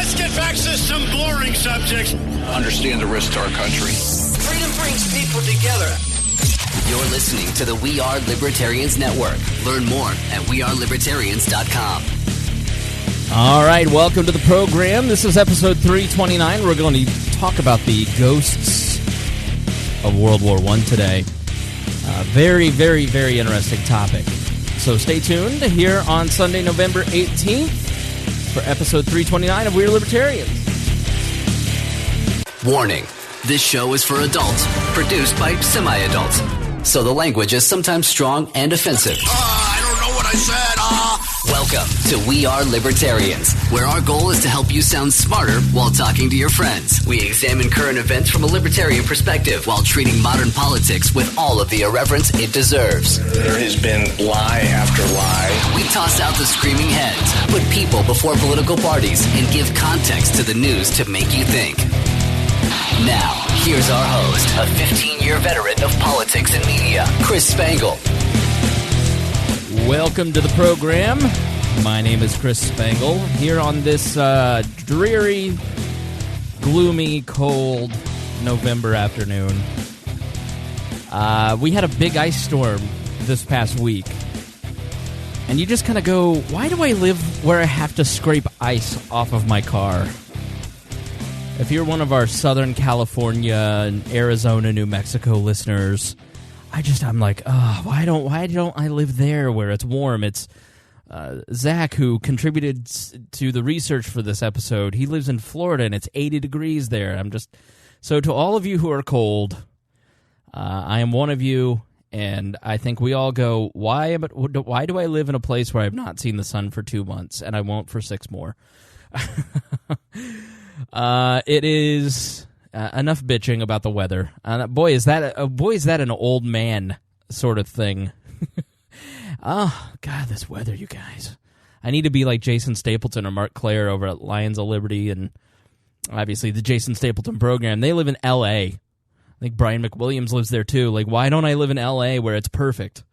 let's get back to some boring subjects. Understand the risk to our country. Freedom brings people together. You're listening to the We Are Libertarians Network. Learn more at wearelibertarians.com. All right, welcome to the program. This is episode 329. We're going to talk about the ghosts of World War I today. Very, very, very interesting topic. So stay tuned here on Sunday, November 18th for episode 329 of We Are Libertarians. Warning, this show is for adults, produced by semi-adults. So the language is sometimes strong and offensive. I don't know what I said. Welcome to We Are Libertarians, where our goal is to help you sound smarter while talking to your friends. We examine current events from a libertarian perspective while treating modern politics with all of the irreverence it deserves. There has been lie after lie. We toss out the screaming heads, put people before political parties, and give context to the news to make you think. Now, here's our host, a 15-year veteran of politics and media, Chris Spangle. Welcome to the program. My name is Chris Spangle. Here on this dreary, gloomy, cold November afternoon. We had a big ice storm this past week. And you just kind of go, why do I live where I have to scrape ice off of my car? If you're one of our Southern California and Arizona, New Mexico listeners, I'm like, oh, why don't I live there where it's warm? It's Zach, who contributed to the research for this episode. He lives in Florida, and it's 80 degrees there. So to all of you who are cold, I am one of you, and I think we all go, why do I live in a place where I've not seen the sun for 2 months, and I won't for 6 more? It is enough bitching about the weather. Boy, is that an old man sort of thing. Oh, God, this weather, you guys. I need to be like Jason Stapleton or Mark Claire over at Lions of Liberty and obviously the Jason Stapleton program. They live in L.A. I think Brian McWilliams lives there too. Like, why don't I live in L.A. where it's perfect?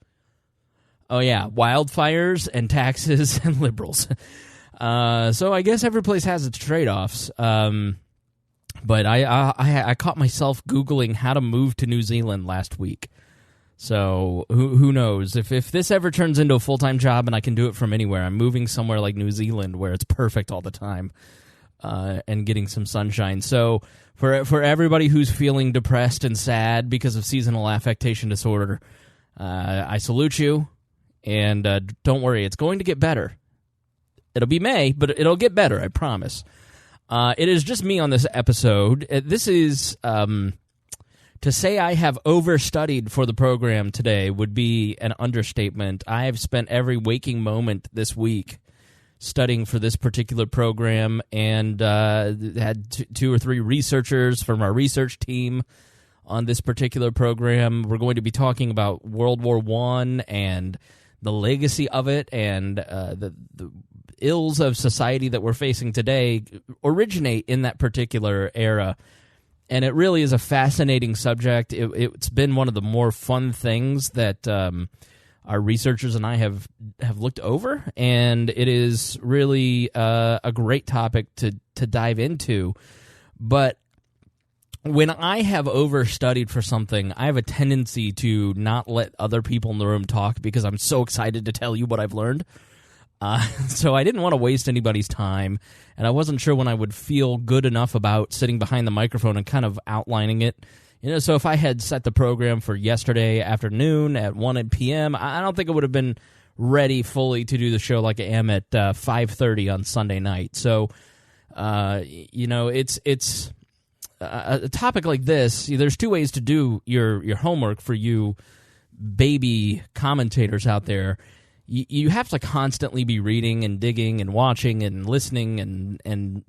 Oh, yeah, wildfires and taxes and liberals. So I guess every place has its trade-offs. But I caught myself Googling how to move to New Zealand last week. So who knows? If this ever turns into a full-time job and I can do it from anywhere, I'm moving somewhere like New Zealand where it's perfect all the time and getting some sunshine. So for everybody who's feeling depressed and sad because of seasonal affectation disorder, I salute you. And don't worry, it's going to get better. It'll be May, but it'll get better, I promise. It is just me on this episode. This is, to say I have overstudied for the program today would be an understatement. I have spent every waking moment this week studying for this particular program and had two or three researchers from our research team on this particular program. We're going to be talking about World War I and the legacy of it and the ills of society that we're facing today originate in that particular era. And it really is a fascinating subject. It's been one of the more fun things that our researchers and I have looked over, and it is really a great topic to dive into. But when I have overstudied for something, I have a tendency to not let other people in the room talk because I'm so excited to tell you what I've learned. So I didn't want to waste anybody's time, and I wasn't sure when I would feel good enough about sitting behind the microphone and kind of outlining it. So if I had set the program for yesterday afternoon at 1 p.m., I don't think I would have been ready fully to do the show like I am at 5:30 on Sunday night. So, it's a topic like this. There's two ways to do your homework for you baby commentators out there. You have to constantly be reading and digging and watching and listening and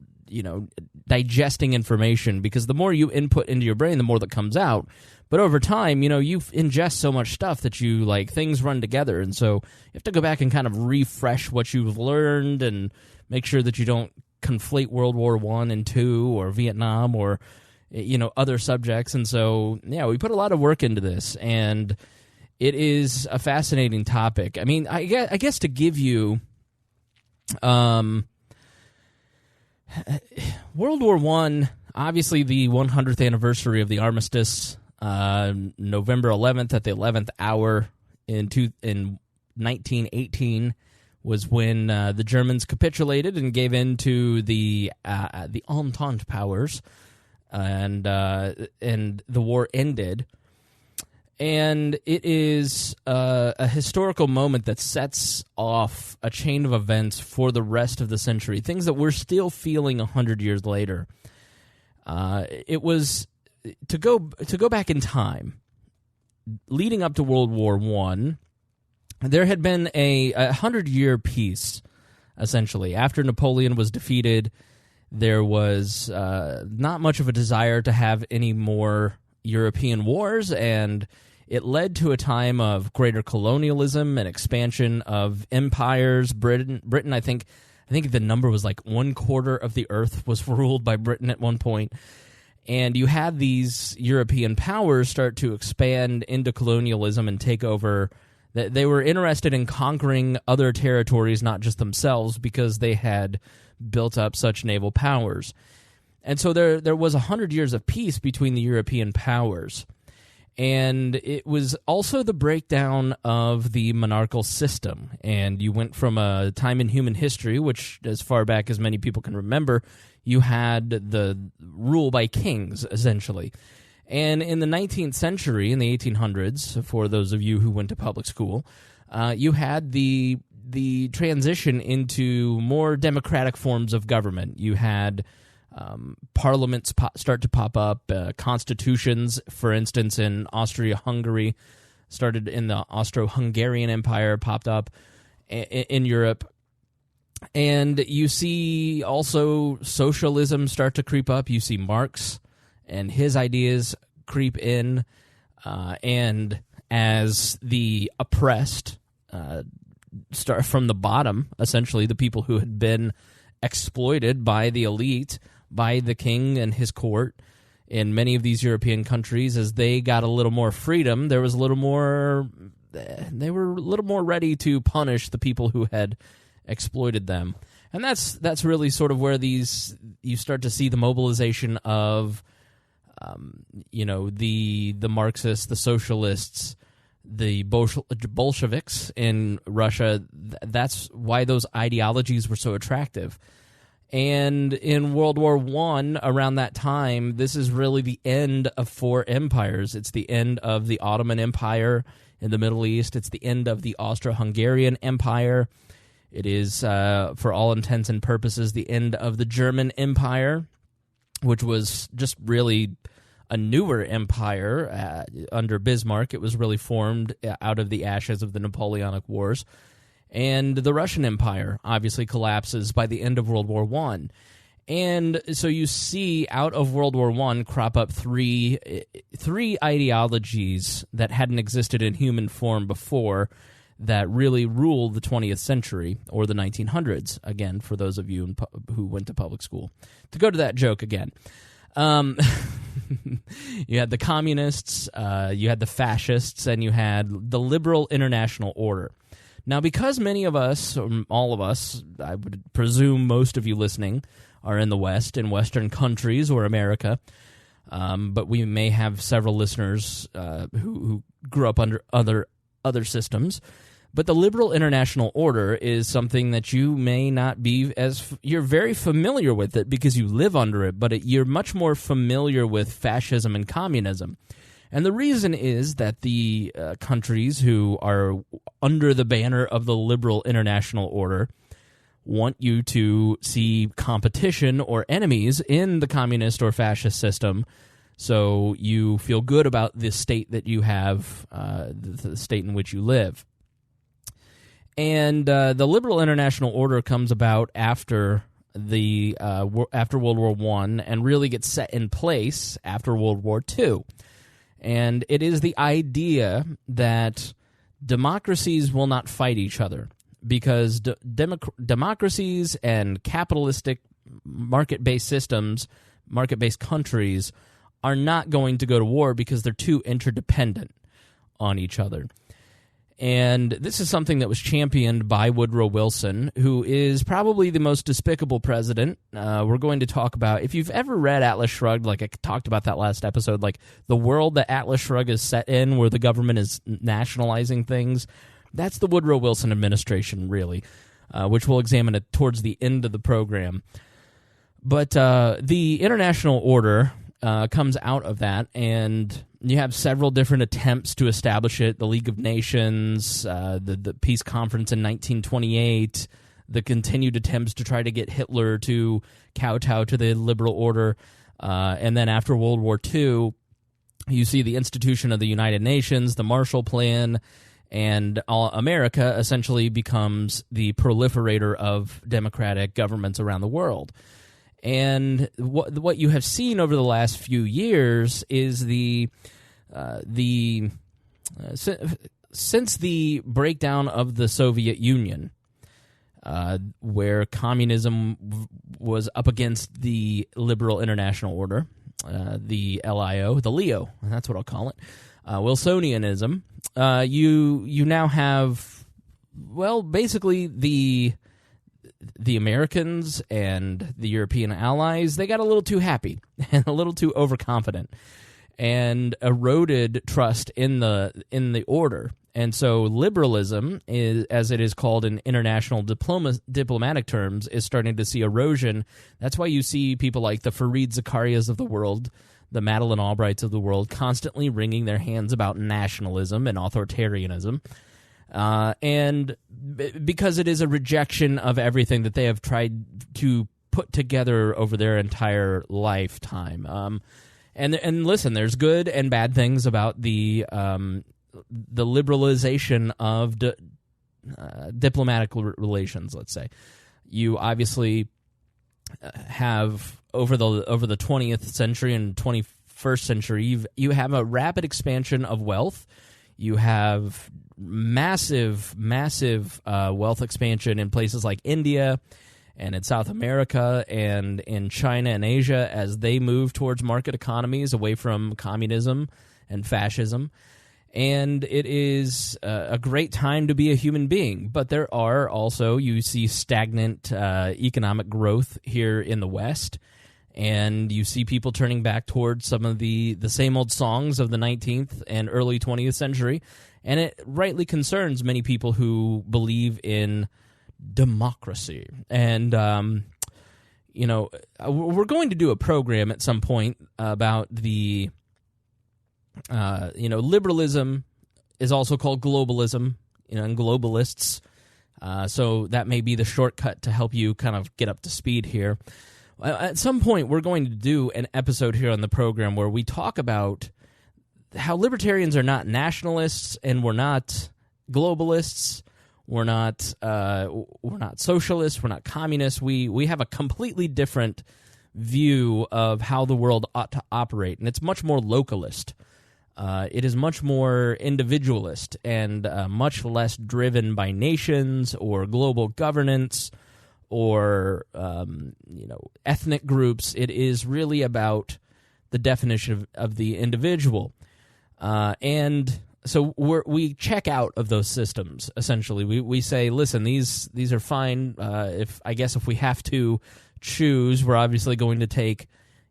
digesting information, because the more you input into your brain, the more that comes out. But over time, you ingest so much stuff that things run together. And so you have to go back and kind of refresh what you've learned and make sure that you don't conflate World War I and II or Vietnam or, other subjects. And so, yeah, we put a lot of work into this, and it is a fascinating topic. I mean, I guess to give you World War I, obviously the 100th anniversary of the armistice, November 11th at the 11th hour in 1918 was when the Germans capitulated and gave in to the Entente powers, and the war ended. And it is a historical moment that sets off a chain of events for the rest of the century, things that we're still feeling 100 years later. It was to go back in time, leading up to World War I. There had been a 100-year peace, essentially. After Napoleon was defeated, there was not much of a desire to have any more European wars, and it led to a time of greater colonialism and expansion of empires. Britain, I think the number was like 1/4 of the earth was ruled by Britain at one point. And you had these European powers start to expand into colonialism and take over. They were interested in conquering other territories, not just themselves, because they had built up such naval powers. And so there was 100 years of peace between the European powers. And it was also the breakdown of the monarchical system. And you went from a time in human history, which as far back as many people can remember, you had the rule by kings, essentially. And in the 19th century, in the 1800s, for those of you who went to public school, you had the transition into more democratic forms of government. You had parliaments start to pop up, constitutions, for instance, in Austria-Hungary, started in the Austro-Hungarian Empire, popped up in Europe. And you see also socialism start to creep up. You see Marx and his ideas creep in, and as the oppressed start from the bottom, essentially the people who had been exploited by the elite, by the king and his court in many of these European countries, as they got a little more freedom, they were a little more ready to punish the people who had exploited them. And that's really sort of where you start to see the mobilization of the Marxists, the socialists, the Bolsheviks in Russia. That's why those ideologies were so attractive. And in World War I, around that time, this is really the end of four empires. It's the end of the Ottoman Empire in the Middle East. It's the end of the Austro-Hungarian Empire. It is, for all intents and purposes, the end of the German Empire, which was just really a newer empire under Bismarck. It was really formed out of the ashes of the Napoleonic Wars. And the Russian Empire obviously collapses by the end of World War I. And so you see out of World War I crop up three ideologies that hadn't existed in human form before that really ruled the 20th century, or the 1900s, again, for those of you who went to public school. To go to that joke again. You had the communists, you had the fascists, and you had the liberal international order. Now, because many of us, or all of us, I would presume most of you listening, are in the West, in Western countries or America, but we may have several listeners who grew up under other systems. But the liberal international order is something that you may not be you're very familiar with it because you live under it, but you're much more familiar with fascism and communism. And the reason is that the countries who are under the banner of the liberal international order want you to see competition or enemies in the communist or fascist system, so you feel good about the state that you have, the state in which you live. And the liberal international order comes about after after World War I and really gets set in place after World War II. And it is the idea that democracies will not fight each other because democracies and capitalistic market-based systems, market-based countries, are not going to go to war because they're too interdependent on each other. And this is something that was championed by Woodrow Wilson, who is probably the most despicable president. We're going to talk about, if you've ever read Atlas Shrugged, like I talked about that last episode, like the world that Atlas Shrugged is set in, where the government is nationalizing things, that's the Woodrow Wilson administration, really, which we'll examine it towards the end of the program. But the international order comes out of that, and you have several different attempts to establish it. The League of Nations, the Peace Conference in 1928, the continued attempts to try to get Hitler to kowtow to the liberal order. And then after World War II, you see the institution of the United Nations, the Marshall Plan, and America essentially becomes the proliferator of democratic governments around the world. And what you have seen over the last few years is since the breakdown of the Soviet Union, where communism was up against the liberal international order, the LIO, the Leo, that's what I'll call it, Wilsonianism, you now have, well, basically the Americans and the European allies, they got a little too happy and a little too overconfident and eroded trust in the order. And so liberalism, as it is called in international diplomatic terms, is starting to see erosion. That's why you see people like the Fareed Zakarias of the world, the Madeleine Albrights of the world, constantly wringing their hands about nationalism and authoritarianism. And because it is a rejection of everything that they have tried to put together over their entire lifetime. And listen, there's good and bad things about the liberalization of diplomatic relations. Let's say you obviously have over the 20th century and 21st century, you have a rapid expansion of wealth. You have massive wealth expansion in places like India and in South America and in China and Asia as they move towards market economies away from communism and fascism. And it is a great time to be a human being. But there are also, you see stagnant economic growth here in the West. And you see people turning back towards some of the same old songs of the 19th and early 20th century. And it rightly concerns many people who believe in democracy. And, we're going to do a program at some point about the, liberalism is also called globalism, and globalists. So that may be the shortcut to help you kind of get up to speed here. At some point, we're going to do an episode here on the program where we talk about how libertarians are not nationalists and we're not globalists, we're not socialists, we're not communists. We have a completely different view of how the world ought to operate, and it's much more localist. It is much more individualist and much less driven by nations or global governance or ethnic groups. It is really about the definition of the individual, and so we check out of those systems. Essentially, we say, listen, these are fine. If we have to choose, we're obviously going to take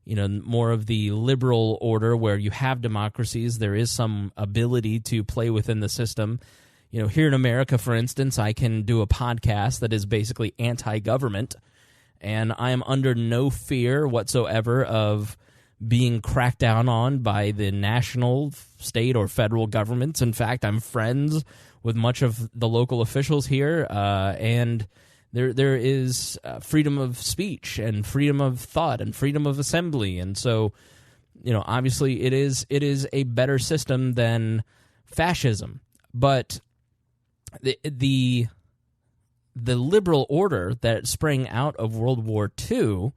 more of the liberal order where you have democracies. There is some ability to play within the system. Here in America, for instance, I can do a podcast that is basically anti-government, and I am under no fear whatsoever of being cracked down on by the national, state, or federal governments. In fact, I'm friends with much of the local officials here, and there is freedom of speech and freedom of thought and freedom of assembly. And so, obviously it is a better system than fascism. But the liberal order that sprang out of World War II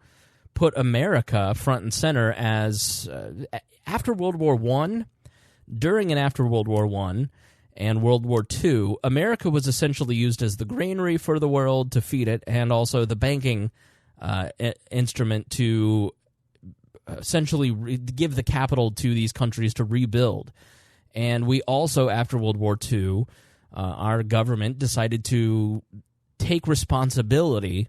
put America front and center as after World War I, during and after World War I, and World War II, America was essentially used as the granary for the world to feed it, and also the banking instrument to essentially give the capital to these countries to rebuild. And we also, after World War II, our government decided to take responsibility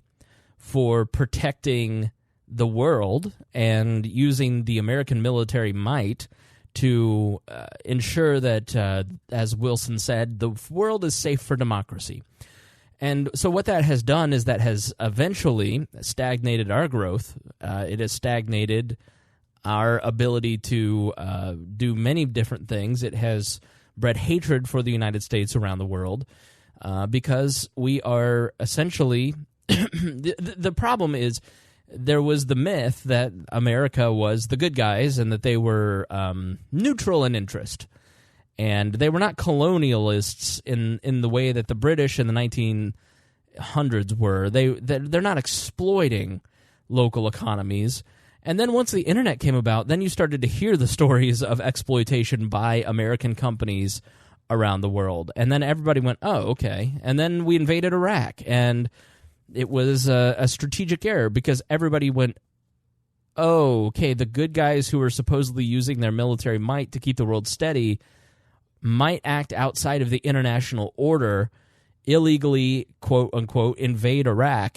for protecting the world and using the American military might to ensure that, as Wilson said, the world is safe for democracy. And so what that has done is that has eventually stagnated our growth. It has stagnated our ability to do many different things. It has bred hatred for the United States around the world because we are essentially... the problem is there was the myth that America was the good guys and that they were neutral in interest. And they were not colonialists in the way that the British in the 1900s were. They're not exploiting local economies. And then once the internet came about, then you started to hear the stories of exploitation by American companies around the world. And then everybody went, oh, okay. And then we invaded Iraq, and it was a strategic error because everybody went, oh, okay, the good guys who are supposedly using their military might to keep the world steady might act outside of the international order, illegally, quote-unquote, invade Iraq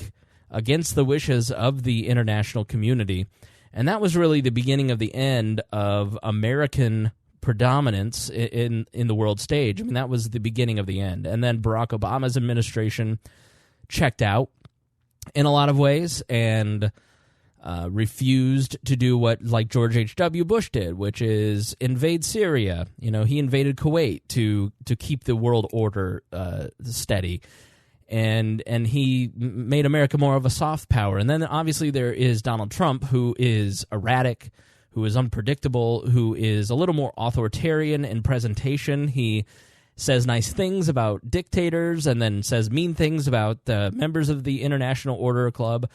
against the wishes of the international community. And that was really the beginning of the end of American predominance in the world stage. I mean, that was the beginning of the end. And then Barack Obama's administration checked out in a lot of ways and refused to do what like George H.W. Bush did, which is invade Syria. You know, he invaded Kuwait to keep the world order steady. And he made America more of a soft power. And then obviously there is Donald Trump, who is erratic, who is unpredictable, who is a little more authoritarian in presentation. He says nice things about dictators and then says mean things about members of the International Order Club.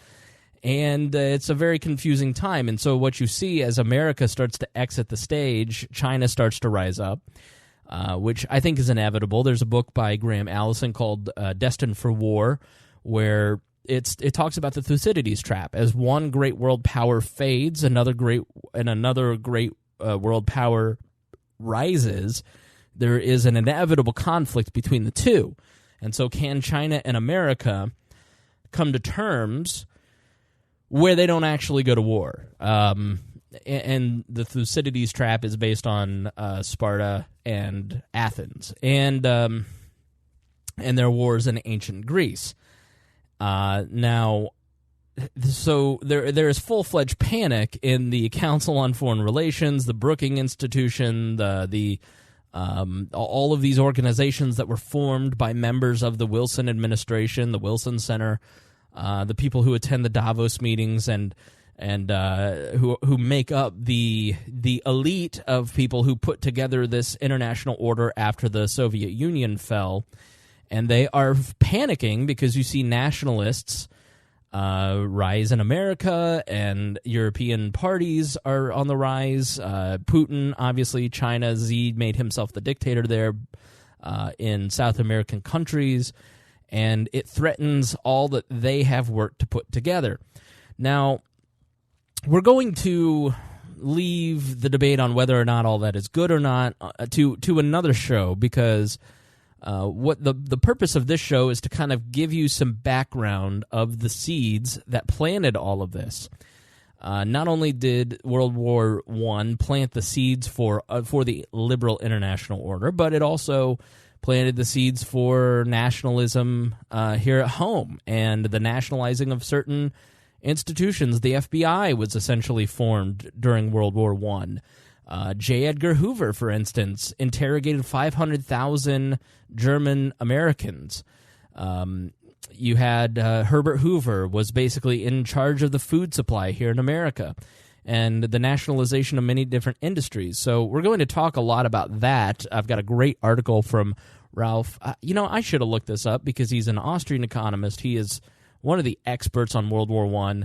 And it's a very confusing time. And so what you see as America starts to exit the stage, China starts to rise up, which I think is inevitable. There's a book by Graham Allison called Destined for War, where it talks about the Thucydides trap. As one great world power fades, another great world power rises. There is an inevitable conflict between the two. And so can China and America come to terms where they don't actually go to war? And the Thucydides trap is based on Sparta and Athens and their wars in ancient Greece. Now, so there is full-fledged panic in the Council on Foreign Relations, the Brookings Institution, the all of these organizations that were formed by members of the Wilson administration, the Wilson Center, the people who attend the Davos meetings and who make up the elite of people who put together this international order after the Soviet Union fell. And they are panicking because you see nationalists rise in America, and European parties are on the rise. Putin, obviously, China, Xi made himself the dictator there in South American countries, and it threatens all that they have worked to put together. Now, we're going to leave the debate on whether or not all that is good or not to another show, because what the purpose of this show is to kind of give you some background of the seeds that planted all of this. Not only did World War I plant the seeds for the liberal international order, but it also planted the seeds for nationalism here at home and the nationalizing of certain institutions. The FBI was essentially formed during World War I. J. Edgar Hoover, for instance, interrogated 500,000 German Americans. You had Herbert Hoover was basically in charge of the food supply here in America and the nationalization of many different industries. So we're going to talk a lot about that. I've got a great article from Ralph. I should have looked this up because he's an Austrian economist. He is one of the experts on World War I.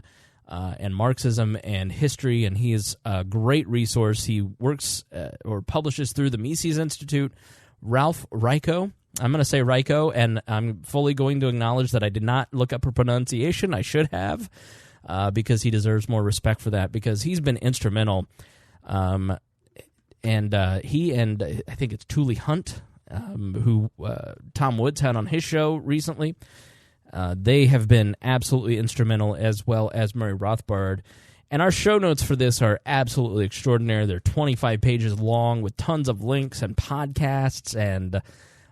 And Marxism and history, and he is a great resource. He works or publishes through the Mises Institute. Ralph Ryko, I'm going to say Ryko, and I'm fully going to acknowledge that I did not look up her pronunciation. I should have, because he deserves more respect for that, because he's been instrumental. And he and I think it's Thule Hunt who Tom Woods had on his show recently. They have been absolutely instrumental, as well as Murray Rothbard. And our show notes for this are absolutely extraordinary. They're 25 pages long with tons of links and podcasts and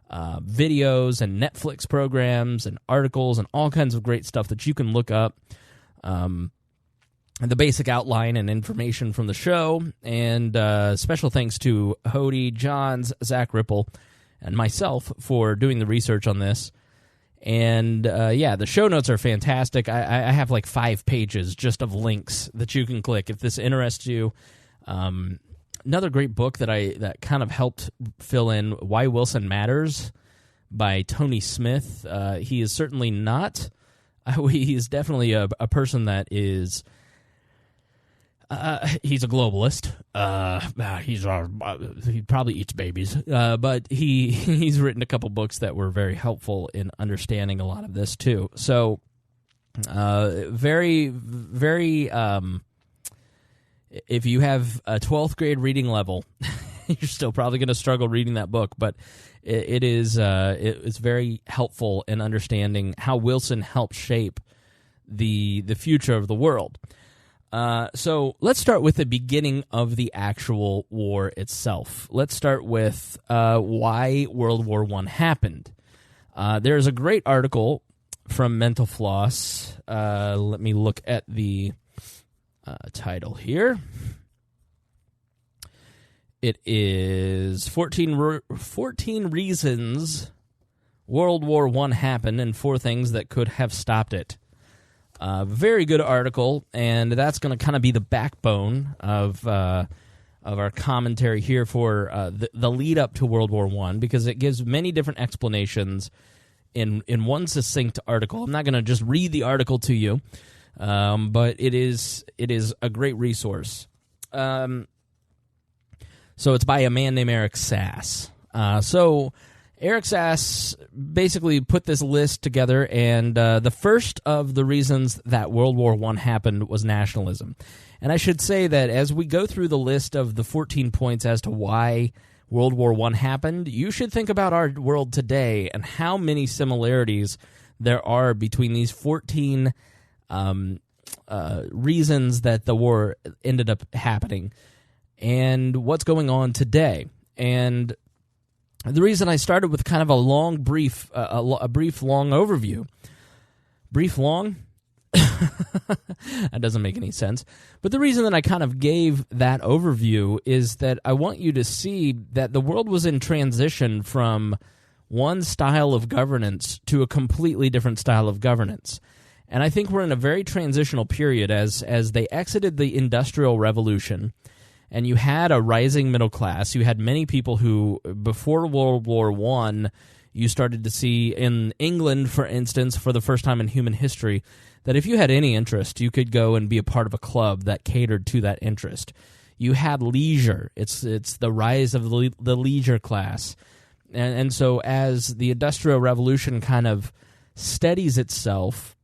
videos and Netflix programs and articles and all kinds of great stuff that you can look up. The basic outline and information from the show. And special thanks to Hody, Johns, Zach Ripple, and myself for doing the research on this. And, the show notes are fantastic. I have like 5 pages just of links that you can click if this interests you. Another great book that kind of helped fill in Why Wilson Matters by Tony Smith. He is certainly not. He is definitely a person that is... he's a globalist. He probably eats babies. But he's written a couple books that were very helpful in understanding a lot of this too. So, very, very. If you have a 12th grade reading level, you're still probably going to struggle reading that book. But it's very helpful in understanding how Wilson helped shape the future of the world. So let's start with the beginning of the actual war itself. Let's start with why World War I happened. There's a great article from Mental Floss. Let me look at the title here. It is 14 Reasons World War I Happened and 4 Things That Could Have Stopped It. Very good article, and that's going to kind of be the backbone of our commentary here for the lead up to World War I, because it gives many different explanations in one succinct article. I'm not going to just read the article to you, but it is a great resource. So it's by a man named Eric Sass. So Eric Sass basically put this list together, and the first of the reasons that World War I happened was nationalism. And I should say that as we go through the list of the 14 points as to why World War I happened, you should think about our world today and how many similarities there are between these 14 reasons that the war ended up happening and what's going on today. And the reason I started with kind of a long, brief, long overview. Brief, long? That doesn't make any sense. But the reason that I kind of gave that overview is that I want you to see that the world was in transition from one style of governance to a completely different style of governance. And I think we're in a very transitional period as they exited the Industrial Revolution. And you had a rising middle class. You had many people who, before World War I, you started to see in England, for instance, for the first time in human history, that if you had any interest, you could go and be a part of a club that catered to that interest. You had leisure. It's the rise of the leisure class. And so as the Industrial Revolution kind of steadies itself,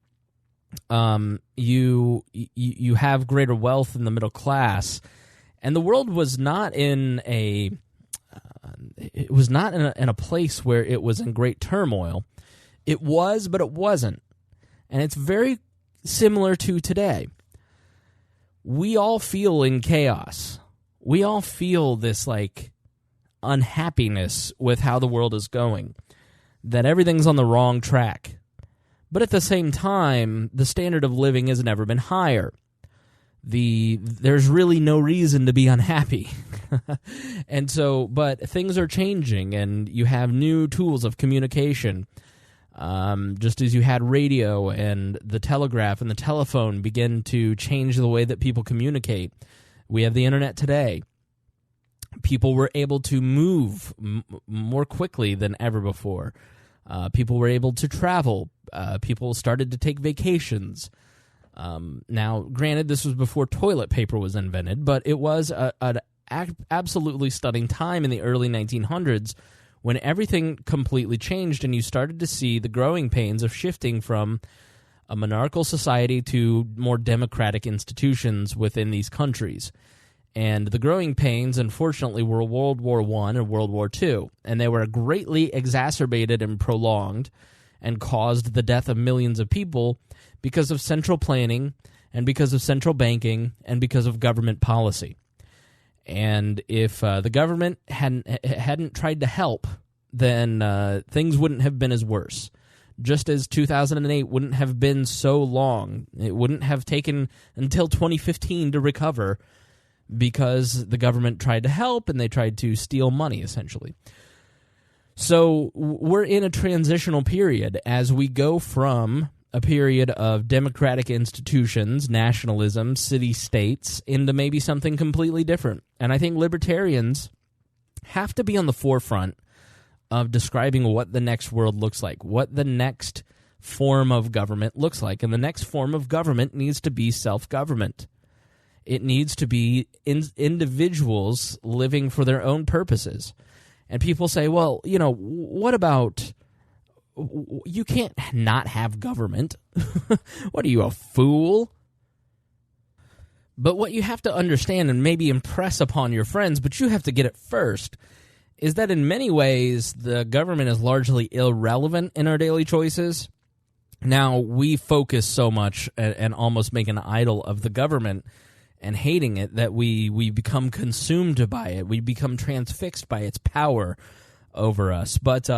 you have greater wealth in the middle class. And the world was not in a place where it was in great turmoil. It was, but it wasn't. And it's very similar to today. We all feel in chaos. We all feel this like unhappiness with how the world is going, that everything's on the wrong track. But at the same time, the standard of living has never been higher. There's really no reason to be unhappy. And so, but things are changing, and you have new tools of communication. Just as you had radio and the telegraph and the telephone begin to change the way that people communicate, we have the internet today. People were able to move more quickly than ever before. People were able to travel. People started to take vacations. Now, granted, this was before toilet paper was invented, but it was an absolutely stunning time in the early 1900s when everything completely changed and you started to see the growing pains of shifting from a monarchical society to more democratic institutions within these countries. And the growing pains, unfortunately, were World War I and World War II, and they were greatly exacerbated and prolonged and caused the death of millions of people because of central planning and because of central banking and because of government policy. And if the government hadn't tried to help, then things wouldn't have been as worse. Just as 2008 wouldn't have been so long. It wouldn't have taken until 2015 to recover because the government tried to help and they tried to steal money, essentially. So we're in a transitional period as we go from a period of democratic institutions, nationalism, city-states, into maybe something completely different. And I think libertarians have to be on the forefront of describing what the next world looks like, what the next form of government looks like. And the next form of government needs to be self-government. It needs to be individuals living for their own purposes. And people say, well, what about, you can't not have government. What are you, a fool? But what you have to understand and maybe impress upon your friends, but you have to get it first, is that in many ways the government is largely irrelevant in our daily choices. Now, we focus so much and almost make an idol of the government and hating it that we become consumed by it. We become transfixed by its power over us. But,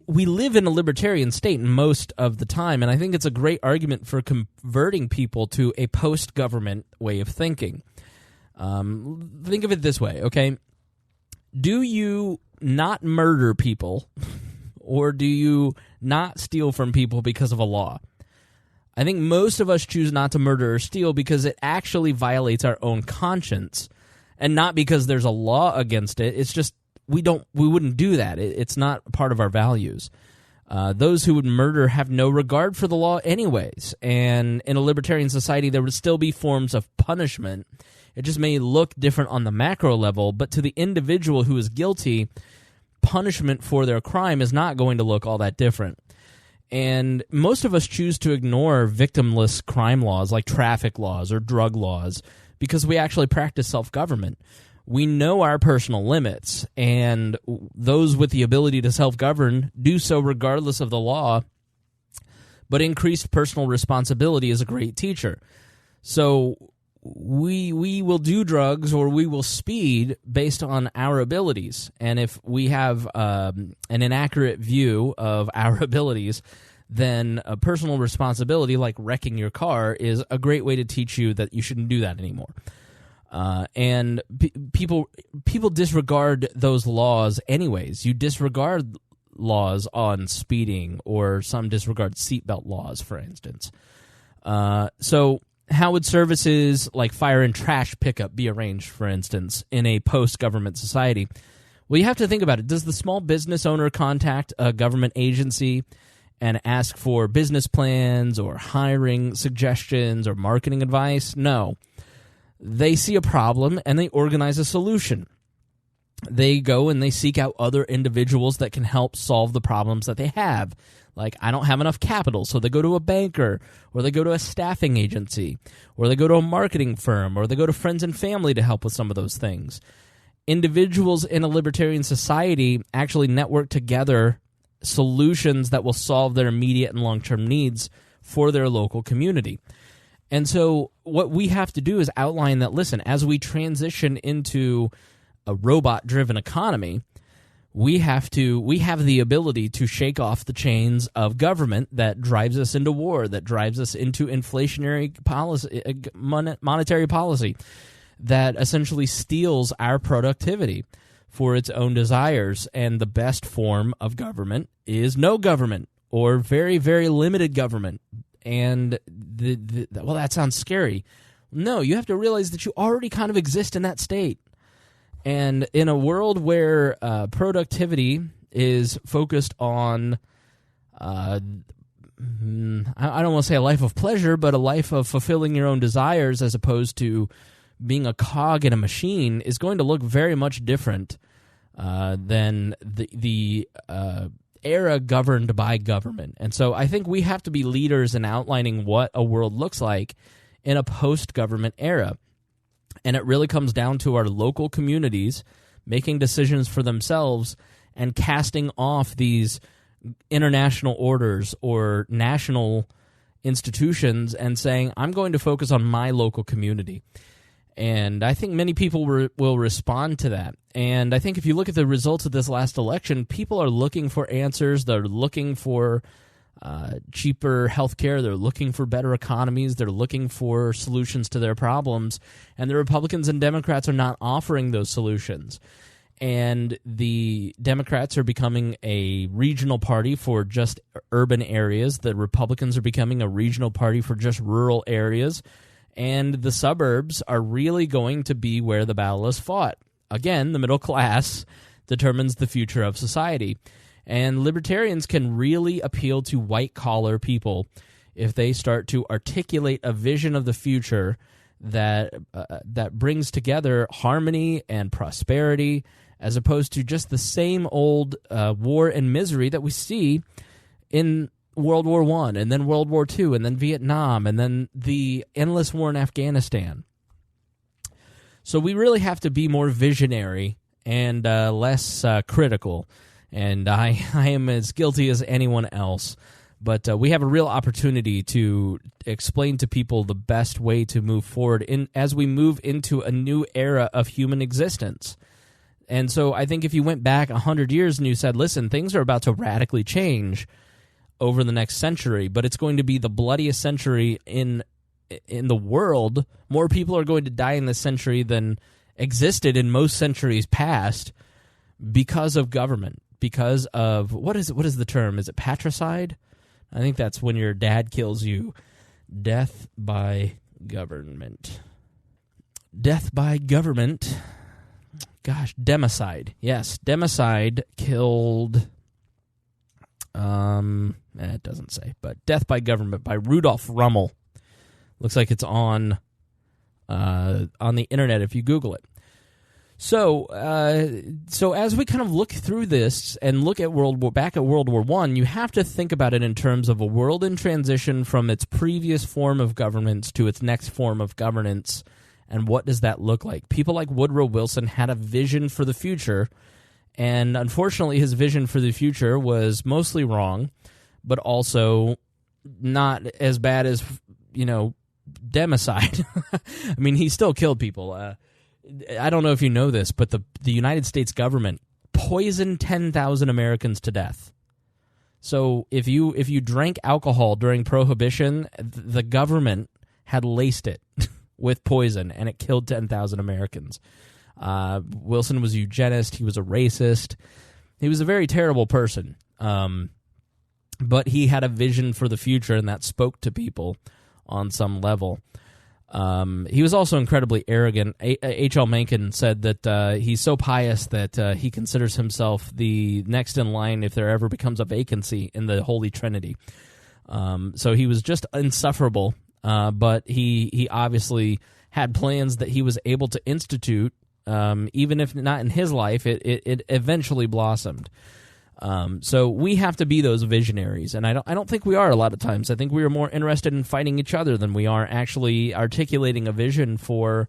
we live in a libertarian state most of the time, and I think it's a great argument for converting people to a post-government way of thinking. Think of it this way, okay? Do you not murder people, or do you not steal from people because of a law? I think most of us choose not to murder or steal because it actually violates our own conscience, and not because there's a law against it. It's just we wouldn't do that. It's not part of our values. Those who would murder have no regard for the law anyways, and in a libertarian society there would still be forms of punishment. It just may look different on the macro level, but to the individual who is guilty, punishment for their crime is not going to look all that different. And most of us choose to ignore victimless crime laws like traffic laws or drug laws because we actually practice self-government. We know our personal limits, and those with the ability to self-govern do so regardless of the law, but increased personal responsibility is a great teacher. So we will do drugs or we will speed based on our abilities, and if we have an inaccurate view of our abilities, then a personal responsibility like wrecking your car is a great way to teach you that you shouldn't do that anymore. And people disregard those laws anyways. You disregard laws on speeding, or some disregard seatbelt laws, for instance. So how would services like fire and trash pickup be arranged, for instance, in a post-government society? Well, you have to think about it. Does the small business owner contact a government agency and ask for business plans or hiring suggestions or marketing advice? No. They see a problem and they organize a solution. They go and they seek out other individuals that can help solve the problems that they have. Like, I don't have enough capital, so they go to a banker, or they go to a staffing agency, or they go to a marketing firm, or they go to friends and family to help with some of those things. Individuals in a libertarian society actually network together solutions that will solve their immediate and long-term needs for their local community. And so what we have to do is outline that, listen, as we transition into a robot-driven economy, we have the ability to shake off the chains of government that drives us into war, that drives us into inflationary policy, monetary policy, that essentially steals our productivity for its own desires. And the best form of government is no government, or very, very limited government. And well, that sounds scary. No, you have to realize that you already kind of exist in that state. And in a world where productivity is focused on, I don't want to say a life of pleasure, but a life of fulfilling your own desires as opposed to being a cog in a machine, is going to look very much different than the era governed by government. And so I think we have to be leaders in outlining what a world looks like in a post-government era. And it really comes down to our local communities making decisions for themselves and casting off these international orders or national institutions and saying, I'm going to focus on my local community. And I think many people will respond to that. And I think if you look at the results of this last election, people are looking for answers. They're looking for cheaper health care. They're looking for better economies. They're looking for solutions to their problems. And the Republicans and Democrats are not offering those solutions. And the Democrats are becoming a regional party for just urban areas. The Republicans are becoming a regional party for just rural areas. And the suburbs are really going to be where the battle is fought. Again, the middle class determines the future of society. And libertarians can really appeal to white-collar people if they start to articulate a vision of the future that brings together harmony and prosperity, as opposed to just the same old war and misery that we see in World War I, and then World War II, and then Vietnam, and then the endless war in Afghanistan. So we really have to be more visionary and less critical. And I am as guilty as anyone else. But we have a real opportunity to explain to people the best way to move forward as we move into a new era of human existence. And so I think if you went back 100 years and you said, listen, things are about to radically change over the next century, but it's going to be the bloodiest century in the world. More people are going to die in this century than existed in most centuries past because of government, because of, what is the term? Is it patricide? I think that's when your dad kills you. Death by government. Death by government. Gosh, democide. Yes, democide killed... it doesn't say, but Death by Government by Rudolf Rummel. Looks like it's on the internet if you Google it. So as we kind of look through this and look at back at World War I, you have to think about it in terms of a world in transition from its previous form of governance to its next form of governance, and what does that look like? People like Woodrow Wilson had a vision for the future, and unfortunately his vision for the future was mostly wrong, but also not as bad as, democide. I mean, he still killed people. I don't know if you know this, but the United States government poisoned 10,000 Americans to death. So if you drank alcohol during Prohibition, the government had laced it with poison, and it killed 10,000 Americans. Wilson was a eugenist. He was a racist. He was a very terrible person. But he had a vision for the future, and that spoke to people on some level. He was also incredibly arrogant. H.L. Mencken said that he's so pious that he considers himself the next in line if there ever becomes a vacancy in the Holy Trinity. So he was just insufferable, but he obviously had plans that he was able to institute. Even if not in his life, it eventually blossomed. So we have to be those visionaries, and I don't think we are a lot of times. I think we are more interested in fighting each other than we are actually articulating a vision for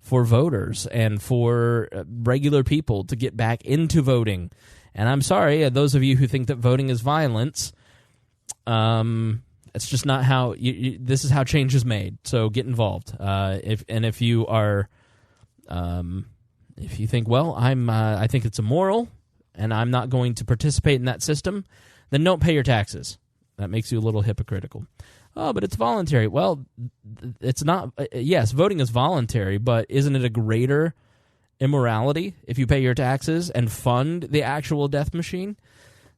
voters and for regular people to get back into voting. And I'm sorry, those of you who think that voting is violence, it's just not how. This is how change is made. So get involved. If you are. If you think, well, I think it's immoral, and I'm not going to participate in that system, then don't pay your taxes. That makes you a little hypocritical. Oh, but it's voluntary. Well, it's not. Yes, voting is voluntary, but isn't it a greater immorality if you pay your taxes and fund the actual death machine?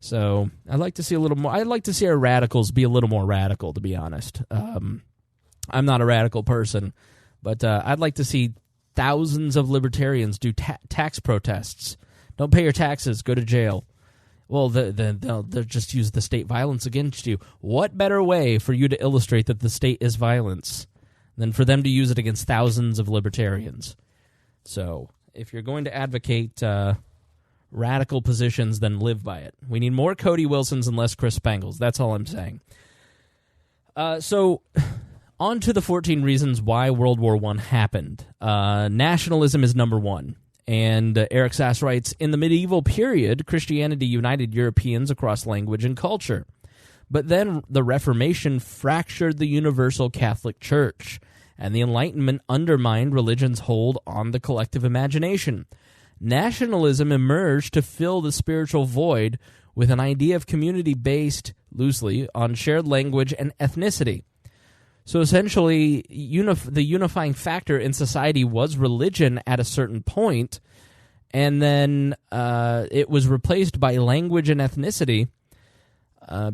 So I'd like to see a little more. I'd like to see our radicals be a little more radical, to be honest. I'm not a radical person, but I'd like to see thousands of libertarians do tax protests. Don't pay your taxes, go to jail. Well, they'll just use the state violence against you. What better way for you to illustrate that the state is violence than for them to use it against thousands of libertarians? So if you're going to advocate radical positions, then live by it. We need more Cody Wilsons and less Chris Spangles. That's all I'm saying. So On to the 14 reasons why World War I happened. Nationalism is number one. And Eric Sass writes, in the medieval period, Christianity united Europeans across language and culture. But then the Reformation fractured the universal Catholic Church, and the Enlightenment undermined religion's hold on the collective imagination. Nationalism emerged to fill the spiritual void with an idea of community based, loosely, on shared language and ethnicity. So essentially, the unifying factor in society was religion at a certain point, and then it was replaced by language and ethnicity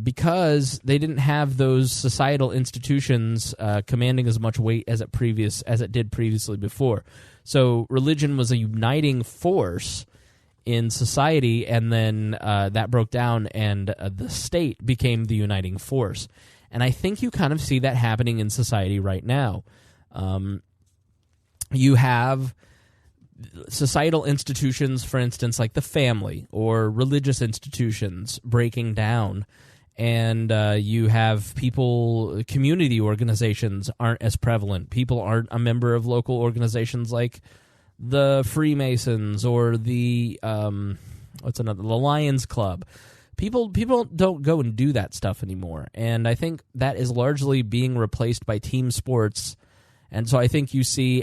because they didn't have those societal institutions commanding as much weight as it did previously before. So religion was a uniting force in society, and then that broke down, and the state became the uniting force. And I think you kind of see that happening in society right now. You have societal institutions, for instance, like the family, or religious institutions breaking down, and you have community organizations aren't as prevalent. People aren't a member of local organizations like the Freemasons or the Lions Club. People don't go and do that stuff anymore, and I think that is largely being replaced by team sports. And so I think you see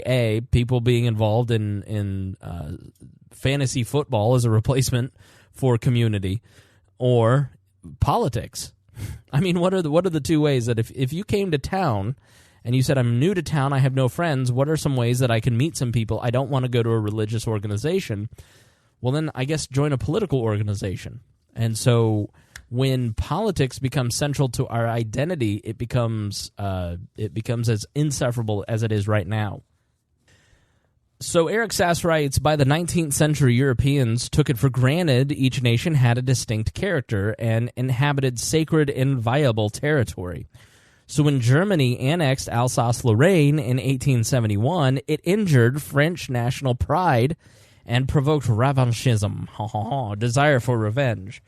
people being involved in fantasy football as a replacement for community, or politics. I mean, what are the two ways that if you came to town and you said, I'm new to town, I have no friends, what are some ways that I can meet some people? I don't want to go to a religious organization. Well, then I guess join a political organization. And so when politics becomes central to our identity, it becomes as insufferable as it is right now. So Eric Sass writes, by the 19th century, Europeans took it for granted each nation had a distinct character and inhabited sacred and viable territory. So when Germany annexed Alsace-Lorraine in 1871, it injured French national pride and provoked revanchism, desire for revenge.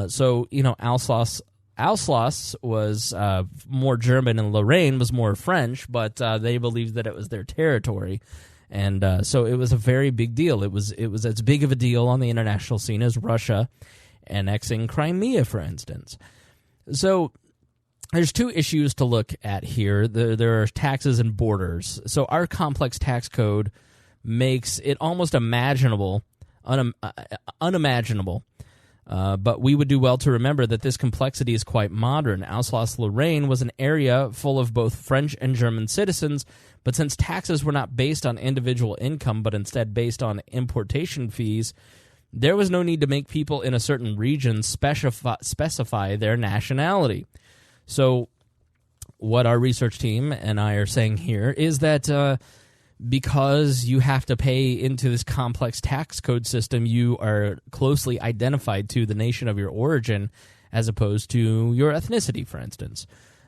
So, Alsace was more German and Lorraine was more French, but they believed that it was their territory. And so it was a very big deal. It was as big of a deal on the international scene as Russia annexing Crimea, for instance. So there's two issues to look at here. There are taxes and borders. So our complex tax code makes it almost unimaginable, but we would do well to remember that this complexity is quite modern. Alsace-Lorraine was an area full of both French and German citizens, but since taxes were not based on individual income, but instead based on importation fees, there was no need to make people in a certain region specify their nationality. So what our research team and I are saying here is that because you have to pay into this complex tax code system, you are closely identified to the nation of your origin as opposed to your ethnicity, for instance.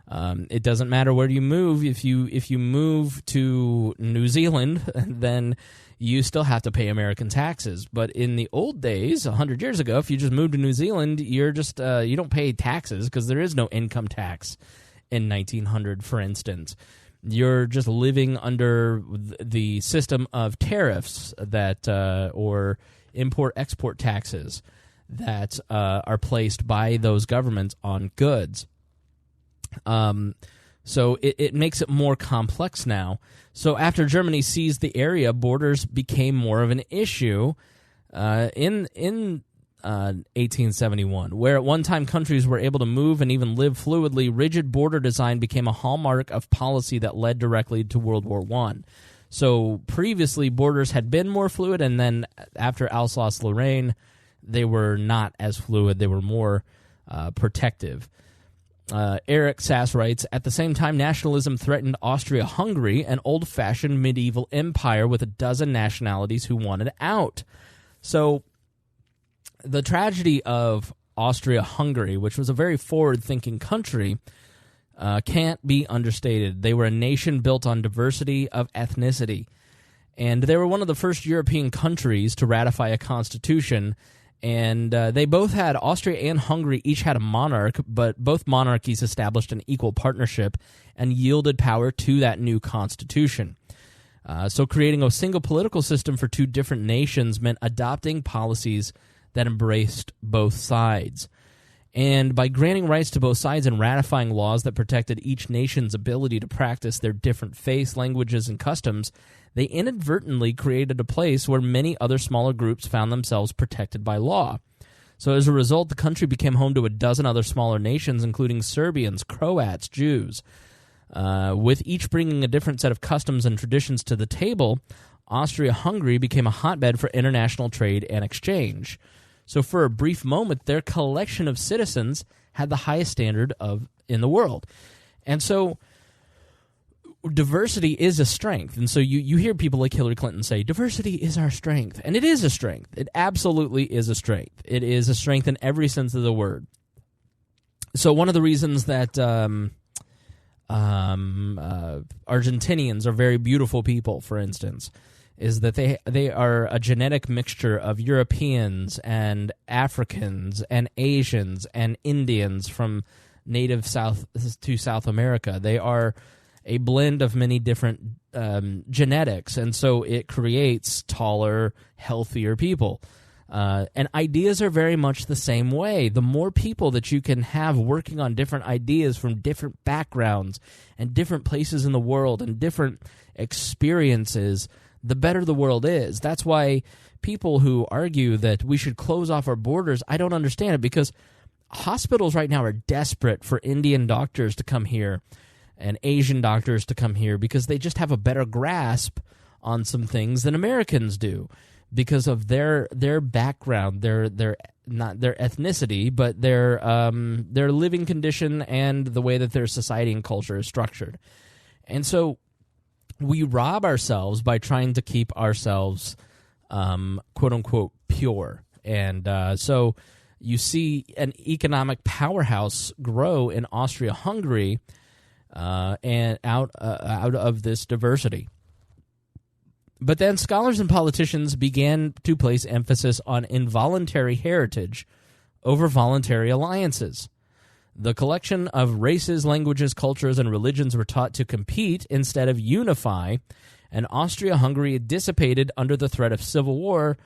It doesn't matter where you move. If you move to New Zealand, then you still have to pay American taxes. But in the old days, 100 years ago, if you just moved to New Zealand, you're just you don't pay taxes because there is no income tax in 1900, for instance. You're just living under the system of tariffs that or import-export taxes that are placed by those governments on goods. So it makes it more complex now. So after Germany seized the area, borders became more of an issue in 1871, where at one time countries were able to move and even live fluidly. Rigid border design became a hallmark of policy that led directly to World War I. So previously, borders had been more fluid, and then after Alsace-Lorraine, they were not as fluid. They were more protective. Eric Sass writes, at the same time, nationalism threatened Austria-Hungary, an old-fashioned medieval empire with a dozen nationalities who wanted out. So the tragedy of Austria-Hungary, which was a very forward-thinking country, can't be understated. They were a nation built on diversity of ethnicity, and they were one of the first European countries to ratify a constitution, And they both had, Austria and Hungary each had a monarch, but both monarchies established an equal partnership and yielded power to that new constitution. So creating a single political system for two different nations meant adopting policies that embraced both sides. And by granting rights to both sides and ratifying laws that protected each nation's ability to practice their different faiths, languages, and customs, they inadvertently created a place where many other smaller groups found themselves protected by law. So as a result, the country became home to a dozen other smaller nations, including Serbians, Croats, Jews. With each bringing a different set of customs and traditions to the table, Austria-Hungary became a hotbed for international trade and exchange. So for a brief moment, their collection of citizens had the highest standard in the world. And so diversity is a strength. And so you hear people like Hillary Clinton say, diversity is our strength. And it is a strength. It absolutely is a strength. It is a strength in every sense of the word. So one of the reasons that Argentinians are very beautiful people, for instance, is that they are a genetic mixture of Europeans and Africans and Asians and Indians from native South to South America. They are a blend of many different genetics, and so it creates taller, healthier people. And ideas are very much the same way. The more people that you can have working on different ideas from different backgrounds and different places in the world and different experiences, the better the world is. That's why people who argue that we should close off our borders, I don't understand it, because hospitals right now are desperate for Indian doctors to come here and Asian doctors to come here because they just have a better grasp on some things than Americans do because of their background, their not their ethnicity, but their living condition and the way that their society and culture is structured. And so we rob ourselves by trying to keep ourselves, quote-unquote, pure. And so you see an economic powerhouse grow in Austria-Hungary and out of this diversity. But then scholars and politicians began to place emphasis on involuntary heritage over voluntary alliances. The collection of races, languages, cultures, and religions were taught to compete instead of unify, and Austria-Hungary dissipated under the threat of civil war,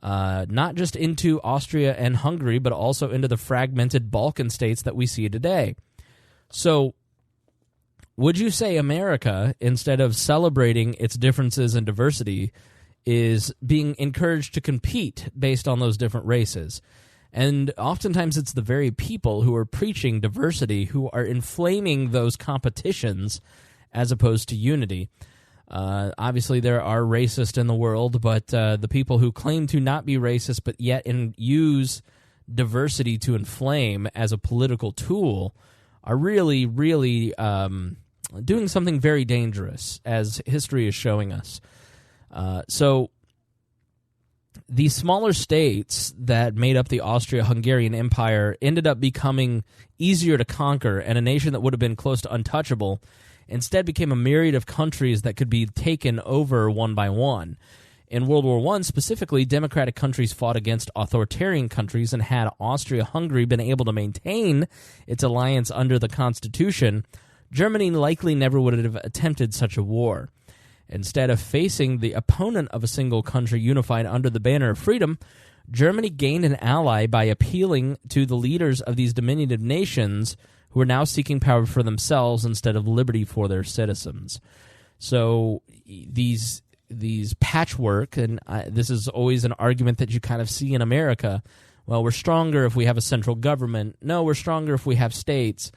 not just into Austria and Hungary, but also into the fragmented Balkan states that we see today. So, would you say America, instead of celebrating its differences and diversity, is being encouraged to compete based on those different races? And oftentimes it's the very people who are preaching diversity who are inflaming those competitions as opposed to unity. Obviously, there are racists in the world, but the people who claim to not be racist but yet use diversity to inflame as a political tool are really, really doing something very dangerous, as history is showing us. So these smaller states that made up the Austro-Hungarian Empire ended up becoming easier to conquer, and a nation that would have been close to untouchable instead became a myriad of countries that could be taken over one by one. In World War I, specifically, democratic countries fought against authoritarian countries, and had Austria-Hungary been able to maintain its alliance under the Constitution, Germany likely never would have attempted such a war. Instead of facing the opponent of a single country unified under the banner of freedom, Germany gained an ally by appealing to the leaders of these diminutive nations who are now seeking power for themselves instead of liberty for their citizens. So these patchwork, and this is always an argument that you kind of see in America, well, we're stronger if we have a central government. No, we're stronger if we have states.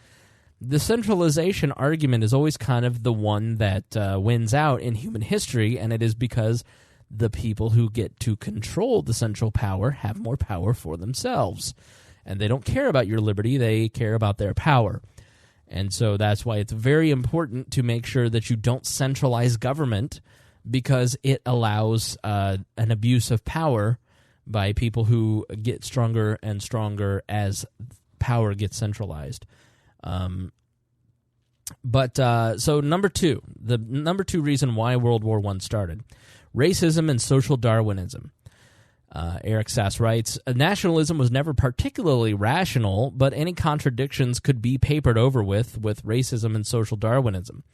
The centralization argument is always kind of the one that wins out in human history, and it is because the people who get to control the central power have more power for themselves. And they don't care about your liberty, they care about their power. And so that's why it's very important to make sure that you don't centralize government, because it allows an abuse of power by people who get stronger and stronger as power gets centralized. So number two, the number two reason why World War I started, racism and social Darwinism. Eric Sass writes, nationalism was never particularly rational, but any contradictions could be papered over with racism and social Darwinism.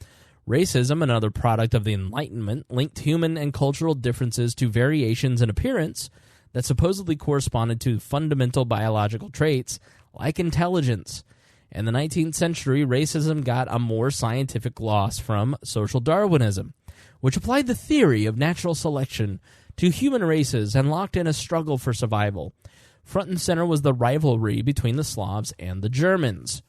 Racism, another product of the Enlightenment, linked human and cultural differences to variations in appearance that supposedly corresponded to fundamental biological traits like intelligence. In the 19th century, racism got a more scientific gloss from social Darwinism, which applied the theory of natural selection to human races and locked in a struggle for survival. Front and center was the rivalry between the Slavs and the Germans.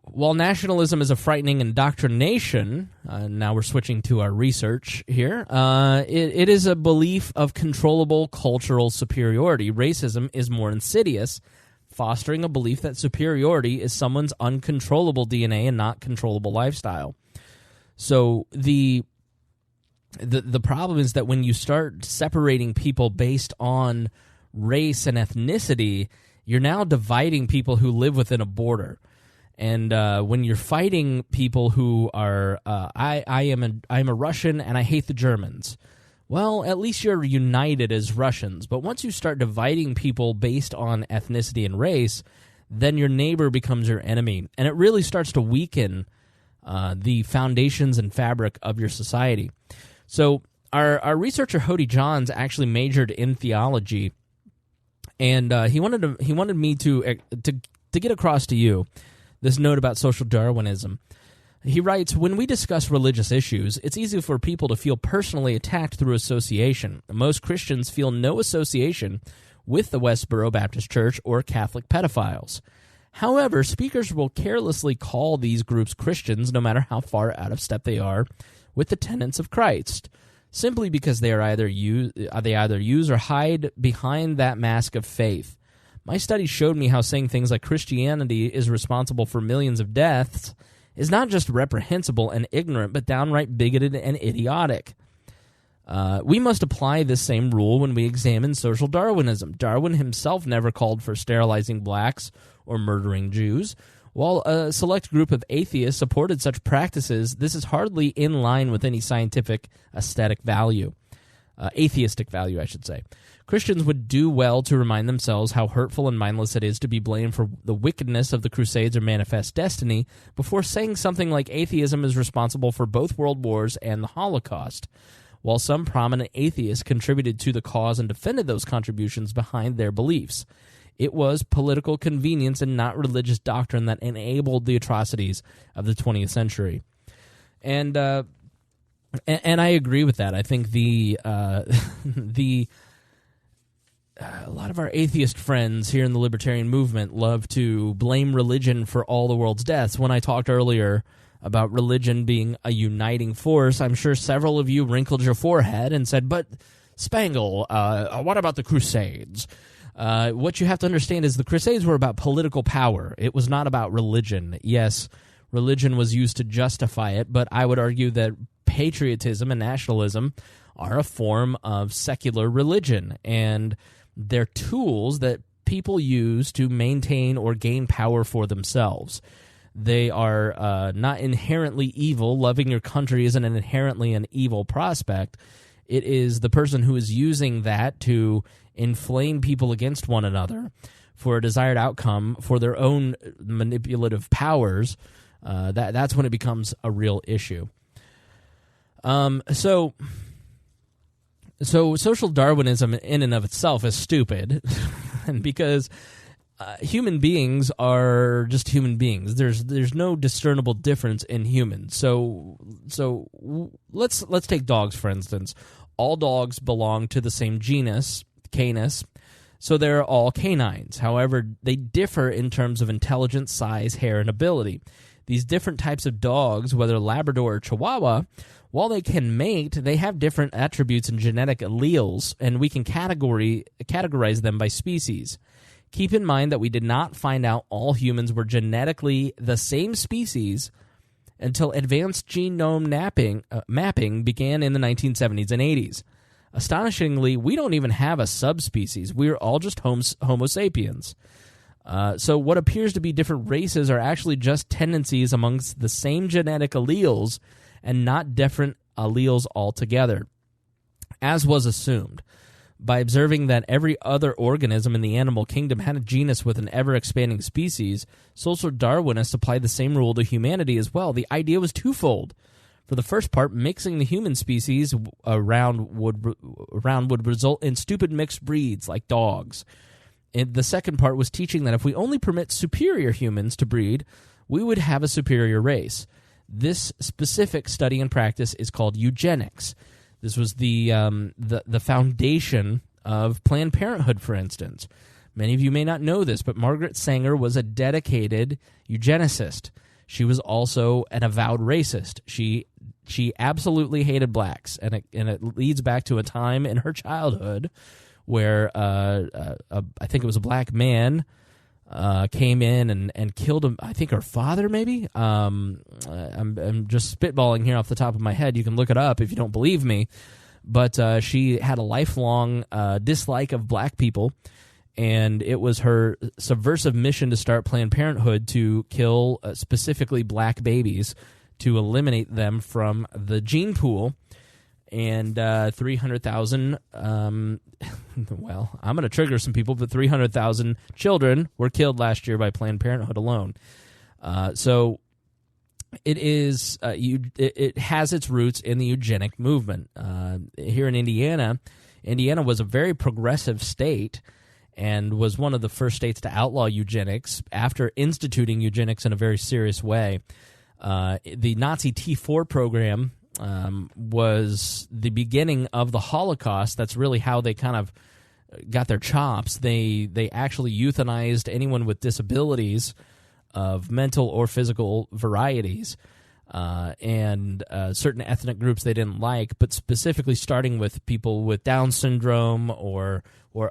While nationalism is a frightening indoctrination, now we're switching to our research here, it is a belief of controllable cultural superiority. Racism is more insidious, fostering a belief that superiority is someone's uncontrollable DNA and not controllable lifestyle. So the problem is that when you start separating people based on race and ethnicity, you're now dividing people who live within a border. And when you're fighting people who are, I am a Russian and I hate the Germans, well, at least you're united as Russians. But once you start dividing people based on ethnicity and race, then your neighbor becomes your enemy. And it really starts to weaken the foundations and fabric of your society. So our researcher Hody Johns actually majored in theology, and he wanted me to get across to you this note about social Darwinism. He writes, when we discuss religious issues, it's easy for people to feel personally attacked through association. Most Christians feel no association with the Westboro Baptist Church or Catholic pedophiles. However, speakers will carelessly call these groups Christians no matter how far out of step they are with the tenets of Christ, simply because they either use or hide behind that mask of faith. My study showed me how saying things like Christianity is responsible for millions of deaths is not just reprehensible and ignorant, but downright bigoted and idiotic. We must apply this same rule when we examine social Darwinism. Darwin himself never called for sterilizing blacks or murdering Jews. While a select group of atheists supported such practices, this is hardly in line with any scientific aesthetic value. Atheistic value, I should say. Christians would do well to remind themselves how hurtful and mindless it is to be blamed for the wickedness of the Crusades or Manifest Destiny before saying something like atheism is responsible for both world wars and the Holocaust. While some prominent atheists contributed to the cause and defended those contributions behind their beliefs, it was political convenience and not religious doctrine that enabled the atrocities of the 20th century. And I agree with that. I think a lot of our atheist friends here in the libertarian movement love to blame religion for all the world's deaths. When I talked earlier about religion being a uniting force, I'm sure several of you wrinkled your forehead and said, but Spangle, what about the Crusades? What you have to understand is the Crusades were about political power. It was not about religion. Yes, religion was used to justify it, but I would argue that patriotism and nationalism are a form of secular religion, and they're tools that people use to maintain or gain power for themselves. They are not inherently evil. Loving your country isn't inherently an evil prospect. It is the person who is using that to inflame people against one another for a desired outcome for their own manipulative powers. That's when it becomes a real issue. So social Darwinism in and of itself is stupid, and because human beings are just human beings. There's no discernible difference in humans. So let's take dogs for instance. All dogs belong to the same genus, Canis, so they're all canines. However, they differ in terms of intelligence, size, hair, and ability. These different types of dogs, whether Labrador or Chihuahua, while they can mate, they have different attributes and genetic alleles, and we can categorize them by species. Keep in mind that we did not find out all humans were genetically the same species until advanced genome mapping began in the 1970s and 80s. Astonishingly, we don't even have a subspecies. We're all just Homo sapiens. So what appears to be different races are actually just tendencies amongst the same genetic alleles and not different alleles altogether, as was assumed. By observing that every other organism in the animal kingdom had a genus with an ever-expanding species, social Darwinists applied the same rule to humanity as well. The idea was twofold. For the first part, mixing the human species around would result in stupid mixed breeds like dogs. And the second part was teaching that if we only permit superior humans to breed, we would have a superior race. This specific study and practice is called eugenics. This was the foundation of Planned Parenthood, for instance. Many of you may not know this, but Margaret Sanger was a dedicated eugenicist. She was also an avowed racist. She absolutely hated blacks, and it leads back to a time in her childhood where I think it was a black man came in and killed him. I think her father, maybe. I'm just spitballing here off the top of my head. You can look it up if you don't believe me. But she had a lifelong dislike of black people, and it was her subversive mission to start Planned Parenthood to kill specifically black babies to eliminate them from the gene pool. And 300,000, well, I'm going to trigger some people, but 300,000 children were killed last year by Planned Parenthood alone. So it is it has its roots in the eugenic movement. Here in Indiana was a very progressive state and was one of the first states to outlaw eugenics after instituting eugenics in a very serious way. The Nazi T4 program was the beginning of the Holocaust. That's really how they kind of got their chops. They actually euthanized anyone with disabilities of mental or physical varieties, and certain ethnic groups they didn't like, but specifically starting with people with Down syndrome or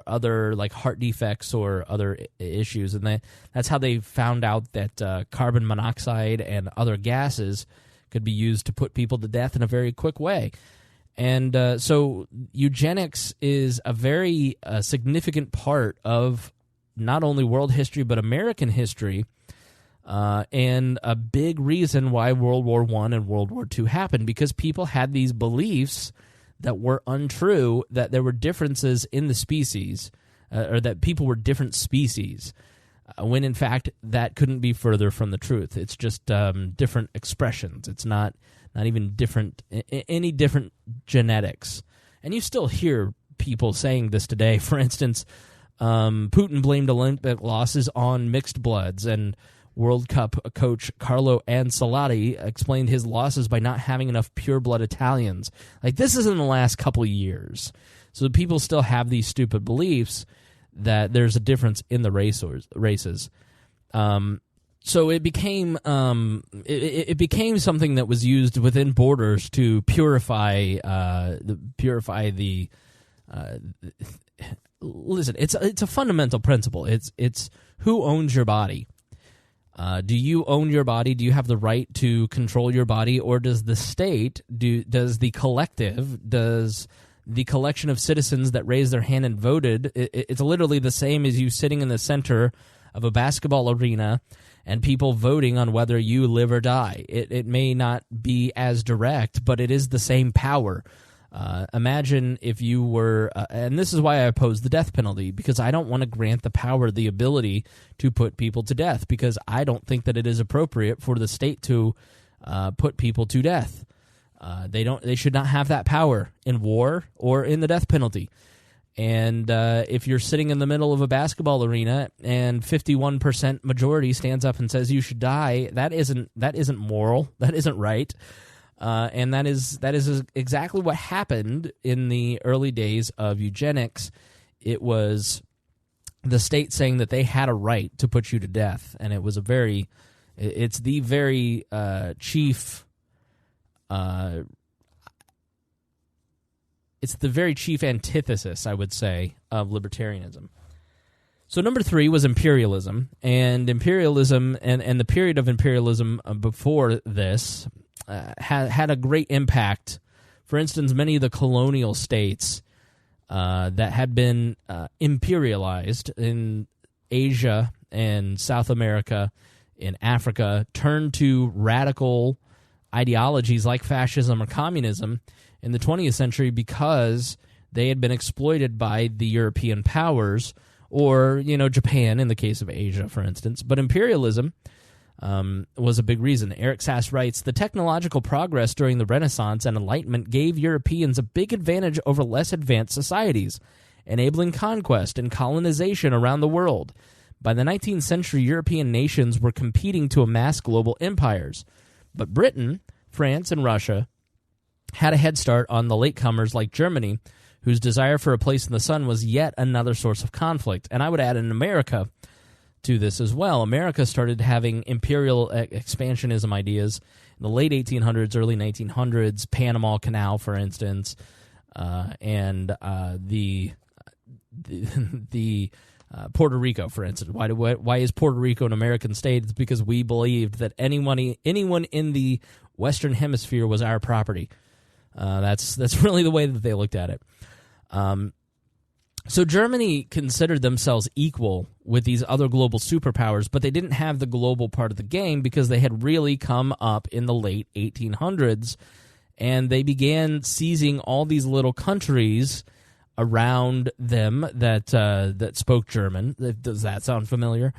other like heart defects or other issues. And that's how they found out that carbon monoxide and other gases could be used to put people to death in a very quick way. And so eugenics is a very significant part of not only world history but American history, and a big reason why World War I and World War II happened, because people had these beliefs that were untrue, that there were differences in the species, or that people were different species, when in fact that couldn't be further from the truth. It's just different expressions. It's not even different, any different genetics. And you still hear people saying this today. For instance, Putin blamed Olympic losses on mixed bloods, and World Cup coach Carlo Ancelotti explained his losses by not having enough pure-blood Italians. Like, this is in the last couple of years. So people still have these stupid beliefs that there's a difference in the races. So it became it became something that was used within borders to purify the. Listen, it's a fundamental principle. It's who owns your body. Do you own your body? Do you have the right to control your body, or does the state? Does the collective? Does the collection of citizens that raised their hand and voted? It's literally the same as you sitting in the center of a basketball arena and people voting on whether you live or die. It may not be as direct, but it is the same power. Imagine if you were, and this is why I oppose the death penalty, because I don't want to grant the power, the ability to put people to death, because I don't think that it is appropriate for the state to put people to death. They should not have that power in war or in the death penalty. And if you're sitting in the middle of a basketball arena and 51% majority stands up and says you should die, that isn't moral. That isn't right. And that is exactly what happened in the early days of eugenics. It was the state saying that they had a right to put you to death, and it's the very chief. It's the very chief antithesis, I would say, of libertarianism. So number 3 was imperialism, and imperialism and the period of imperialism before this had a great impact. For instance, many of the colonial states that had been imperialized in Asia and South America, in Africa, turned to radical ideologies like fascism or communism in the 20th century because they had been exploited by the European powers, or, Japan in the case of Asia, for instance. But imperialism was a big reason. Eric Sass writes, the technological progress during the Renaissance and Enlightenment gave Europeans a big advantage over less advanced societies, enabling conquest and colonization around the world. By the 19th century, European nations were competing to amass global empires. But Britain, France, and Russia had a head start on the latecomers like Germany, whose desire for a place in the sun was yet another source of conflict. And I would add in America to this as well. America started having imperial expansionism ideas in the late 1800s, early 1900s, Panama Canal, for instance, and the Puerto Rico, for instance. Why is Puerto Rico an American state? It's because we believed that anyone in the Western Hemisphere was our property. That's really the way that they looked at it. So Germany considered themselves equal with these other global superpowers, but they didn't have the global part of the game because they had really come up in the late 1800s, and they began seizing all these little countries around them that spoke German. Does that sound familiar?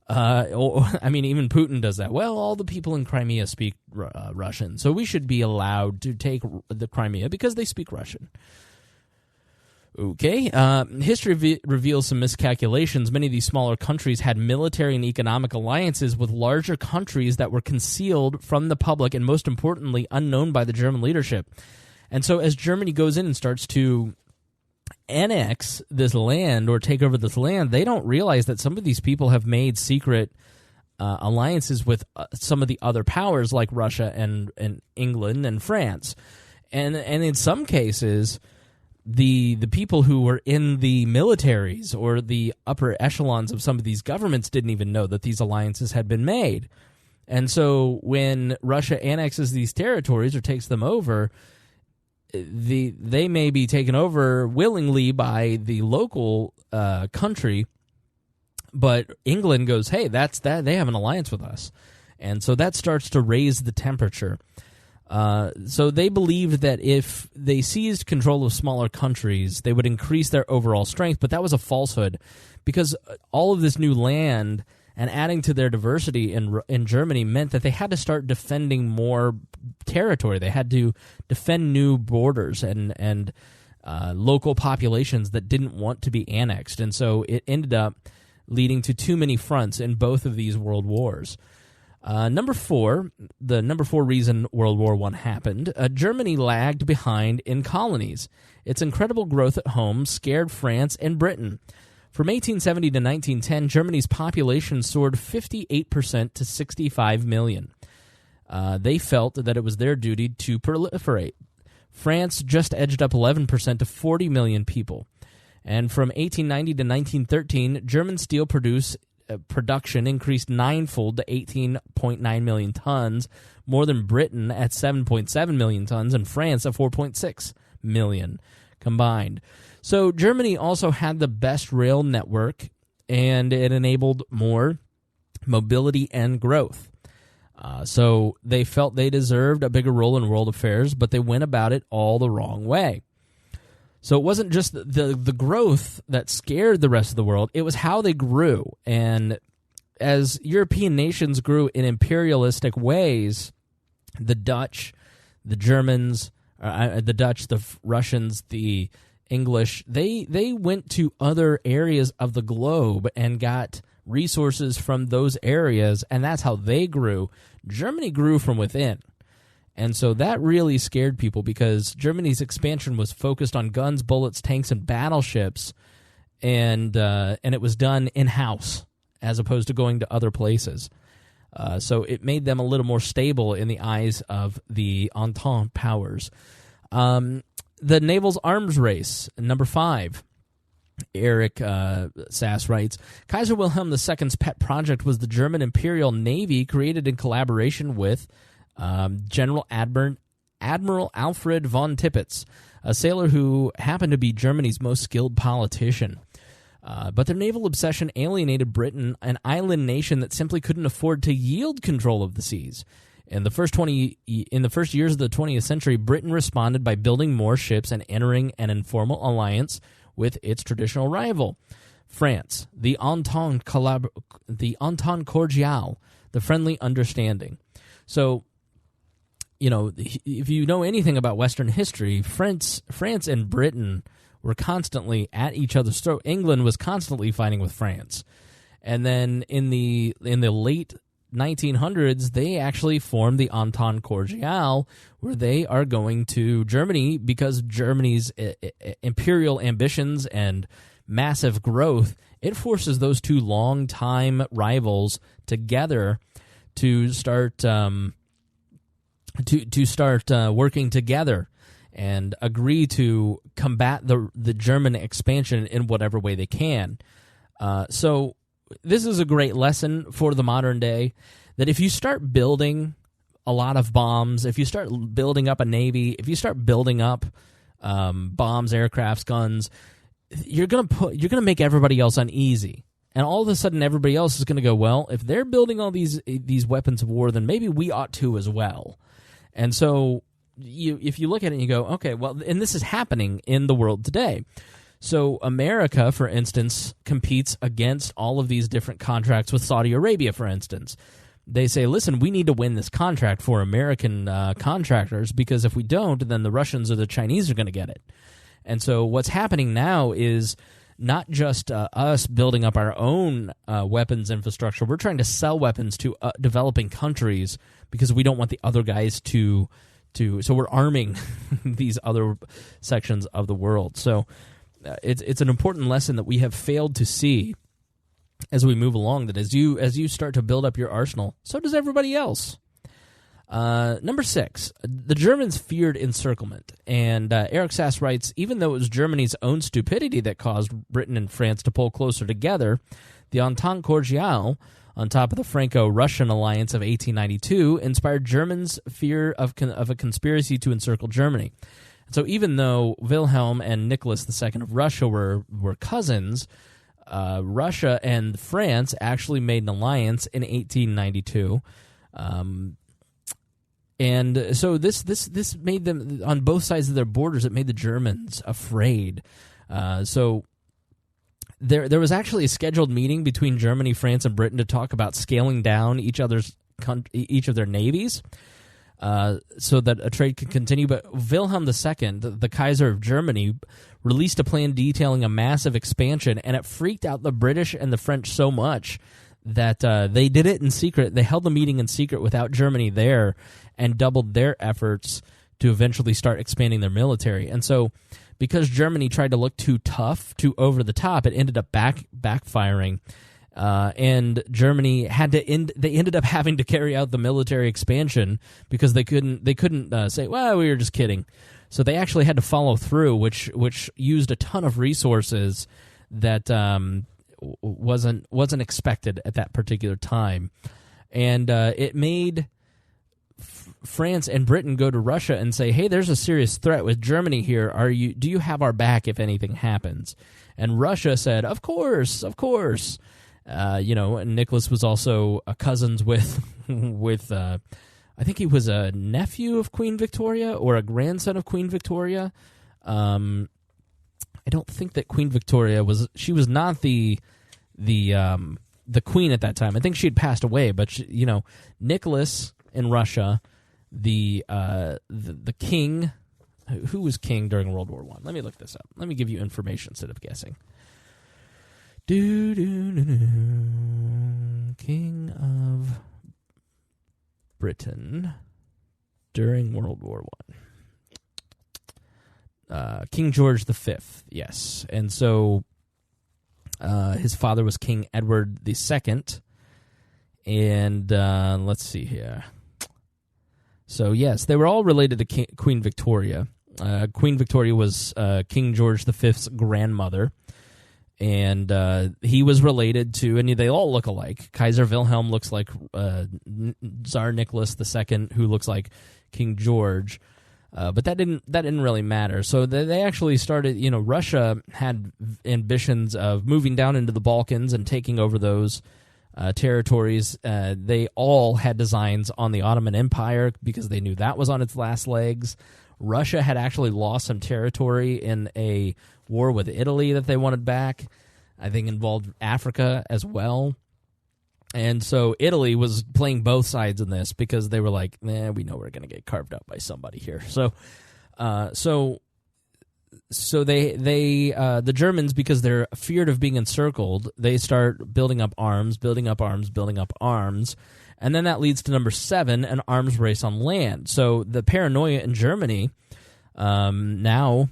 Even Putin does that. Well, all the people in Crimea speak Russian, so we should be allowed to take the Crimea because they speak Russian. Okay. History reveals some miscalculations. Many of these smaller countries had military and economic alliances with larger countries that were concealed from the public and, most importantly, unknown by the German leadership. And so as Germany goes in and starts to annex this land or take over this land, they don't realize that some of these people have made secret alliances with some of the other powers like Russia and England and France. And in some cases, the people who were in the militaries or the upper echelons of some of these governments didn't even know that these alliances had been made. And so when Russia annexes these territories or takes them over, they may be taken over willingly by the local country, but England goes, hey, that's that. They have an alliance with us. And so that starts to raise the temperature. So they believed that if they seized control of smaller countries, they would increase their overall strength, but that was a falsehood because all of this new land and adding to their diversity in Germany meant that they had to start defending more territory. They had to defend new borders and local populations that didn't want to be annexed. And so it ended up leading to too many fronts in both of these world wars. Number four reason World War I happened, Germany lagged behind in colonies. Its incredible growth at home scared France and Britain. From 1870 to 1910, Germany's population soared 58% to 65 million. They felt that it was their duty to proliferate. France just edged up 11% to 40 million people. And from 1890 to 1913, German steel production increased ninefold to 18.9 million tons, more than Britain at 7.7 million tons, and France at 4.6 million combined. So Germany also had the best rail network, and it enabled more mobility and growth. So they felt they deserved a bigger role in world affairs, but they went about it all the wrong way. So it wasn't just the growth that scared the rest of the world, it was how they grew. And as European nations grew in imperialistic ways, the Dutch, the Germans, the Russians, the English, they went to other areas of the globe and got resources from those areas, and that's how they grew. Germany grew from within. And so that really scared people because Germany's expansion was focused on guns, bullets, tanks, and battleships, and it was done in-house as opposed to going to other places. So it made them a little more stable in the eyes of the Entente powers. The naval's arms race, number 5. Eric Sass writes, Kaiser Wilhelm II's pet project was the German Imperial Navy created in collaboration with General Admiral Alfred von Tippitz, a sailor who happened to be Germany's most skilled politician. But their naval obsession alienated Britain, an island nation that simply couldn't afford to yield control of the seas. In the first years of the 20th century, Britain responded by building more ships and entering an informal alliance with its traditional rival, France, the Entente Cordiale, the friendly understanding. So, if you know anything about Western history, France and Britain were constantly at each other's throat. England was constantly fighting with France. And then in the late 1900s, they actually formed the Entente Cordiale, where they are going to Germany because Germany's imperial ambitions and massive growth, it forces those two long-time rivals together to start working together and agree to combat the German expansion in whatever way they can. So this is a great lesson for the modern day, that if you start building a lot of bombs, if you start building up a navy, if you start building up bombs, aircrafts, guns, you're gonna make everybody else uneasy. And all of a sudden, everybody else is going to go, well, if they're building all these weapons of war, then maybe we ought to as well. And so if you look at it and you go, okay, well, and this is happening in the world today. So America, for instance, competes against all of these different contracts with Saudi Arabia, for instance. They say, listen, we need to win this contract for American contractors, because if we don't, then the Russians or the Chinese are going to get it. And so what's happening now is not just us building up our own weapons infrastructure. We're trying to sell weapons to developing countries because we don't want the other guys to so we're arming these other sections of the world. So it's an important lesson that we have failed to see as we move along, that as you start to build up your arsenal, so does everybody else. Number 6, the Germans feared encirclement, and Eric Sass writes, even though it was Germany's own stupidity that caused Britain and France to pull closer together, the Entente Cordiale, on top of the Franco-Russian alliance of 1892, inspired Germans' fear of a conspiracy to encircle Germany. So even though Wilhelm and Nicholas II of Russia were cousins, Russia and France actually made an alliance in 1892. And so this made them, on both sides of their borders, it made the Germans afraid. So there was actually a scheduled meeting between Germany, France, and Britain to talk about scaling down each of their navies, so that a trade could continue. But Wilhelm II, the Kaiser of Germany, released a plan detailing a massive expansion, and it freaked out the British and the French so much that they did it in secret. They held the meeting in secret without Germany there, and doubled their efforts to eventually start expanding their military. And so, because Germany tried to look too tough, too over the top, it ended up backfiring. And Germany they ended up having to carry out the military expansion because they couldn't say, well, we were just kidding. So they actually had to follow through, which used a ton of resources that wasn't expected at that particular time. And it made France and Britain go to Russia and say, hey, there's a serious threat with Germany here. Do you have our back if anything happens? And Russia said, of course. And Nicholas was also cousins with I think he was a nephew of Queen Victoria or a grandson of Queen Victoria. I don't think that Queen Victoria was not the queen at that time. I think she had passed away, but Nicholas in Russia, the king, who was king during World War I. Let me look this up. Let me give you information instead of guessing. King of Britain during World War I. King George V, yes. And so his father was King Edward II. And let's see here. So, yes, they were all related to Queen Victoria. Queen Victoria was King George V's grandmother. And he was related to, and they all look alike. Kaiser Wilhelm looks like Tsar Nicholas II, who looks like King George. But that didn't really matter. So they actually started, Russia had ambitions of moving down into the Balkans and taking over those territories. They all had designs on the Ottoman Empire because they knew that was on its last legs. Russia had actually lost some territory in a war with Italy that they wanted back. I think involved Africa as well. And so Italy was playing both sides in this because they were like, we know we're going to get carved up by somebody here. So the Germans, because they're feared of being encircled, they start building up arms, and then that leads to number 7, an arms race on land. So the paranoia in Germany now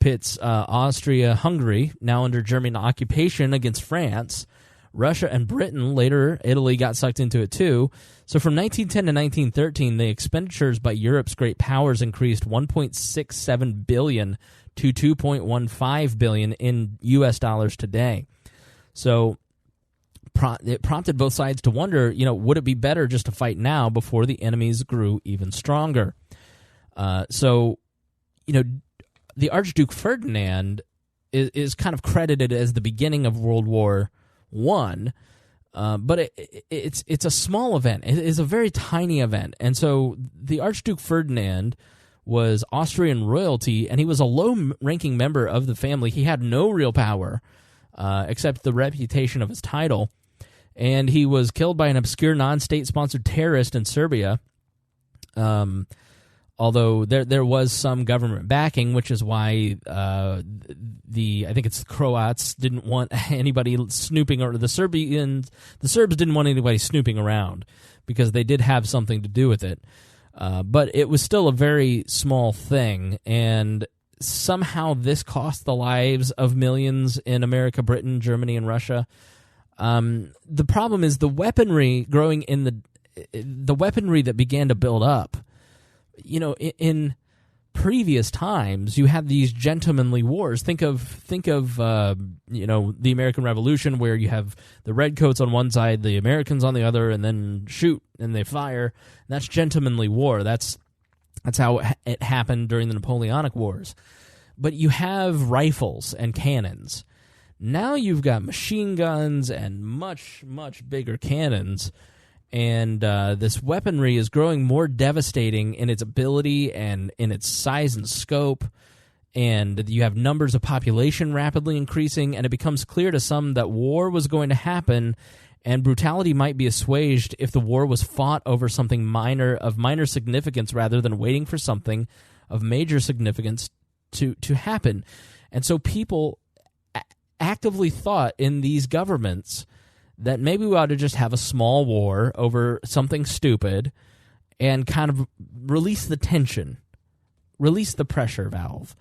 pits Austria-Hungary, now under German occupation, against France. Russia and Britain, later Italy got sucked into it too. So from 1910 to 1913, the expenditures by Europe's great powers increased 1.67 billion to 2.15 billion in U.S. dollars today. So it prompted both sides to wonder, would it be better just to fight now before the enemies grew even stronger? The Archduke Ferdinand is kind of credited as the beginning of World War I, but it's a small event. It is a very tiny event. And so the Archduke Ferdinand was Austrian royalty, and he was a low-ranking member of the family. He had no real power except the reputation of his title, and he was killed by an obscure non-state-sponsored terrorist in Serbia. Although there was some government backing, which is why I think it's the Croats didn't want anybody snooping, or the Serbs didn't want anybody snooping around because they did have something to do with it. But it was still a very small thing, and somehow this cost the lives of millions in America, Britain, Germany, and Russia. The problem is the weaponry growing in the weaponry that began to build up. In previous times, you had these gentlemanly wars. Think of the American Revolution, where you have the redcoats on one side, the Americans on the other, and then shoot and they fire. And that's gentlemanly war. That's how it happened during the Napoleonic Wars. But you have rifles and cannons. Now you've got machine guns and much, much bigger cannons. And this weaponry is growing more devastating in its ability and in its size and scope. And you have numbers of population rapidly increasing, and it becomes clear to some that war was going to happen, and brutality might be assuaged if the war was fought over something of minor significance rather than waiting for something of major significance to happen. And so people actively thought in these governments that maybe we ought to just have a small war over something stupid and kind of release the tension, release the pressure valve.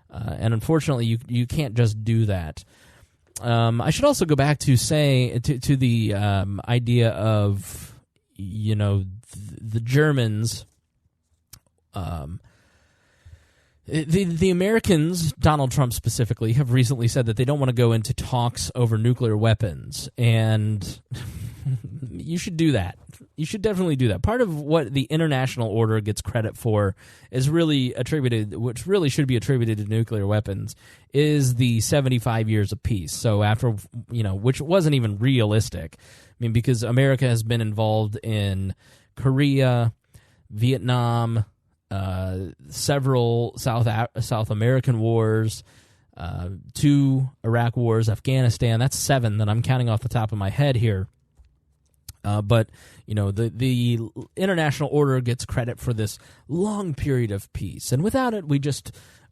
And unfortunately, you can't just do that. I should also go back to to the idea of, the Germans. The Americans, Donald Trump specifically, have recently said that they don't want to go into talks over nuclear weapons, and you should do that. You should definitely do that. Part of what the international order gets credit for is really attributed, which really should be attributed to nuclear weapons, is the 75 years of peace. So after, which wasn't even realistic. I mean, because America has been involved in Korea, Vietnam, several South American wars, 2 Iraq wars, Afghanistan. That's 7 that I'm counting off the top of my head here. But the international order gets credit for this long period of peace, and without it,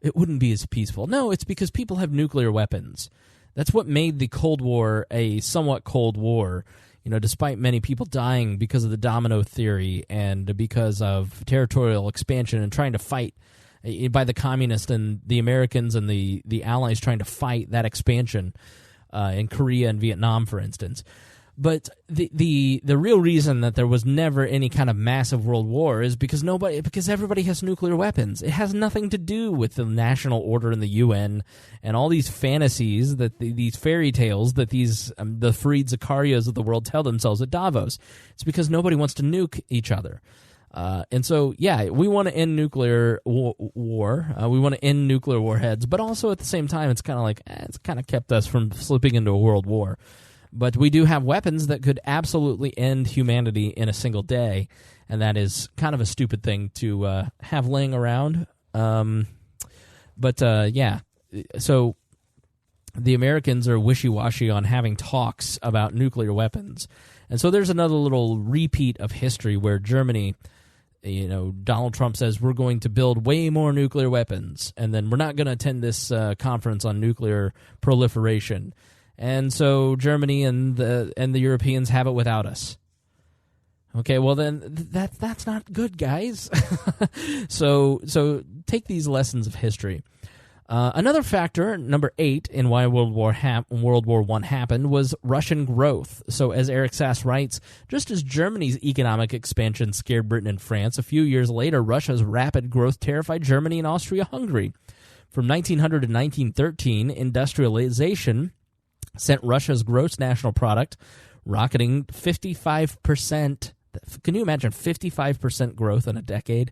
it wouldn't be as peaceful. No, it's because people have nuclear weapons. That's what made the Cold War a somewhat Cold War. Despite many people dying because of the domino theory and because of territorial expansion and trying to fight by the communists and the Americans and the Allies trying to fight that expansion in Korea and Vietnam, for instance. But the real reason that there was never any kind of massive world war is because everybody has nuclear weapons. It has nothing to do with the national order and the UN and all these fantasies, that these fairy tales that the Fareed Zakarias of the world tell themselves at Davos. It's because nobody wants to nuke each other. And so, yeah, we want to end nuclear war. We want to end nuclear warheads, but also at the same time, it's kind of like it's kind of kept us from slipping into a world war. But we do have weapons that could absolutely end humanity in a single day, and that is kind of a stupid thing to have laying around. Yeah, so the Americans are wishy-washy on having talks about nuclear weapons. And so there's another little repeat of history where Germany, Donald Trump says we're going to build way more nuclear weapons, and then we're not going to attend this conference on nuclear proliferation. And so Germany and the Europeans have it without us. Okay, well then that's not good, guys. So take these lessons of history. Another factor, number 8, in why World War I happened was Russian growth. So as Eric Sass writes, just as Germany's economic expansion scared Britain and France, a few years later, Russia's rapid growth terrified Germany and Austria-Hungary. From 1900 to 1913, industrialization sent Russia's gross national product rocketing 55%. Can you imagine 55% growth in a decade?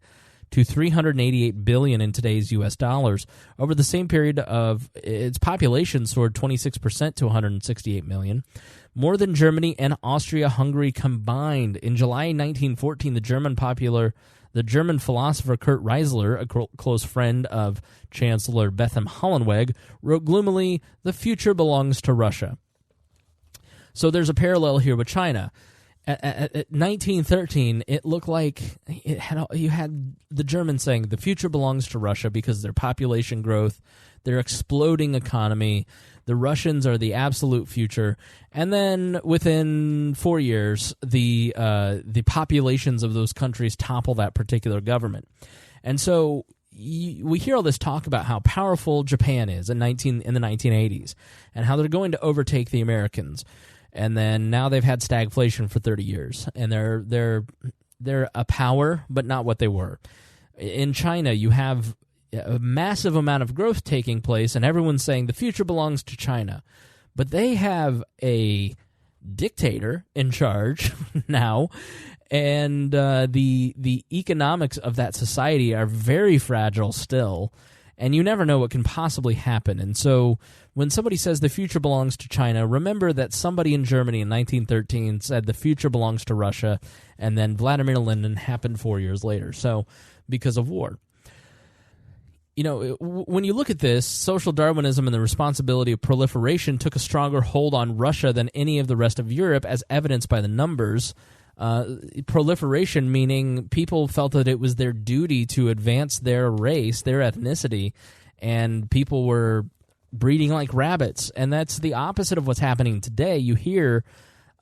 To $388 billion in today's U.S. dollars. Over the same period of its population soared 26% to 168 million. More than Germany and Austria-Hungary combined. In July 1914, the German philosopher Kurt Reisler, a close friend of Chancellor Bethmann Hollweg, wrote gloomily, "The future belongs to Russia." So there's a parallel here with China. At 1913, it looked like you had the Germans saying the future belongs to Russia because of their population growth, their exploding economy. The Russians are the absolute future. And then within 4 years, the populations of those countries topple that particular government. And so we hear all this talk about how powerful Japan is in the 1980s and how they're going to overtake the Americans. And then now they've had stagflation for 30 years, and they're a power, but not what they were. In China, you have a massive amount of growth taking place, and everyone's saying the future belongs to China. But they have a dictator in charge now, and the economics of that society are very fragile still, and you never know what can possibly happen. And so when somebody says the future belongs to China, remember that somebody in Germany in 1913 said the future belongs to Russia, and then Vladimir Lenin happened 4 years later, so because of war. When you look at this, social Darwinism and the responsibility of proliferation took a stronger hold on Russia than any of the rest of Europe, as evidenced by the numbers. Proliferation meaning people felt that it was their duty to advance their race, their ethnicity, and people were breeding like rabbits. And that's the opposite of what's happening today. You hear,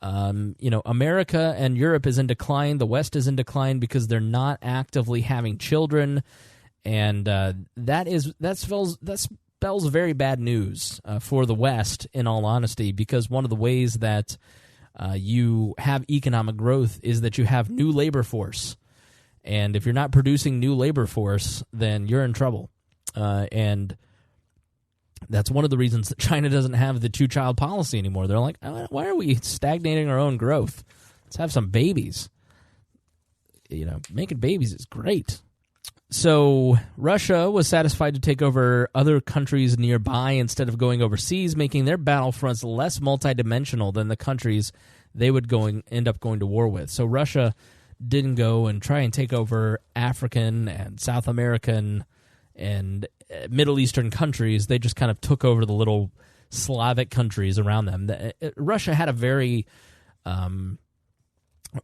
America and Europe is in decline, the West is in decline because they're not actively having children, and that spells very bad news for the West, in all honesty, because one of the ways that you have economic growth is that you have new labor force. And if you're not producing new labor force, then you're in trouble. And that's one of the reasons that China doesn't have the two-child policy anymore. They're like, why are we stagnating our own growth? Let's have some babies. Making babies is great. So Russia was satisfied to take over other countries nearby instead of going overseas, making their battlefronts less multidimensional than the countries they would end up going to war with. So Russia didn't go and try and take over African and South American and Middle Eastern countries. They just kind of took over the little Slavic countries around them. Russia had a very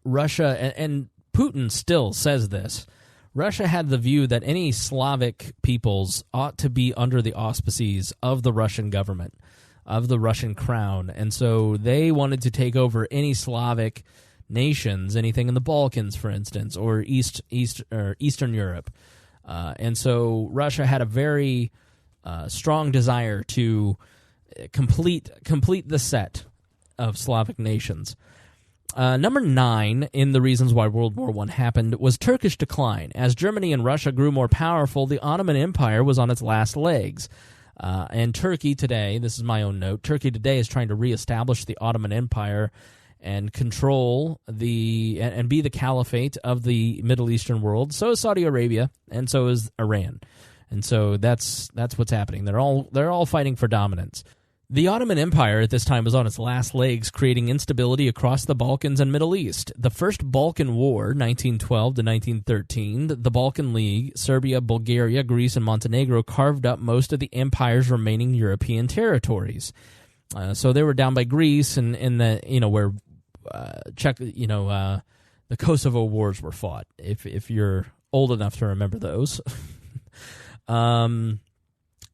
Russia, and Putin still says this, Russia had the view that any Slavic peoples ought to be under the auspices of the Russian government, of the Russian crown. And so they wanted to take over any Slavic nations, anything in the Balkans, for instance, or Eastern Europe. And so Russia had a very strong desire to complete the set of Slavic nations. Number 9 in the reasons why World War I happened was Turkish decline. As Germany and Russia grew more powerful, the Ottoman Empire was on its last legs. And Turkey today, this is my own note, Turkey today is trying to reestablish the Ottoman Empire and control and be the caliphate of the Middle Eastern world. So is Saudi Arabia, and so is Iran. And so that's what's happening. They're all fighting for dominance. The Ottoman Empire at this time was on its last legs, creating instability across the Balkans and Middle East. The First Balkan War, 1912 to 1913, the Balkan League, Serbia, Bulgaria, Greece, and Montenegro carved up most of the empire's remaining European territories. So they were down by Greece and in the where the Kosovo Wars were fought. If you're old enough to remember those.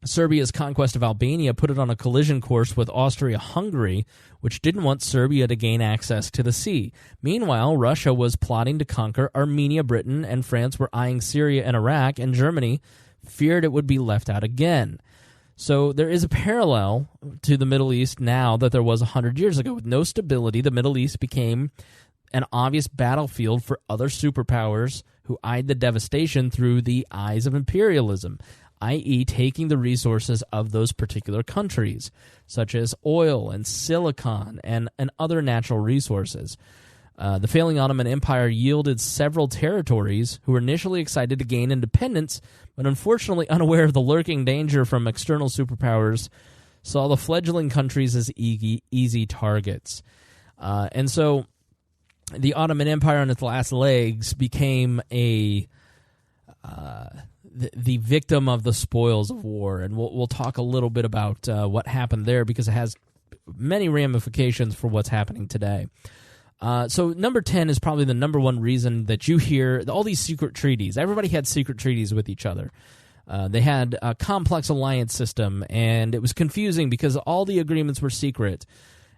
Serbia's conquest of Albania put it on a collision course with Austria-Hungary, which didn't want Serbia to gain access to the sea. Meanwhile, Russia was plotting to conquer Armenia, Britain, and France were eyeing Syria and Iraq, and Germany feared it would be left out again. So there is a parallel to the Middle East now that there was 100 years ago. With no stability, the Middle East became an obvious battlefield for other superpowers who eyed the devastation through the eyes of imperialism, i.e. taking the resources of those particular countries, such as oil and silicon and other natural resources. The failing Ottoman Empire yielded several territories who were initially excited to gain independence, but unfortunately unaware of the lurking danger from external superpowers, saw the fledgling countries as easy targets. And so the Ottoman Empire on its last legs became the victim of the spoils of war, and we'll talk a little bit about what happened there because it has many ramifications for what's happening today. So number 10 is probably the number one reason that you hear all these secret treaties. Everybody had secret treaties with each other. They had a complex alliance system, and it was confusing because all the agreements were secret.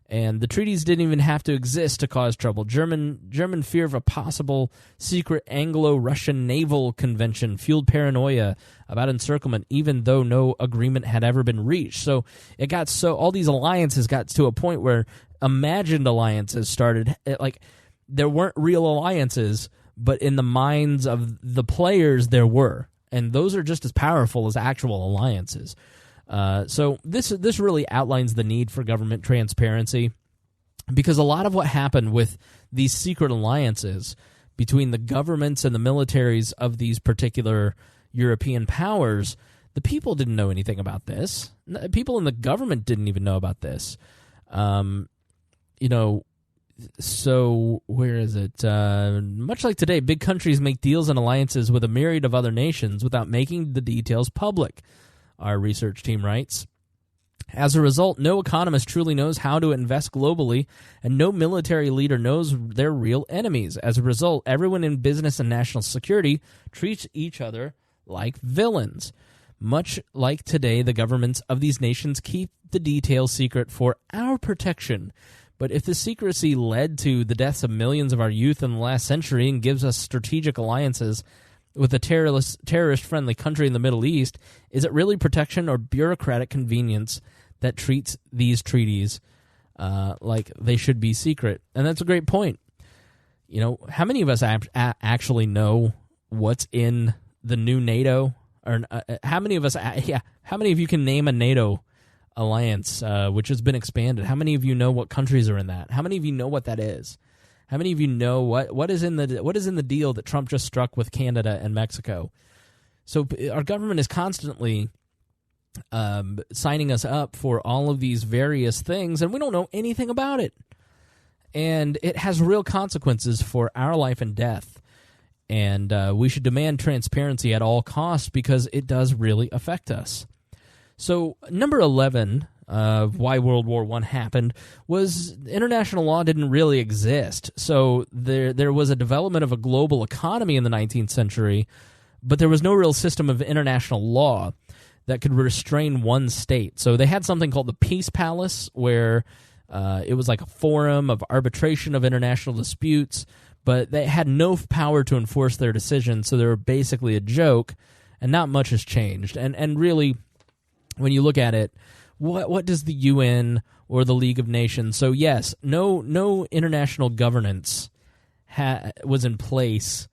And the treaties didn't even have to exist to cause trouble. German fear of a possible secret Anglo-Russian naval convention fueled paranoia about encirclement, even though no agreement had ever been reached. So all these alliances got to a point where imagined alliances started. There weren't real alliances, but in the minds of the players there were, and those are just as powerful as actual alliances. So this really outlines the need for government transparency, because a lot of what happened with these secret alliances between the governments and the militaries of these particular European powers, the people didn't know anything about this. People in the government didn't even know about this. So where is it? Much like today, big countries make deals and alliances with a myriad of other nations without making the details public, our research team writes. As a result, no economist truly knows how to invest globally, and no military leader knows their real enemies. As a result, everyone in business and national security treats each other like villains. Much like today, the governments of these nations keep the details secret for our protection. But if the secrecy led to the deaths of millions of our youth in the last century and gives us strategic alliances with a terrorist-friendly country in the Middle East, is it really protection or bureaucratic convenience that treats these treaties like they should be secret? And that's a great point. How many of us actually know what's in the new NATO? Or how many of you can name a NATO alliance which has been expanded? How many of you know what countries are in that? How many of you know what that is? How many of you know what is in the deal that Trump just struck with Canada and Mexico? So our government is constantly signing us up for all of these various things, and we don't know anything about it. And it has real consequences for our life and death. And we should demand transparency at all costs because it does really affect us. So number 11 of why World War I happened was international law didn't really exist. So there was a development of a global economy in the 19th century, but there was no real system of international law that could restrain one state. So they had something called the Peace Palace, where it was like a forum of arbitration of international disputes, but they had no power to enforce their decisions, so they were basically a joke, and not much has changed. And really, when you look at it, what does the UN or the League of Nations? So yes, no international governance was in place,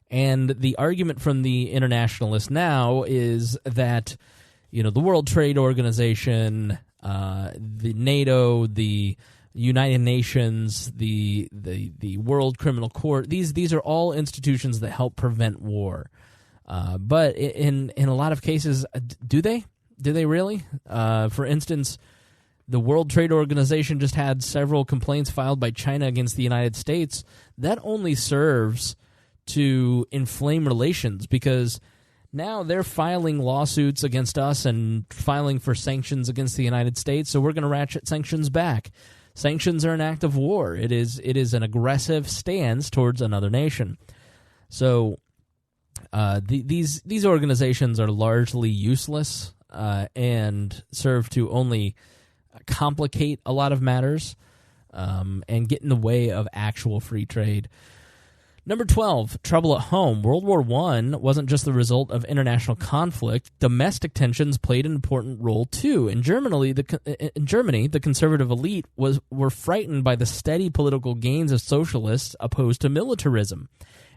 and the argument from the internationalists now is that the World Trade Organization, the NATO, the United Nations, the World Criminal Court, these are all institutions that help prevent war. But in a lot of cases, do they? Do they really? For instance, The World Trade Organization just had several complaints filed by China against the United States. That only serves to inflame relations, because now they're filing lawsuits against us and filing for sanctions against the United States, so we're going to ratchet sanctions back. Sanctions are an act of war. It is an aggressive stance towards another nation. So these organizations are largely useless and serve to only complicate a lot of matters and get in the way of actual free trade. Number 12, trouble at home. World War I wasn't just the result of international conflict. Domestic tensions played an important role, too. In Germany, the conservative elite were frightened by the steady political gains of socialists opposed to militarism,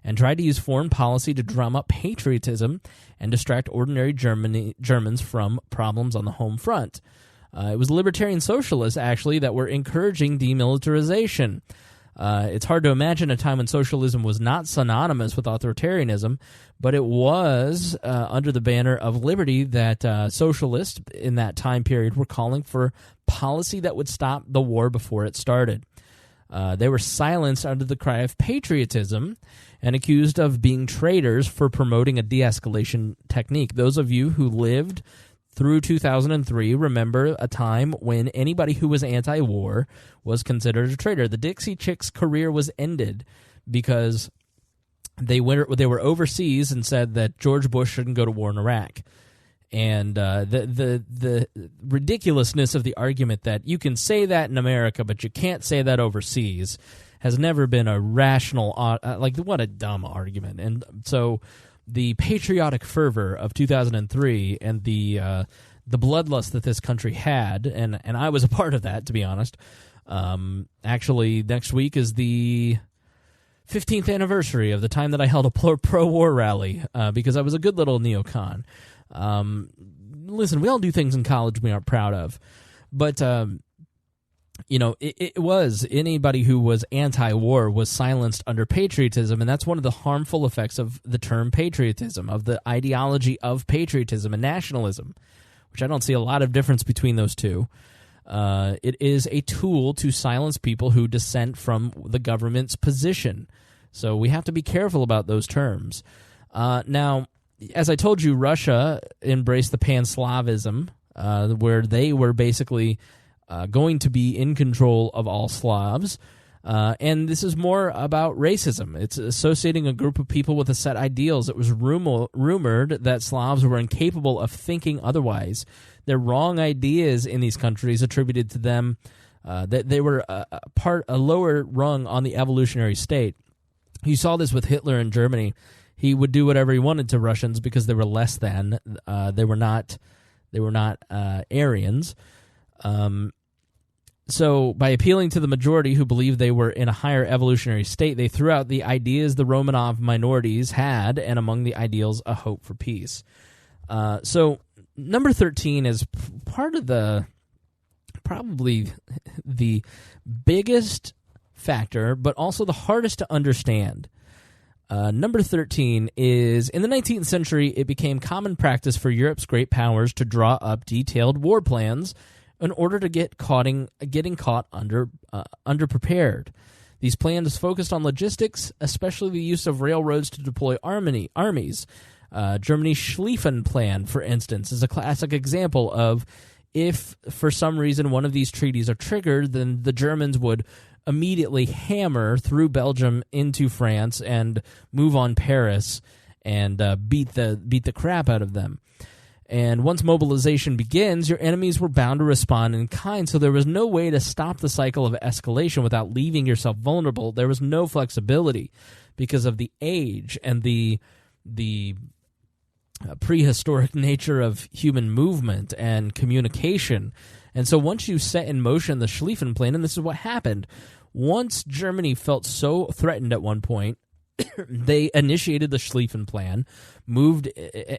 and tried to use foreign policy to drum up patriotism and distract ordinary Germans from problems on the home front. It was libertarian socialists, actually, that were encouraging demilitarization. It's hard to imagine a time when socialism was not synonymous with authoritarianism, but it was under the banner of liberty that socialists in that time period were calling for policy that would stop the war before it started. They were silenced under the cry of patriotism and accused of being traitors for promoting a de-escalation technique. Those of you who lived through 2003 remember a time when anybody who was anti-war was considered a traitor. The Dixie Chicks' career was ended because they were overseas and said that George Bush shouldn't go to war in Iraq. And the ridiculousness of the argument that you can say that in America, but you can't say that overseas, has never been a rational, what a dumb argument. And so the patriotic fervor of 2003 and the bloodlust that this country had, and I was a part of that, to be honest. Actually, next week is the 15th anniversary of the time that I held a pro-war rally because I was a good little neocon. Listen, we all do things in college we aren't proud of, but it was anybody who was anti-war was silenced under patriotism, and that's one of the harmful effects of the term patriotism, of the ideology of patriotism and nationalism, which I don't see a lot of difference between those two. It is a tool to silence people who dissent from the government's position. So we have to be careful about those terms. Now, as I told you, Russia embraced the Pan-Slavism, where they were basically going to be in control of all Slavs. And this is more about racism. It's associating a group of people with a set ideals. It was rumored that Slavs were incapable of thinking otherwise. Their wrong ideas in these countries attributed to them that they were a lower rung on the evolutionary state. You saw this with Hitler in Germany. He would do whatever he wanted to Russians because they were less than. They were not Aryans. So by appealing to the majority who believed they were in a higher evolutionary state, they threw out the ideas the Romanov minorities had, and among the ideals, a hope for peace. So number 13 is part of probably the biggest factor, but also the hardest to understand. Number 13 is, in the 19th century, it became common practice for Europe's great powers to draw up detailed war plans in order to getting caught underprepared. These plans focused on logistics, especially the use of railroads to deploy armies. Germany's Schlieffen Plan, for instance, is a classic example of if, for some reason, one of these treaties are triggered, then the Germans would immediately hammer through Belgium into France and move on Paris and beat the crap out of them. And once mobilization begins, your enemies were bound to respond in kind, so there was no way to stop the cycle of escalation without leaving yourself vulnerable. There was no flexibility because of the age and the prehistoric nature of human movement and communication. And so once you set in motion the Schlieffen Plan, and this is what happened, once Germany felt so threatened at one point, they initiated the Schlieffen Plan, moved,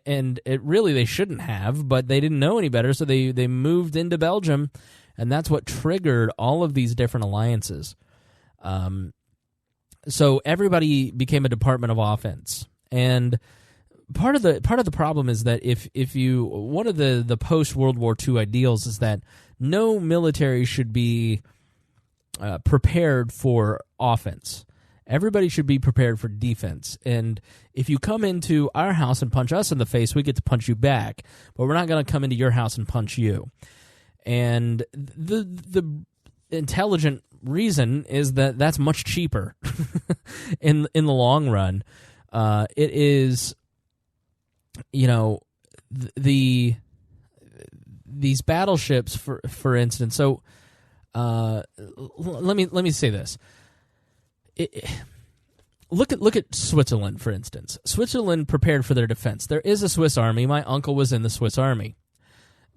and they shouldn't have, but they didn't know any better, so they moved into Belgium, and that's what triggered all of these different alliances. So everybody became a department of offense, and part of the problem is that if you one of the post World War II ideals is that no military should be prepared for offense. Everybody should be prepared for defense. And if you come into our house and punch us in the face, we get to punch you back. But we're not going to come into your house and punch you. And the intelligent reason is that that's much cheaper in the long run. It is, these battleships, for instance. So let me say this. Look at Switzerland, for instance. Switzerland prepared for their defense. There is a Swiss army. My uncle was in the Swiss army.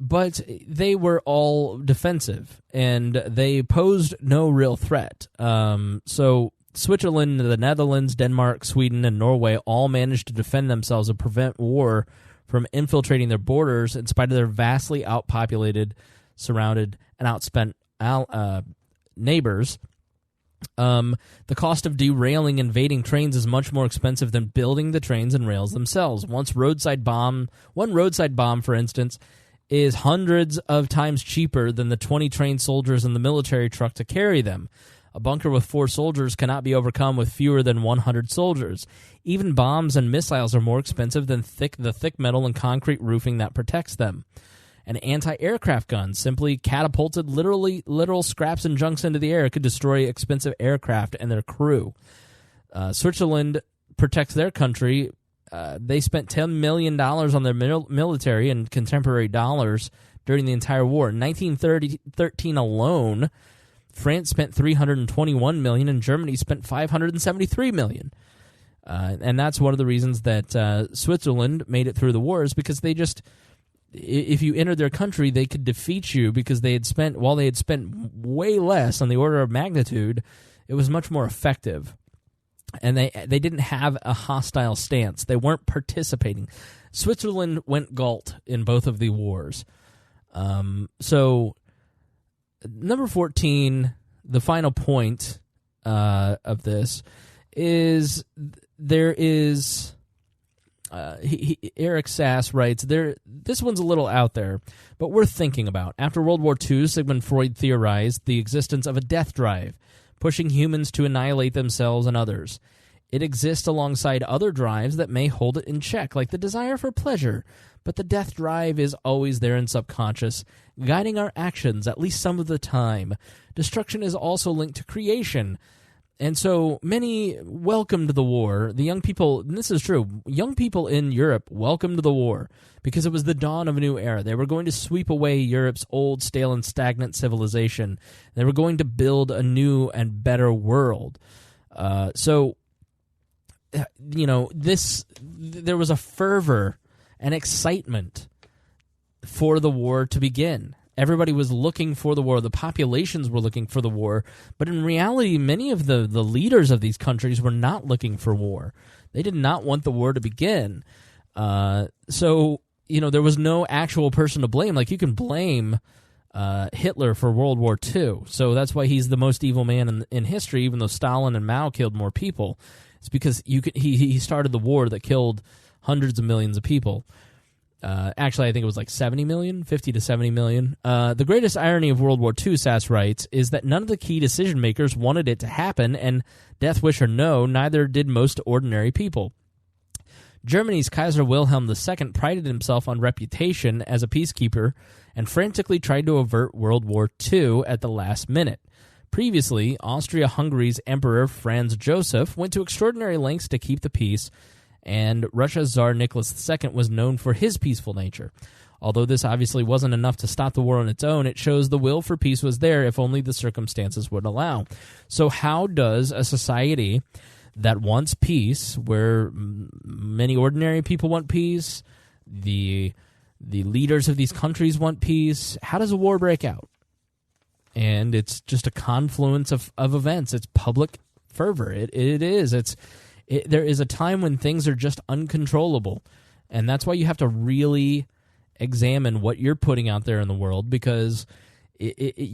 But they were all defensive, and they posed no real threat. So Switzerland, the Netherlands, Denmark, Sweden, and Norway all managed to defend themselves and prevent war from infiltrating their borders in spite of their vastly outpopulated, surrounded, and outspent neighbors. The cost of derailing invading trains is much more expensive than building the trains and rails themselves. One roadside bomb, for instance, is hundreds of times cheaper than the 20 trained soldiers in the military truck to carry them. A bunker with 4 soldiers cannot be overcome with fewer than 100 soldiers. Even bombs and missiles are more expensive than the thick metal and concrete roofing that protects them. An anti-aircraft gun, simply catapulted literal scraps and junks into the air, could destroy expensive aircraft and their crew. Switzerland protects their country. They spent $10 million on their military in contemporary dollars during the entire war. In 1913 alone, France spent $321 million, and Germany spent $573 million. And that's one of the reasons that Switzerland made it through the wars, because they just, if you entered their country, they could defeat you because they had spent way less on the order of magnitude. It was much more effective. And they didn't have a hostile stance. They weren't participating. Switzerland went Galt in both of the wars. So, number 14, the final point of this is there is... Eric Sass writes, this one's a little out there, but worth thinking about. After World War II, Sigmund Freud theorized the existence of a death drive, pushing humans to annihilate themselves and others. It exists alongside other drives that may hold it in check, like the desire for pleasure, but the death drive is always there in subconscious, guiding our actions at least some of the time. Destruction is also linked to creation. And so many welcomed the war. The young people, and this is true, young people in Europe welcomed the war because it was the dawn of a new era. They were going to sweep away Europe's old, stale, and stagnant civilization. They were going to build a new and better world. There was a fervor and excitement for the war to begin. Everybody was looking for the war. The populations were looking for the war. But in reality, many of the leaders of these countries were not looking for war. They did not want the war to begin. So there was no actual person to blame. Like, you can blame Hitler for World War II. So that's why he's the most evil man in history, even though Stalin and Mao killed more people. It's because he started the war that killed hundreds of millions of people. Actually, I think it was like 70 million, 50 to 70 million. The greatest irony of World War II, Sass writes, is that none of the key decision makers wanted it to happen, and death wish or no, neither did most ordinary people. Germany's Kaiser Wilhelm II prided himself on reputation as a peacekeeper and frantically tried to avert World War II at the last minute. Previously, Austria-Hungary's Emperor Franz Joseph went to extraordinary lengths to keep the peace, and Russia's Tsar Nicholas II was known for his peaceful nature. Although this obviously wasn't enough to stop the war on its own, it shows the will for peace was there if only the circumstances would allow. So how does a society that wants peace, where many ordinary people want peace, the leaders of these countries want peace, how does a war break out? And it's just a confluence of events. It's public fervor. It is. There is a time when things are just uncontrollable, and that's why you have to really examine what you're putting out there in the world, because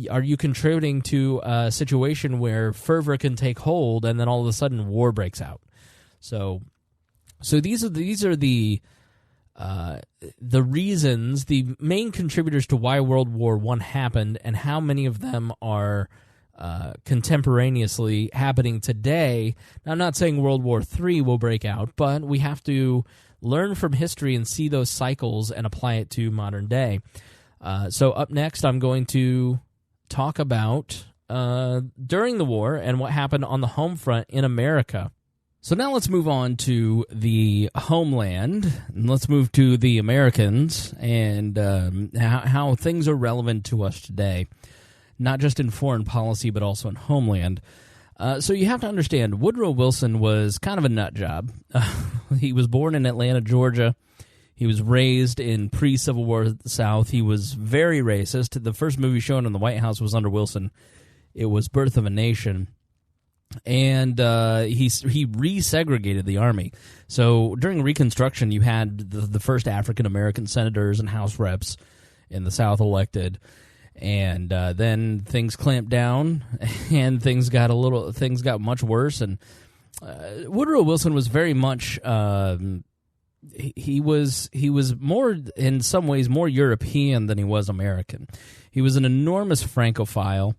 are you contributing to a situation where fervor can take hold and then all of a sudden war breaks out? So these are the the reasons, the main contributors to why World War I happened, and how many of them are contemporaneously happening today. Now, I'm not saying World War III will break out, but we have to learn from history and see those cycles and apply it to modern day. So up next, I'm going to talk about during the war and what happened on the home front in America. So now let's move on to the homeland, and let's move to the Americans and how things are relevant to us today, not just in foreign policy but also in homeland. So you have to understand, Woodrow Wilson was kind of a nut job. He was born in Atlanta, Georgia. He was raised in pre-Civil War South. He was very racist. The first movie shown in the White House was under Wilson. It was Birth of a Nation. And he resegregated the Army. So during Reconstruction, you had the first African-American senators and House reps in the South elected. And then things clamped down, and things got much worse. And Woodrow Wilson was very much he was more, in some ways, more European than he was American. He was an enormous Francophile,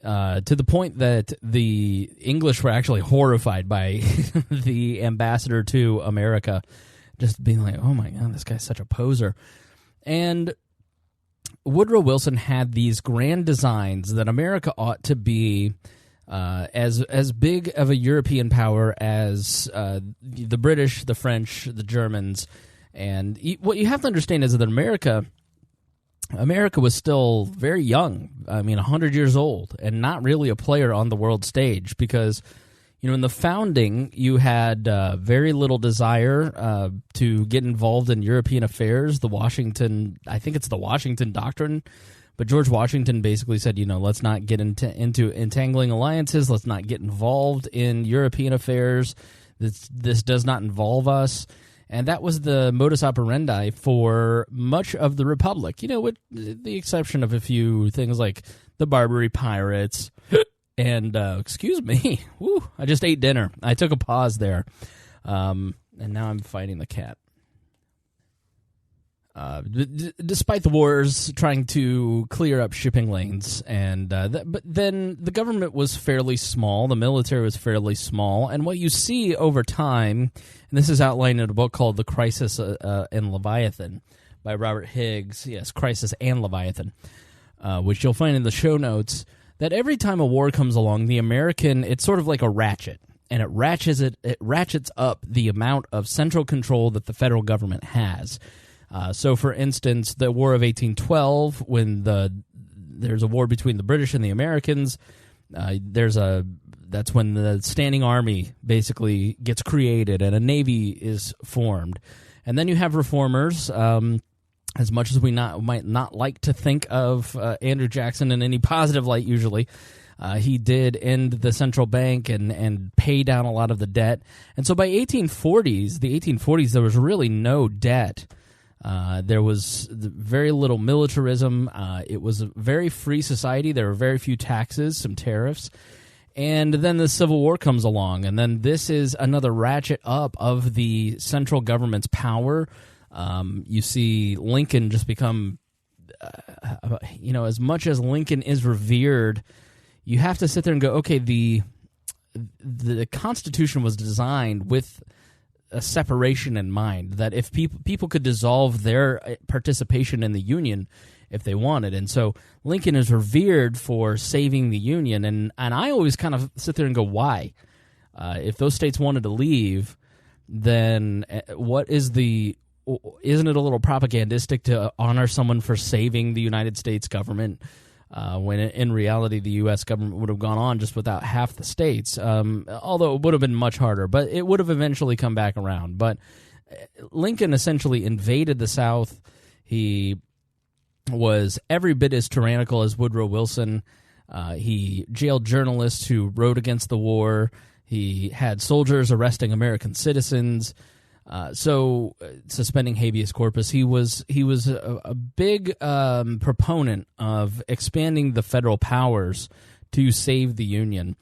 to the point that the English were actually horrified by the ambassador to America, just being like, "Oh my God, this guy's such a poser." And Woodrow Wilson had these grand designs that America ought to be as big of a European power as the British, the French, the Germans. And what you have to understand is that America was still very young. I mean, 100 years old, and not really a player on the world stage, because, in the founding, you had very little desire to get involved in European affairs. I think it's the Washington Doctrine, but George Washington basically said, let's not get into entangling alliances. Let's not get involved in European affairs. This does not involve us. And that was the modus operandi for much of the Republic, with the exception of a few things like the Barbary Pirates. And, excuse me, woo, I just ate dinner. I took a pause there, and now I'm fighting the cat. Despite the wars trying to clear up shipping lanes, but then the government was fairly small, the military was fairly small, and what you see over time, and this is outlined in a book called The Crisis in Leviathan by Robert Higgs, yes, Crisis and Leviathan, which you'll find in the show notes, that every time a war comes along, it's sort of like a ratchet, and it ratchets up the amount of central control that the federal government has. So, for instance, the War of 1812, when there's a war between the British and the Americans, that's when the standing army basically gets created and a navy is formed. And then you have reformers. As much as we might not like to think of Andrew Jackson in any positive light, usually, he did end the central bank and pay down a lot of the debt. And so by the 1840s, there was really no debt. There was very little militarism. It was a very free society. There were very few taxes, some tariffs. And then the Civil War comes along, and then this is another ratchet up of the central government's power. You see Lincoln just become, as much as Lincoln is revered, you have to sit there and go, okay, the Constitution was designed with a separation in mind, that if people could dissolve their participation in the Union if they wanted. And so Lincoln is revered for saving the Union, and I always kind of sit there and go, why? If those states wanted to leave, then isn't it a little propagandistic to honor someone for saving the United States government when in reality the U.S. government would have gone on just without half the states, although it would have been much harder, but it would have eventually come back around. But Lincoln essentially invaded the South. He was every bit as tyrannical as Woodrow Wilson. He jailed journalists who wrote against the war. He had soldiers arresting American citizens. So suspending habeas corpus, he was a big proponent of expanding the federal powers to save the Union.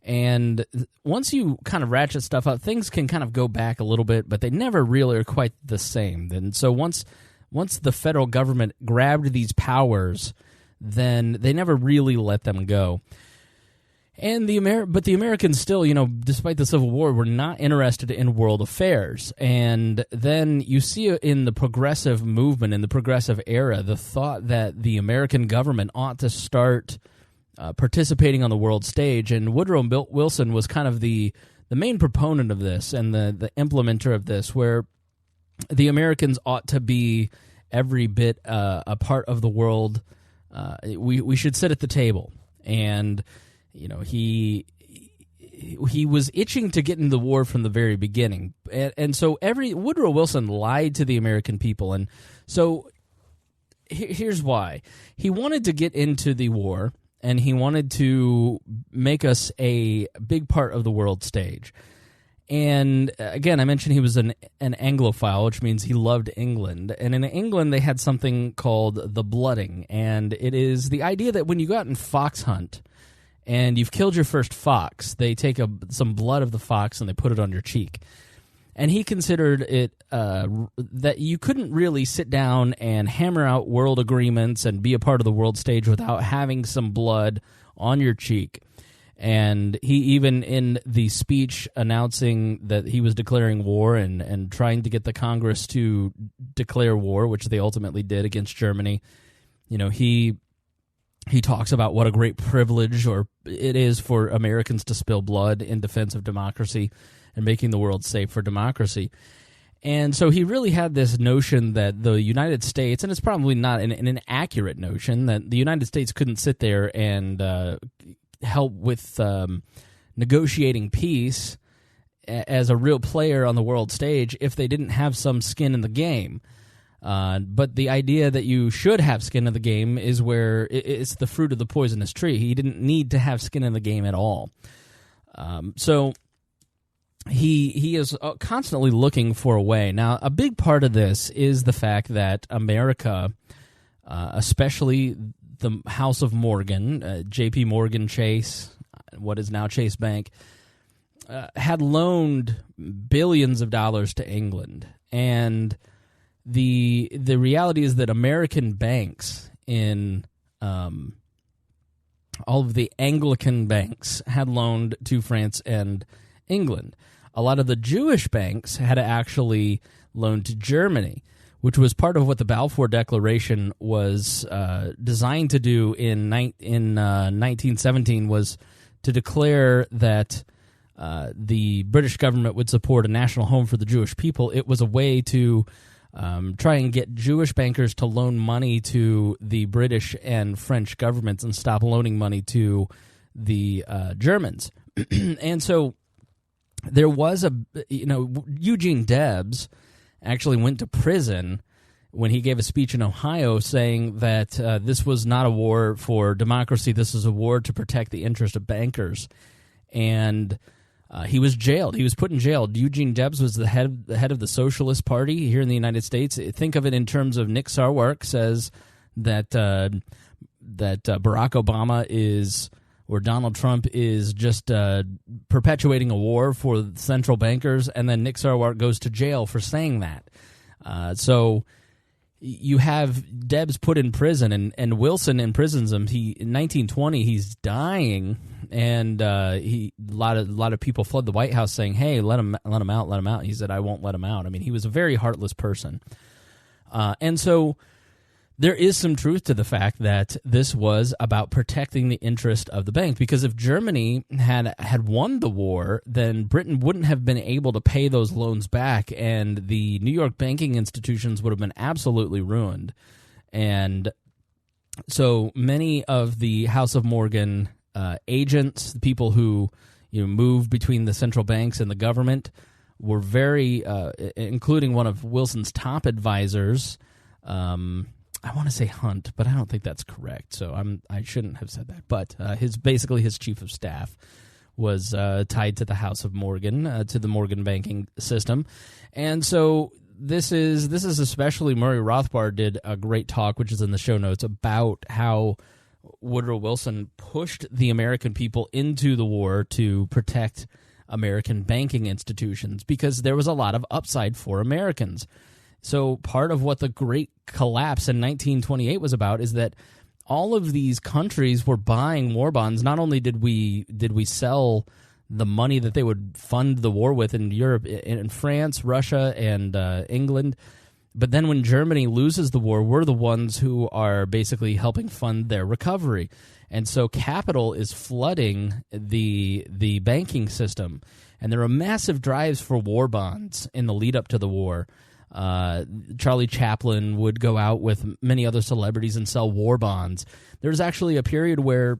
And once you kind of ratchet stuff up, things can kind of go back a little bit, but they never really are quite the same. And so once the federal government grabbed these powers, then they never really let them go. And but the Americans still, despite the Civil War, were not interested in world affairs. And then you see in the progressive movement, in the progressive era, the thought that the American government ought to start participating on the world stage. And Woodrow Wilson was kind of the main proponent of this and the implementer of this, where the Americans ought to be every bit a part of the world. We should sit at the table. And he was itching to get into the war from the very beginning, and so Woodrow Wilson lied to the American people, and so here's why. He wanted to get into the war, and he wanted to make us a big part of the world stage. And again, I mentioned he was an Anglophile, which means he loved England. And in England, they had something called the blooding, and it is the idea that when you go out and fox hunt, and you've killed your first fox, they take some blood of the fox and they put it on your cheek. And he considered it that you couldn't really sit down and hammer out world agreements and be a part of the world stage without having some blood on your cheek. And he even, in the speech announcing that he was declaring war and trying to get the Congress to declare war, which they ultimately did against Germany, he talks about what a great privilege it is for Americans to spill blood in defense of democracy and making the world safe for democracy. And so he really had this notion that the United States, and it's probably not an inaccurate notion, that the United States couldn't sit there and help with negotiating peace as a real player on the world stage if they didn't have some skin in the game. But the idea that you should have skin in the game is where it's the fruit of the poisonous tree. He didn't need to have skin in the game at all. So he is constantly looking for a way. Now, a big part of this is the fact that America, especially the House of Morgan, J.P. Morgan Chase, what is now Chase Bank, had loaned billions of dollars to England. And the reality is that American banks in all of the Anglican banks had loaned to France and England. A lot of the Jewish banks had actually loaned to Germany, which was part of what the Balfour Declaration was designed to do in 1917, was to declare that the British government would support a national home for the Jewish people. It was a way to try and get Jewish bankers to loan money to the British and French governments and stop loaning money to the Germans. And so there was Eugene Debs actually went to prison when he gave a speech in Ohio saying that this was not a war for democracy, this is a war to protect the interest of bankers. And he was jailed. He was put in jail. Eugene Debs was the head of the Socialist Party here in the United States. Think of it in terms of Nick Sarwark says that Barack Obama is, or Donald Trump is just perpetuating a war for central bankers, and then Nick Sarwark goes to jail for saying that. So you have Debs put in prison, and Wilson imprisons him. In 1920, he's dying, and a lot of people flood the White House saying, "Hey, let him out." He said, "I won't let him out." I mean, he was a very heartless person, and so there is some truth to the fact that this was about protecting the interest of the bank, because if Germany had won the war, then Britain wouldn't have been able to pay those loans back, and the New York banking institutions would have been absolutely ruined. And so many of the House of Morgan agents, the people who moved between the central banks and the government, were very, including one of Wilson's top advisors, I want to say Hunt, but I don't think that's correct, so I shouldn't have said that. But his chief of staff was tied to the House of Morgan, to the Morgan banking system, and so this is especially Murray Rothbard did a great talk, which is in the show notes, about how Woodrow Wilson pushed the American people into the war to protect American banking institutions because there was a lot of upside for Americans. So part of what the Great Collapse in 1928 was about is that all of these countries were buying war bonds. Not only did we sell the money that they would fund the war with in Europe, in France, Russia, and England, but then when Germany loses the war, we're the ones who are basically helping fund their recovery. And so capital is flooding the banking system. And there are massive drives for war bonds in the lead up to the war. Charlie Chaplin would go out with many other celebrities and sell war bonds. There was actually a period where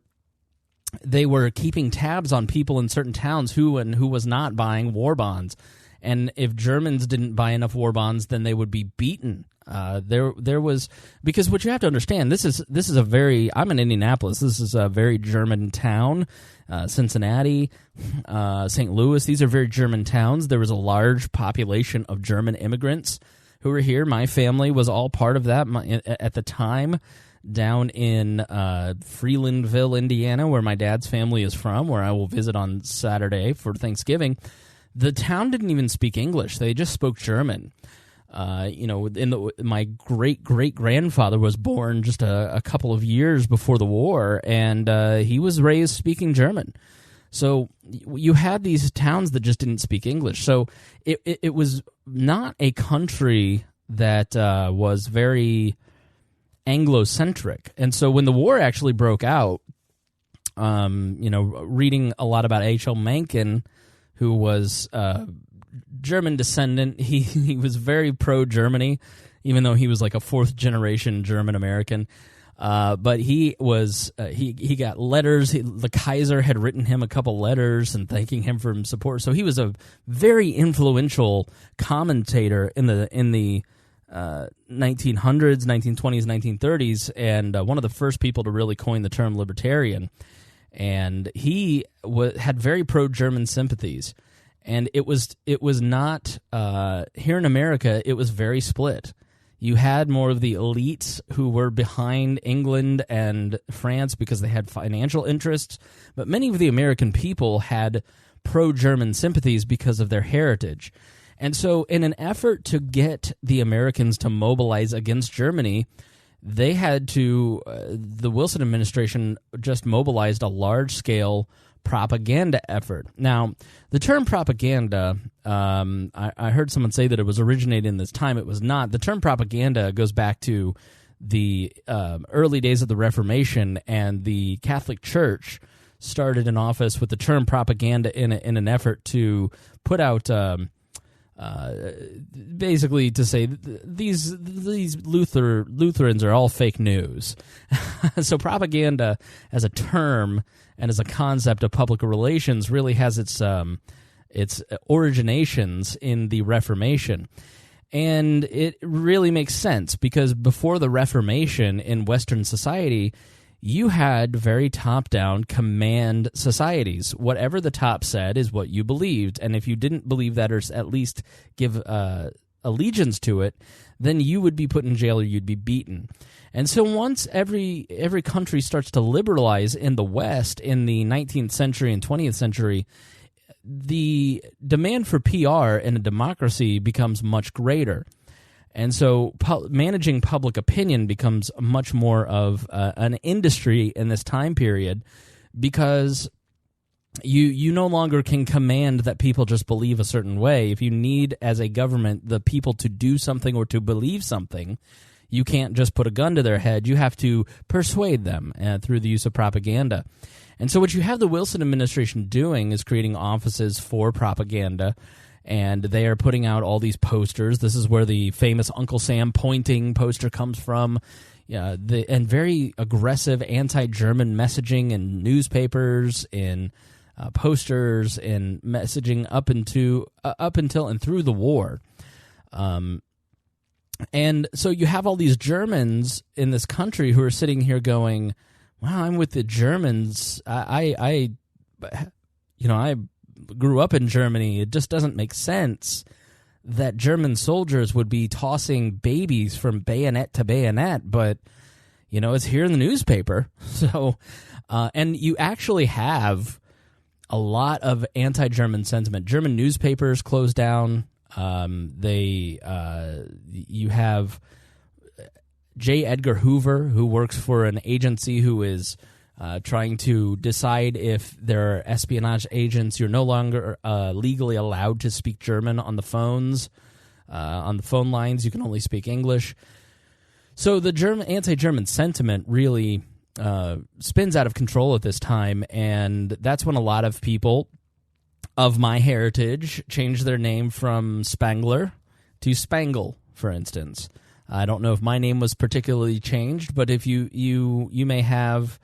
they were keeping tabs on people in certain towns who was not buying war bonds. And if Germans didn't buy enough war bonds, then they would be beaten. There was, because what you have to understand, this is a very, I'm in Indianapolis, this is a very German town. Cincinnati, St. Louis, these are very German towns. There was a large population of German immigrants who were here. My family was all part of that at the time down in Freelandville, Indiana, where my dad's family is from, where I will visit on Saturday for Thanksgiving. The town didn't even speak English. They just spoke German. My great-great-grandfather was born just a couple of years before the war, and he was raised speaking German. So you had these towns that just didn't speak English. So it was not a country that was very Anglo-centric. And so when the war actually broke out, reading a lot about H.L. Mencken, who was German descendant, he was very pro-Germany, even though he was like a fourth-generation German-American. But he was he got letters. The Kaiser had written him a couple letters and thanking him for his support. So he was a very influential commentator in the 1900s, 1920s, 1930s, and one of the first people to really coin the term libertarian. And he had very pro-German sympathies. And it was not here in America. It was very split. You had more of the elites who were behind England and France because they had financial interests, but many of the American people had pro-German sympathies because of their heritage. And so in an effort to get the Americans to mobilize against Germany, they had to, the Wilson administration just mobilized a large-scale propaganda effort. Now, the term propaganda, I heard someone say that it was originated in this time. It was not. The term propaganda goes back to the early days of the Reformation, and the Catholic Church started an office with the term propaganda in an effort to put out basically to say these Lutherans are all fake news. So propaganda as a term and as a concept of public relations really has its originations in the Reformation. And it really makes sense because before the Reformation in Western society, you had very top-down command societies. Whatever the top said is what you believed, and if you didn't believe that or at least give allegiance to it, then you would be put in jail or you'd be beaten. And so once every country starts to liberalize in the West in the 19th century and 20th century, the demand for PR in a democracy becomes much greater. And so managing public opinion becomes much more of an industry in this time period because you no longer can command that people just believe a certain way. If you need, as a government, the people to do something or to believe something, you can't just put a gun to their head. You have to persuade them through the use of propaganda. And so what you have the Wilson administration doing is creating offices for propaganda, and they are putting out all these posters. This is where the famous Uncle Sam pointing poster comes from. And very aggressive anti-German messaging in newspapers, in posters, in messaging up until and through the war. And so you have all these Germans in this country who are sitting here going, "Wow, I'm with the Germans. I grew up in Germany. It just doesn't make sense that German soldiers would be tossing babies from bayonet to bayonet." But it's here in the newspaper. So, and you actually have a lot of anti-German sentiment. German newspapers closed down. You have J. Edgar Hoover, who works for an agency who is trying to decide if there are espionage agents. You're no longer legally allowed to speak German on the phones. On the phone lines, you can only speak English. So the anti-German sentiment really spins out of control at this time, and that's when a lot of people of my heritage change their name from Spangler to Spangle, for instance. I don't know if my name was particularly changed, but if you may have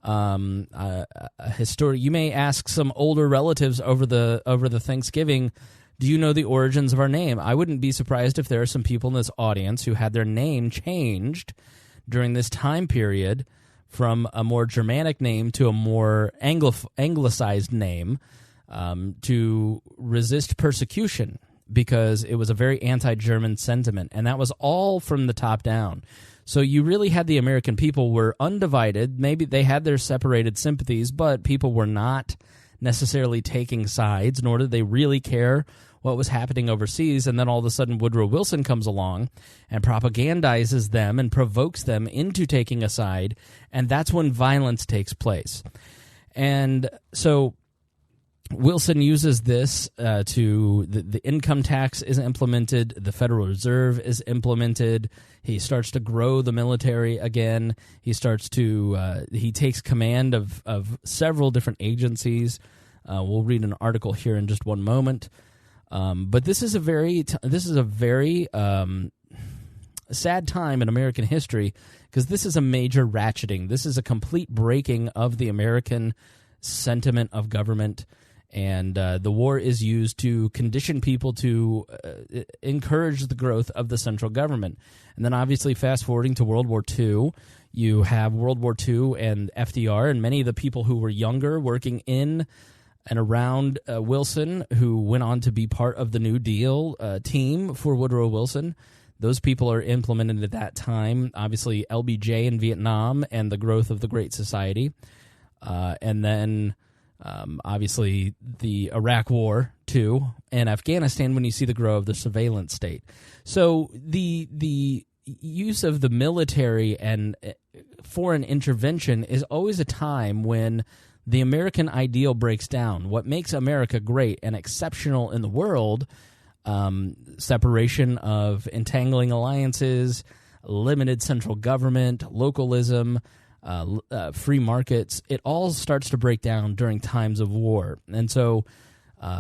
a history, you may ask some older relatives over the Thanksgiving, do you know the origins of our name? I wouldn't be surprised if there are some people in this audience who had their name changed during this time period from a more Germanic name to a more anglicized name to resist persecution, because it was a very anti-German sentiment, and that was all from the top down. So you really had the American people were undivided. Maybe they had their separated sympathies, but people were not necessarily taking sides, nor did they really care what was happening overseas. And then all of a sudden Woodrow Wilson comes along and propagandizes them and provokes them into taking a side, and that's when violence takes place. And so Wilson uses this to the income tax is implemented, the Federal Reserve is implemented. He starts to grow the military again. He starts to he takes command of several different agencies. We'll read an article here in just one moment. But this is a very sad time in American history, because this is a major ratcheting. This is a complete breaking of the American sentiment of government. And the war is used to condition people to encourage the growth of the central government. And then obviously fast-forwarding to World War II, you have World War II and FDR, and many of the people who were younger working in and around Wilson, who went on to be part of the New Deal team for Woodrow Wilson. Those people are implemented at that time. Obviously LBJ in Vietnam and the growth of the Great Society. And then obviously the Iraq War too, and Afghanistan when you see the growth of the surveillance state. So the use of the military and foreign intervention is always a time when the American ideal breaks down. What makes America great and exceptional in the world, separation of entangling alliances, limited central government, localism, free markets, it all starts to break down during times of war. And so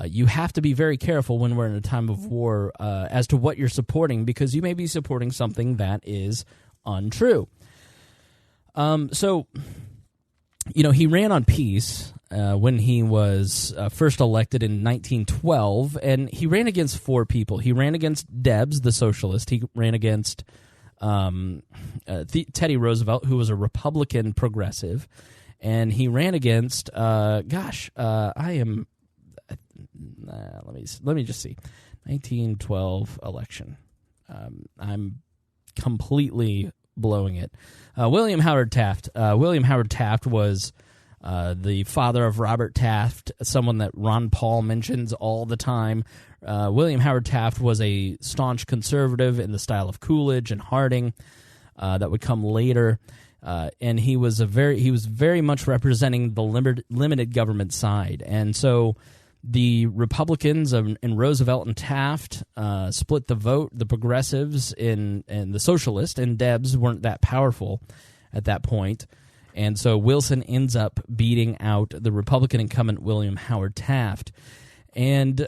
you have to be very careful when we're in a time of war as to what you're supporting, because you may be supporting something that is untrue. So, he ran on peace when he was first elected in 1912, and he ran against four people. He ran against Debs, the socialist. He ran against Teddy Roosevelt, who was a Republican progressive, and he ran against let me just see, 1912 election. I'm completely blowing it. William Howard Taft. William Howard Taft was the father of Robert Taft, someone that Ron Paul mentions all the time. William Howard Taft was a staunch conservative in the style of Coolidge and Harding that would come later, and he was very much representing the limited government side. And so the Republicans and Roosevelt and Taft split the vote. The progressives and the socialists and Debs weren't that powerful at that point. And so Wilson ends up beating out the Republican incumbent William Howard Taft. And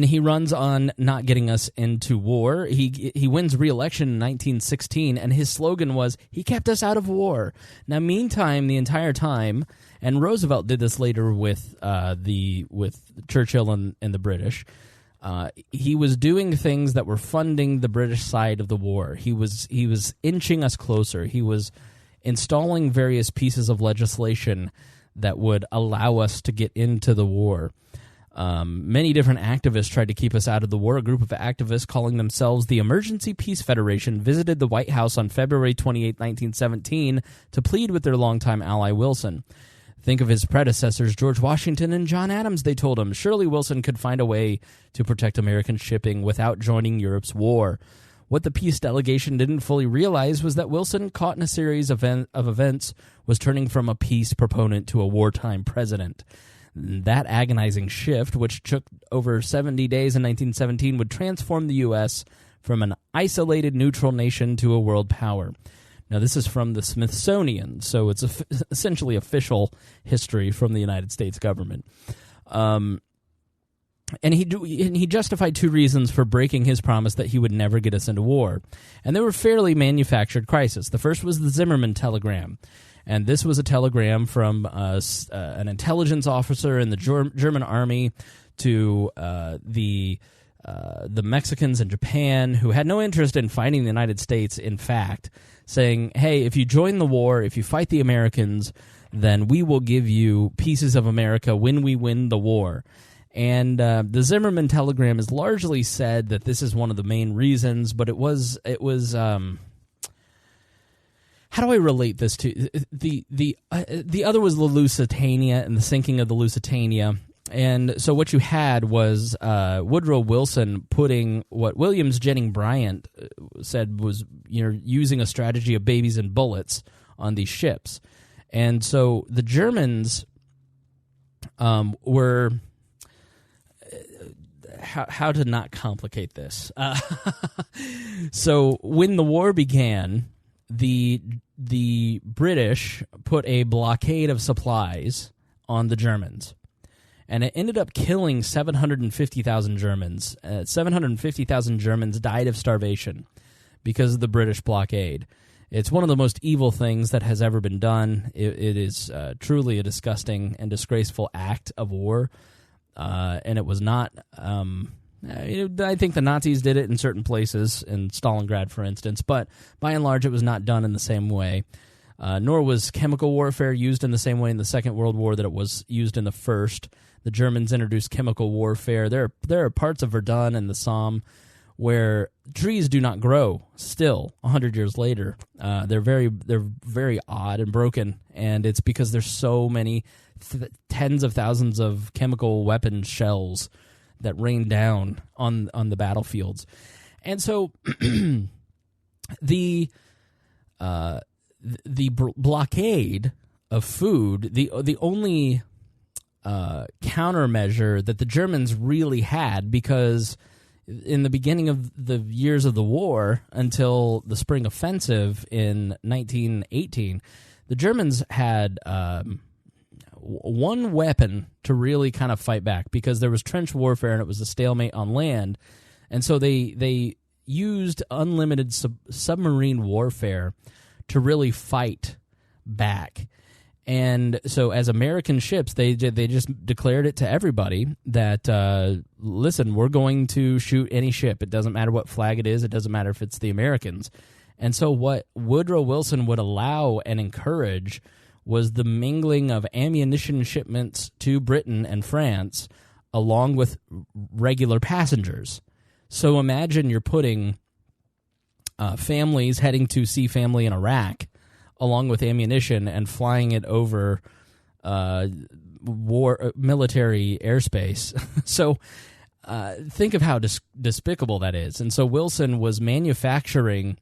he runs on not getting us into war. He wins re-election in 1916, and his slogan was, he kept us out of war. Now, meantime, the entire time, and Roosevelt did this later with Churchill and the British, he was doing things that were funding the British side of the war. He was inching us closer. He was installing various pieces of legislation that would allow us to get into the war. Many different activists tried to keep us out of the war. A group of activists calling themselves the Emergency Peace Federation visited the White House on February 28, 1917, to plead with their longtime ally Wilson. Think of his predecessors, George Washington and John Adams, they told him. Surely Wilson could find a way to protect American shipping without joining Europe's war. What the peace delegation didn't fully realize was that Wilson, caught in a series of events, was turning from a peace proponent to a wartime president. That agonizing shift, which took over 70 days in 1917, would transform the U.S. from an isolated neutral nation to a world power. Now, this is from the Smithsonian, so it's essentially official history from the United States government. And he justified two reasons for breaking his promise that he would never get us into war. And they were fairly manufactured crises. The first was the Zimmerman telegram. And this was a telegram from an intelligence officer in the German army to the Mexicans in Japan, who had no interest in fighting the United States, in fact, saying, hey, if you join the war, if you fight the Americans, then we will give you pieces of America when we win the war. And the Zimmerman telegram is largely said that this is one of the main reasons, but it was how do I relate this to the other was the Lusitania and the sinking of the Lusitania. And so what you had was Woodrow Wilson putting what Williams Jennings Bryant said was, using a strategy of babies and bullets on these ships. And so the Germans were how to not complicate this. So when the war began, the British put a blockade of supplies on the Germans, and it ended up killing 750,000 Germans. 750,000 Germans died of starvation because of the British blockade. It's one of the most evil things that has ever been done. It is truly a disgusting and disgraceful act of war, and it was not... I think the Nazis did it in certain places, in Stalingrad, for instance, but by and large it was not done in the same way. Nor was chemical warfare used in the same way in the Second World War that it was used in the First. The Germans introduced chemical warfare. There are parts of Verdun and the Somme where trees do not grow still 100 years later. They're very odd and broken, and it's because there's so many tens of thousands of chemical weapon shells that rain down on the battlefields. And so the blockade of food, the only countermeasure that the Germans really had, because in the beginning of the years of the war until the spring offensive in 1918, the Germans had one weapon to really kind of fight back, because there was trench warfare and it was a stalemate on land. And so they used unlimited submarine warfare to really fight back. And so as American ships, they just declared it to everybody that, listen, we're going to shoot any ship. It doesn't matter what flag it is. It doesn't matter if it's the Americans. And so what Woodrow Wilson would allow and encourage was the mingling of ammunition shipments to Britain and France along with regular passengers. So imagine you're putting families heading to see family in Iraq along with ammunition and flying it over military airspace. So think of how despicable that is. And so Wilson was manufacturing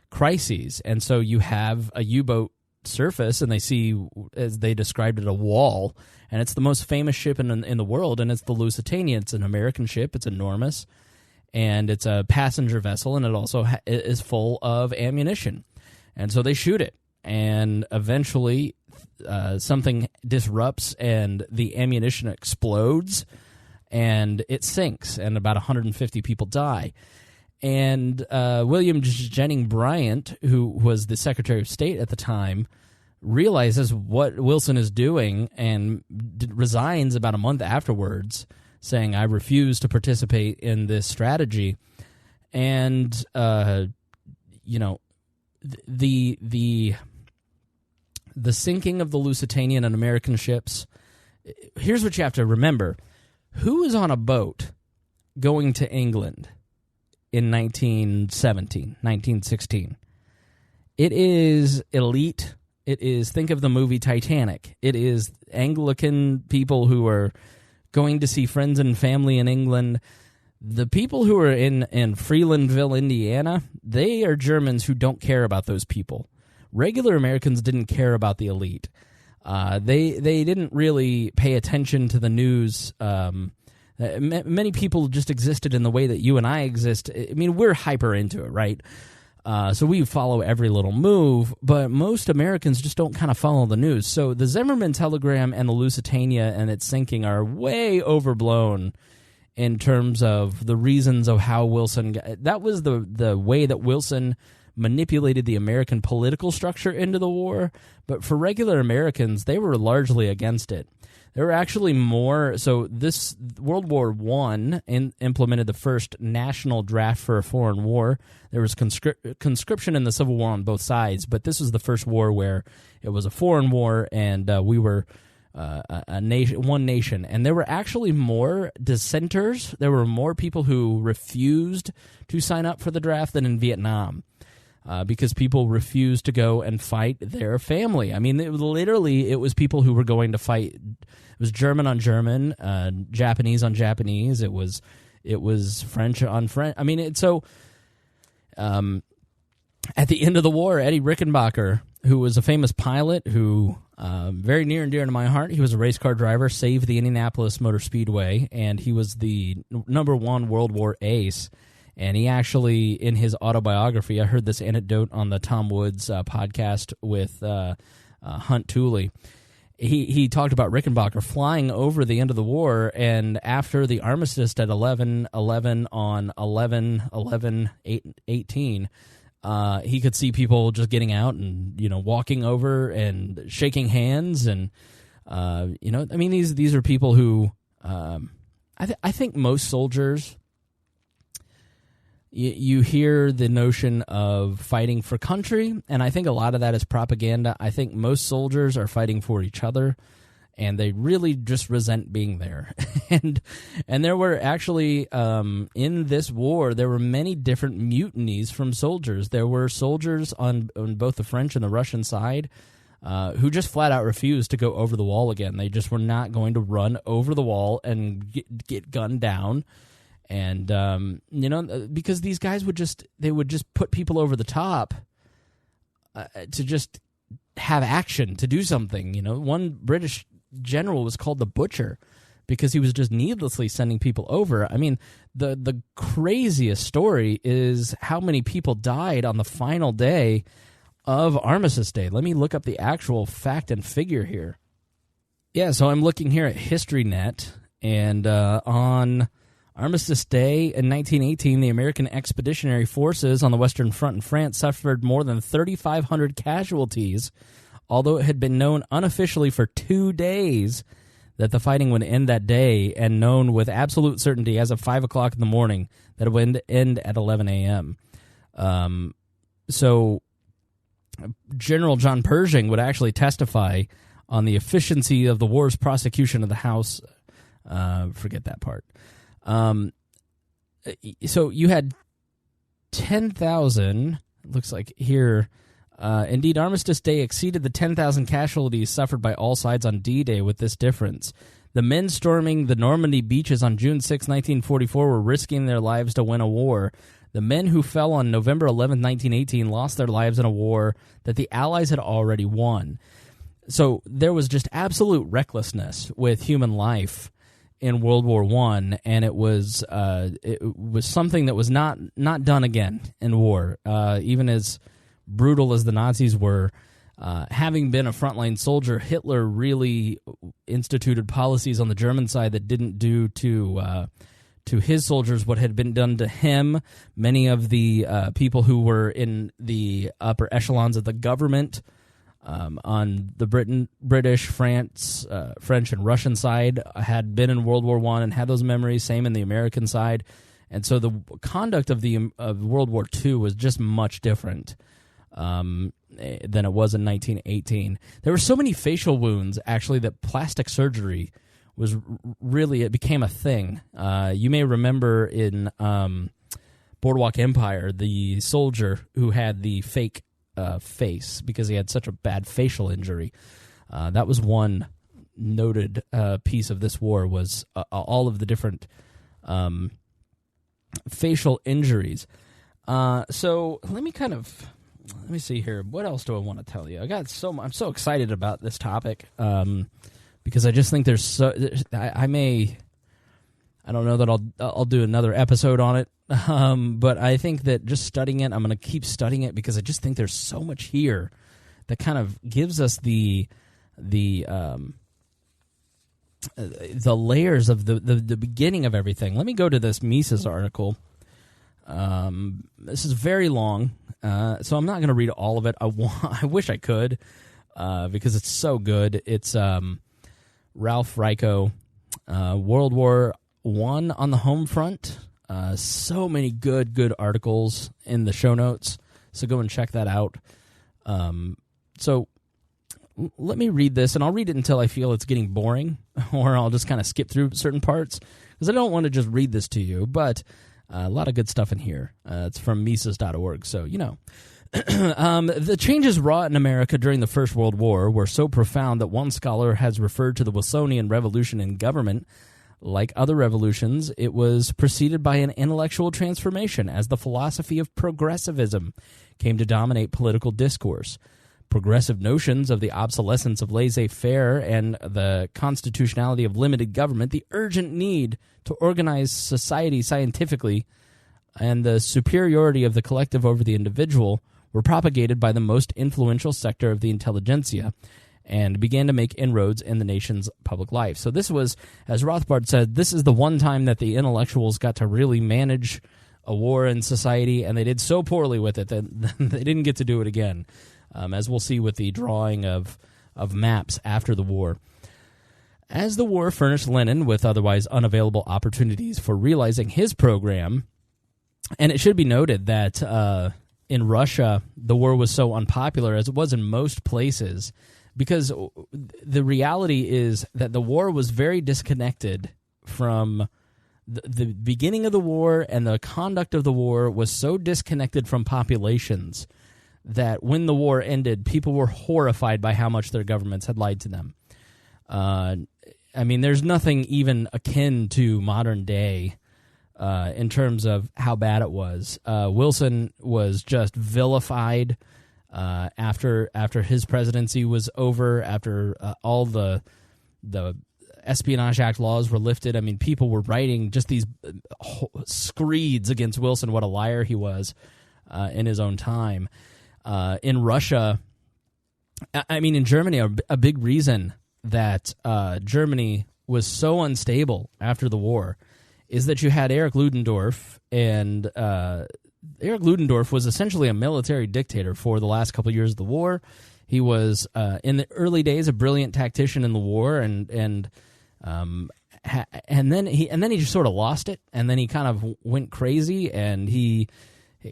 crises. And so you have a U-boat surface, and they see, as they described it, a wall, and it's the most famous ship in the world, and it's the Lusitania. It's an American ship. It's enormous, and it's a passenger vessel, and it also is full of ammunition. And so they shoot it, and eventually something disrupts, and the ammunition explodes, and it sinks, and about 150 people die. And William Jennings Bryant, who was the Secretary of State at the time, realizes what Wilson is doing and resigns about a month afterwards, saying, I refuse to participate in this strategy. And, the sinking of the Lusitania and American ships, here's what you have to remember. Who was on a boat going to England in 1916? It is elite. It is, think of the movie Titanic. It is Anglican people who are going to see friends and family in England. The people who are in Freelandville, Indiana, they are Germans who don't care about those people. Regular Americans didn't care about the elite. They didn't really pay attention to the news. Many people just existed in the way that you and I exist. I mean, we're hyper into it, right? So we follow every little move, but most Americans just don't kind of follow the news. So the Zimmerman telegram and the Lusitania and its sinking are way overblown in terms of the reasons of how Wilson that was the way that Wilson manipulated the American political structure into the war. But for regular Americans, they were largely against it. There were actually more. So this World War I implemented the first national draft for a foreign war. There was conscription in the Civil War on both sides, but this was the first war where it was a foreign war, and we were a nation, one nation. And there were actually more dissenters. There were more people who refused to sign up for the draft than in Vietnam. Because people refused to go and fight their family. I mean, it was people who were going to fight. It was German on German, Japanese on Japanese. It was French on French. I mean, at the end of the war, Eddie Rickenbacker, who was a famous pilot, who very near and dear to my heart, he was a race car driver, saved the Indianapolis Motor Speedway, and he was the #1 World War ace. And he actually, in his autobiography, I heard this anecdote on the Tom Woods podcast with Hunt Tooley. He talked about Rickenbacker flying over the end of the war, and after the armistice at 11/11 on 11/11/18, he could see people just getting out and walking over and shaking hands, and I mean these are people who I think most soldiers. You hear the notion of fighting for country, and I think a lot of that is propaganda. I think most soldiers are fighting for each other, and they really just resent being there. and there were actually, in this war, there were many different mutinies from soldiers. There were soldiers on both the French and the Russian side who just flat out refused to go over the wall again. They just were not going to run over the wall and get gunned down. And, because these guys would just put people over the top to just have action, to do something. One British general was called the Butcher because he was just needlessly sending people over. I mean, the craziest story is how many people died on the final day of Armistice Day. Let me look up the actual fact and figure here. Yeah, so I'm looking here at HistoryNet, and on Armistice Day in 1918, the American Expeditionary Forces on the Western Front in France suffered more than 3,500 casualties, although it had been known unofficially for 2 days that the fighting would end that day, and known with absolute certainty as of 5 o'clock in the morning that it would end at 11 a.m. So General John Pershing would actually testify on the efficiency of the war's prosecution of the House. Forget that part. So you had 10,000, looks like here. Indeed, Armistice Day exceeded the 10,000 casualties suffered by all sides on D-Day, with this difference. The men storming the Normandy beaches on June 6, 1944 were risking their lives to win a war. The men who fell on November 11, 1918 lost their lives in a war that the Allies had already won. So there was just absolute recklessness with human life in World War I, and it was something that was not done again in war. Even as brutal as the Nazis were, having been a frontline soldier, Hitler really instituted policies on the German side that didn't do to his soldiers what had been done to him. Many of the people who were in the upper echelons of the government on the British, French, and Russian side had been in World War I and had those memories. Same in the American side, and so the conduct of World War II was just much different than it was in 1918. There were so many facial wounds actually that plastic surgery really, it became a thing. You may remember in Boardwalk Empire, the soldier who had the fake face because he had such a bad facial injury. That was one noted piece of this war, was all of the different facial injuries. So let me see here. What else do I want to tell you? I'm so excited about this topic because I just think I don't know that I'll do another episode on it, but I think that just studying it, I'm going to keep studying it because I just think there's so much here that kind of gives us the layers of the beginning of everything. Let me go to this Mises article. This is very long, so I'm not going to read all of it. I wish I could, because it's so good. It's Ralph Ryko, World War I on the home front. So many good articles in the show notes, so go and check that out. So let me read this, and I'll read it until I feel it's getting boring, or I'll just kind of skip through certain parts, because I don't want to just read this to you, but a lot of good stuff in here. It's from Mises.org, so you know. The changes wrought in America during the First World War were so profound that one scholar has referred to the Wilsonian Revolution in government. Like other revolutions, it was preceded by an intellectual transformation as the philosophy of progressivism came to dominate political discourse. Progressive notions of the obsolescence of laissez-faire and the constitutionality of limited government, the urgent need to organize society scientifically, and the superiority of the collective over the individual were propagated by the most influential sector of the intelligentsia and began to make inroads in the nation's public life. So this was, as Rothbard said, this is the one time that the intellectuals got to really manage a war in society, and they did so poorly with it that they didn't get to do it again, as we'll see with the drawing of maps after the war. As the war furnished Lenin with otherwise unavailable opportunities for realizing his program, and it should be noted that in Russia, the war was so unpopular, as it was in most places, because the reality is that the war was very disconnected from the beginning of the war, and the conduct of the war was so disconnected from populations that when the war ended, people were horrified by how much their governments had lied to them. I mean, there's nothing even akin to modern day in terms of how bad it was. Wilson was just vilified after his presidency was over, after all the Espionage Act laws were lifted. I mean, people were writing just these screeds against Wilson, what a liar he was in his own time. In Russia, I mean, in Germany, a big reason that Germany was so unstable after the war is that you had Erich Ludendorff, and Erich Ludendorff was essentially a military dictator for the last couple of years of the war. He was, in the early days, a brilliant tactician in the war, and then he just sort of lost it, and then he kind of went crazy, and he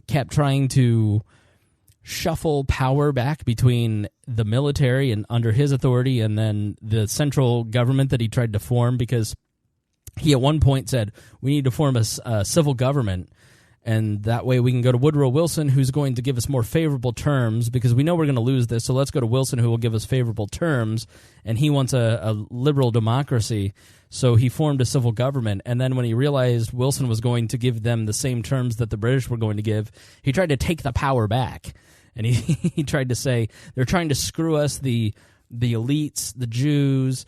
kept trying to shuffle power back between the military and under his authority and then the central government that he tried to form, because he at one point said, we need to form a civil government, and that way we can go to Woodrow Wilson, who's going to give us more favorable terms, because we know we're going to lose this, so let's go to Wilson, who will give us favorable terms, and he wants a liberal democracy, so he formed a civil government. And then when he realized Wilson was going to give them the same terms that the British were going to give, he tried to take the power back. And he tried to say, they're trying to screw us, the elites, the Jews,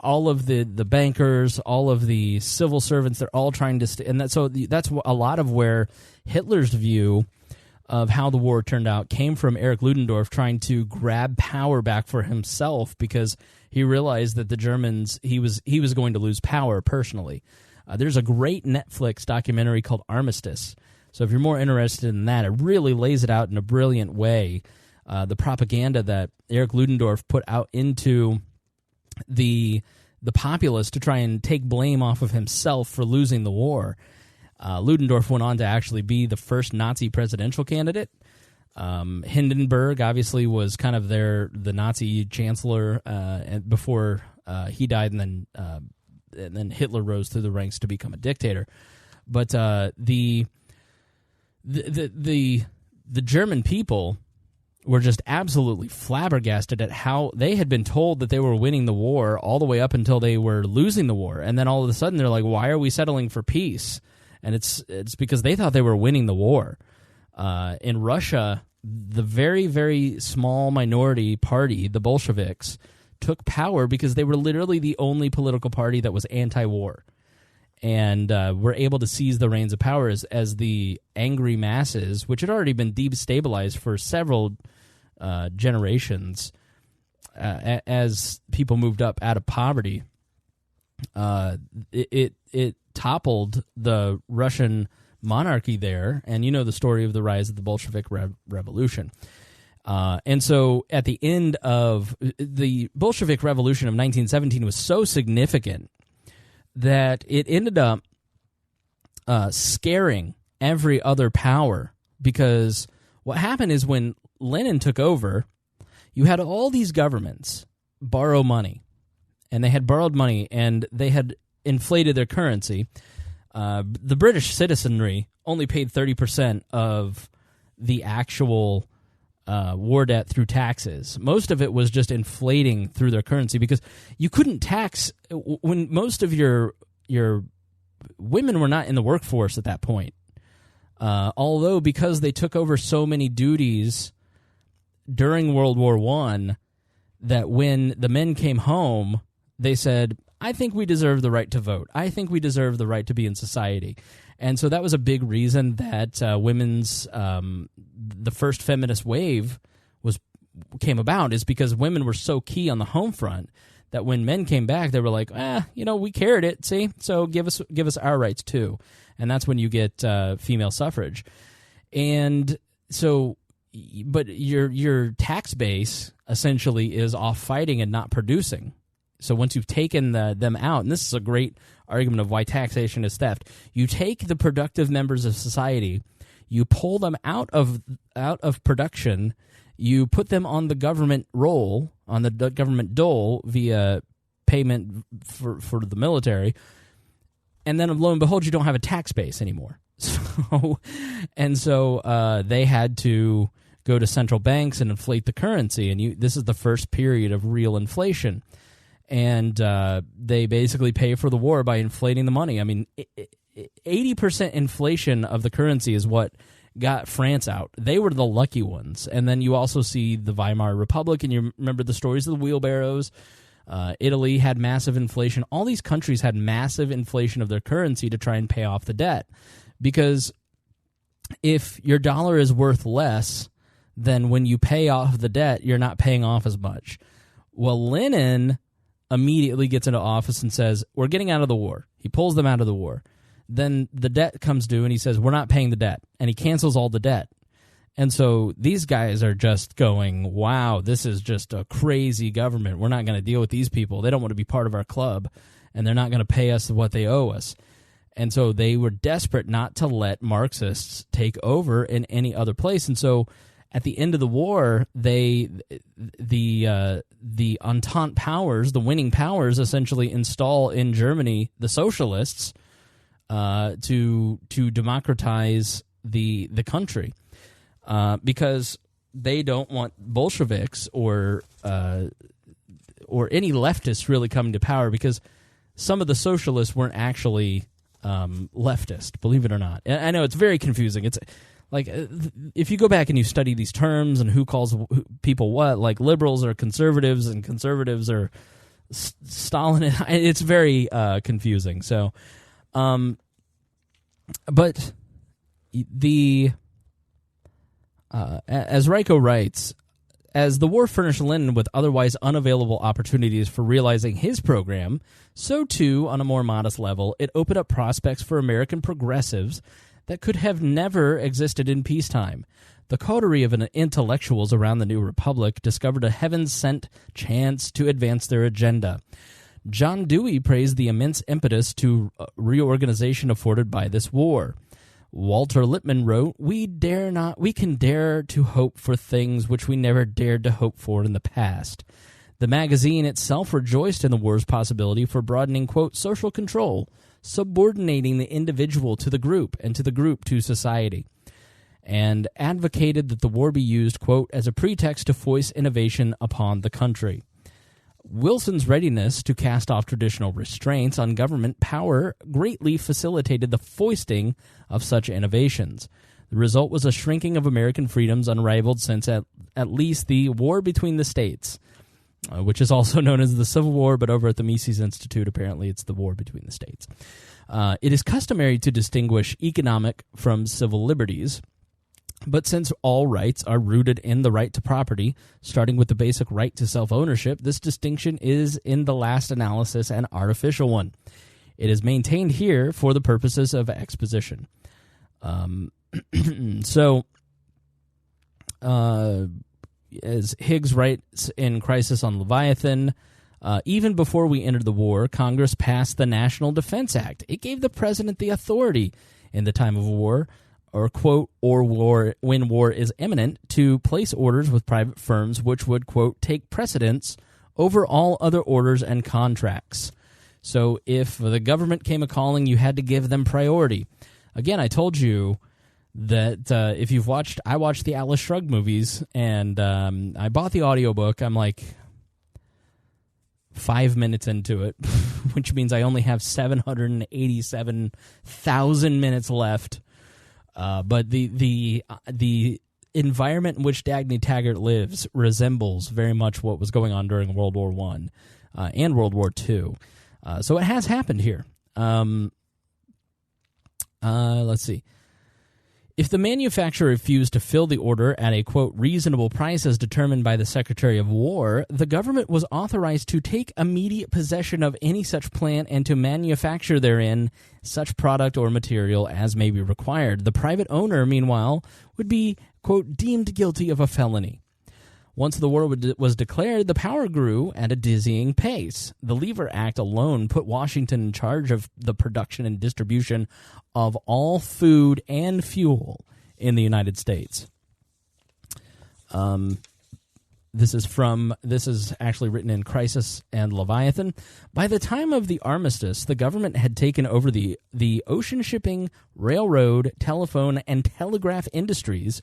all of the bankers, all of the civil servants, they're all trying to and that's a lot of where Hitler's view of how the war turned out came from Erich Ludendorff trying to grab power back for himself, because he realized that the Germans, he was going to lose power personally. There's a great Netflix documentary called Armistice. So if you're more interested in that, it really lays it out in a brilliant way. The propaganda that Erich Ludendorff put out into the populace to try and take blame off of himself for losing the war. Ludendorff went on to actually be the first Nazi presidential candidate. Hindenburg obviously was kind of the Nazi chancellor before He died, and then Hitler rose through the ranks to become a dictator. But the German people were just absolutely flabbergasted at how they had been told that they were winning the war all the way up until they were losing the war, and then all of a sudden they're like, "Why are we settling for peace?" And it's because they thought they were winning the war. In Russia, the very, very small minority party, the Bolsheviks, took power because they were literally the only political party that was anti-war, and were able to seize the reins of power as the angry masses, which had already been destabilized for several generations, as people moved up out of poverty. It toppled the Russian monarchy there, and you know the story of the rise of the Bolshevik Revolution. And so at the end of the Bolshevik Revolution of 1917 was so significant that it ended up scaring every other power, because what happened is when Lenin took over, you had all these governments borrow money, and they had borrowed money, and they had inflated their currency. The British citizenry only paid 30% of the actual war debt through taxes. Most of it was just inflating through their currency, because you couldn't tax when most of your women were not in the workforce at that point. Although because they took over so many duties during World War I, that when the men came home, they said, "I think we deserve the right to vote. I think we deserve the right to be in society." And so that was a big reason that the first feminist wave came about, is because women were so key on the home front that when men came back, they were like, we carried it, see? So give us our rights too. And that's when you get female suffrage. And so, but your tax base essentially is off fighting and not producing. So once you've taken them out, and this is a great argument of why taxation is theft, you take the productive members of society, you pull them out of production, you put them on the government roll, on the government dole via payment for the military, and then lo and behold, you don't have a tax base anymore. So they had to go to central banks and inflate the currency, and this is the first period of real inflation. And they basically pay for the war by inflating the money. I mean, 80% inflation of the currency is what got France out. They were the lucky ones. And then you also see the Weimar Republic, and you remember the stories of the wheelbarrows. Italy had massive inflation. All these countries had massive inflation of their currency to try and pay off the debt. Because if your dollar is worth less, then when you pay off the debt, you're not paying off as much. Well, Lenin immediately gets into office and says, "We're getting out of the war." He pulls them out of the war. Then the debt comes due, and he says, "We're not paying the debt." And he cancels all the debt. And so these guys are just going, wow, this is just a crazy government. We're not going to deal with these people. They don't want to be part of our club, and they're not going to pay us what they owe us. And so they were desperate not to let Marxists take over in any other place. And so at the end of the war, the Entente powers, the winning powers, essentially install in Germany the socialists to democratize the country, because they don't want Bolsheviks or any leftists really coming to power, because some of the socialists weren't actually leftist, believe it or not. And I know it's very confusing. It's like, if you go back and you study these terms and who calls people what, like liberals are conservatives and conservatives are Stalin, it's very confusing. So, but as Reiko writes, as the war furnished Lenin with otherwise unavailable opportunities for realizing his program, so too, on a more modest level, it opened up prospects for American progressives that could have never existed in peacetime. The coterie of intellectuals around the new republic discovered a heaven-sent chance to advance their agenda. John Dewey praised the immense impetus to reorganization afforded by this war. Walter Lippmann wrote, we can dare to hope for things which we never dared to hope for in the past. The magazine itself rejoiced in the war's possibility for broadening, quote, social control, subordinating the individual to the group and to the group to society, and advocated that the war be used, quote, as a pretext to foist innovation upon the country. Wilson's readiness to cast off traditional restraints on government power greatly facilitated the foisting of such innovations. The result was a shrinking of American freedoms unrivaled since at least the War Between the States, which is also known as the Civil War, but over at the Mises Institute, apparently it's the War Between the States. It is customary to distinguish economic from civil liberties, but since all rights are rooted in the right to property, starting with the basic right to self-ownership, this distinction is, in the last analysis, an artificial one. It is maintained here for the purposes of exposition. As Higgs writes in Crisis on Leviathan, even before we entered the war, Congress passed the National Defense Act. It gave the president the authority in the time of war, or quote, or war when war is imminent, to place orders with private firms which would, quote, take precedence over all other orders and contracts. So if the government came a-calling, you had to give them priority. Again, I told you that if you've watched, I watched the Atlas Shrugged movies, and I bought the audiobook. I'm like 5 minutes into it, which means I only have 787,000 minutes left. But the environment in which Dagny Taggart lives resembles very much what was going on during World War I and World War II. So it has happened here. Let's see. If the manufacturer refused to fill the order at a, quote, reasonable price as determined by the Secretary of War, the government was authorized to take immediate possession of any such plant and to manufacture therein such product or material as may be required. The private owner, meanwhile, would be, quote, deemed guilty of a felony. Once the war was declared, the power grew at a dizzying pace. The Lever Act alone put Washington in charge of the production and distribution of all food and fuel in the United States. This is actually written in Crisis and Leviathan. By the time of the armistice, the government had taken over the ocean shipping, railroad, telephone, and telegraph industries,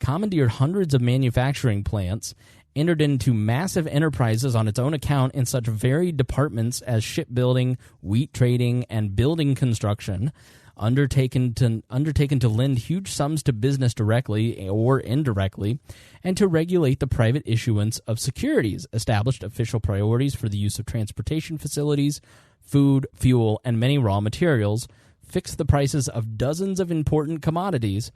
commandeered hundreds of manufacturing plants, entered into massive enterprises on its own account in such varied departments as shipbuilding, wheat trading, and building construction, undertaken to lend huge sums to business directly or indirectly, and to regulate the private issuance of securities, established official priorities for the use of transportation facilities, food, fuel, and many raw materials, fixed the prices of dozens of important commodities,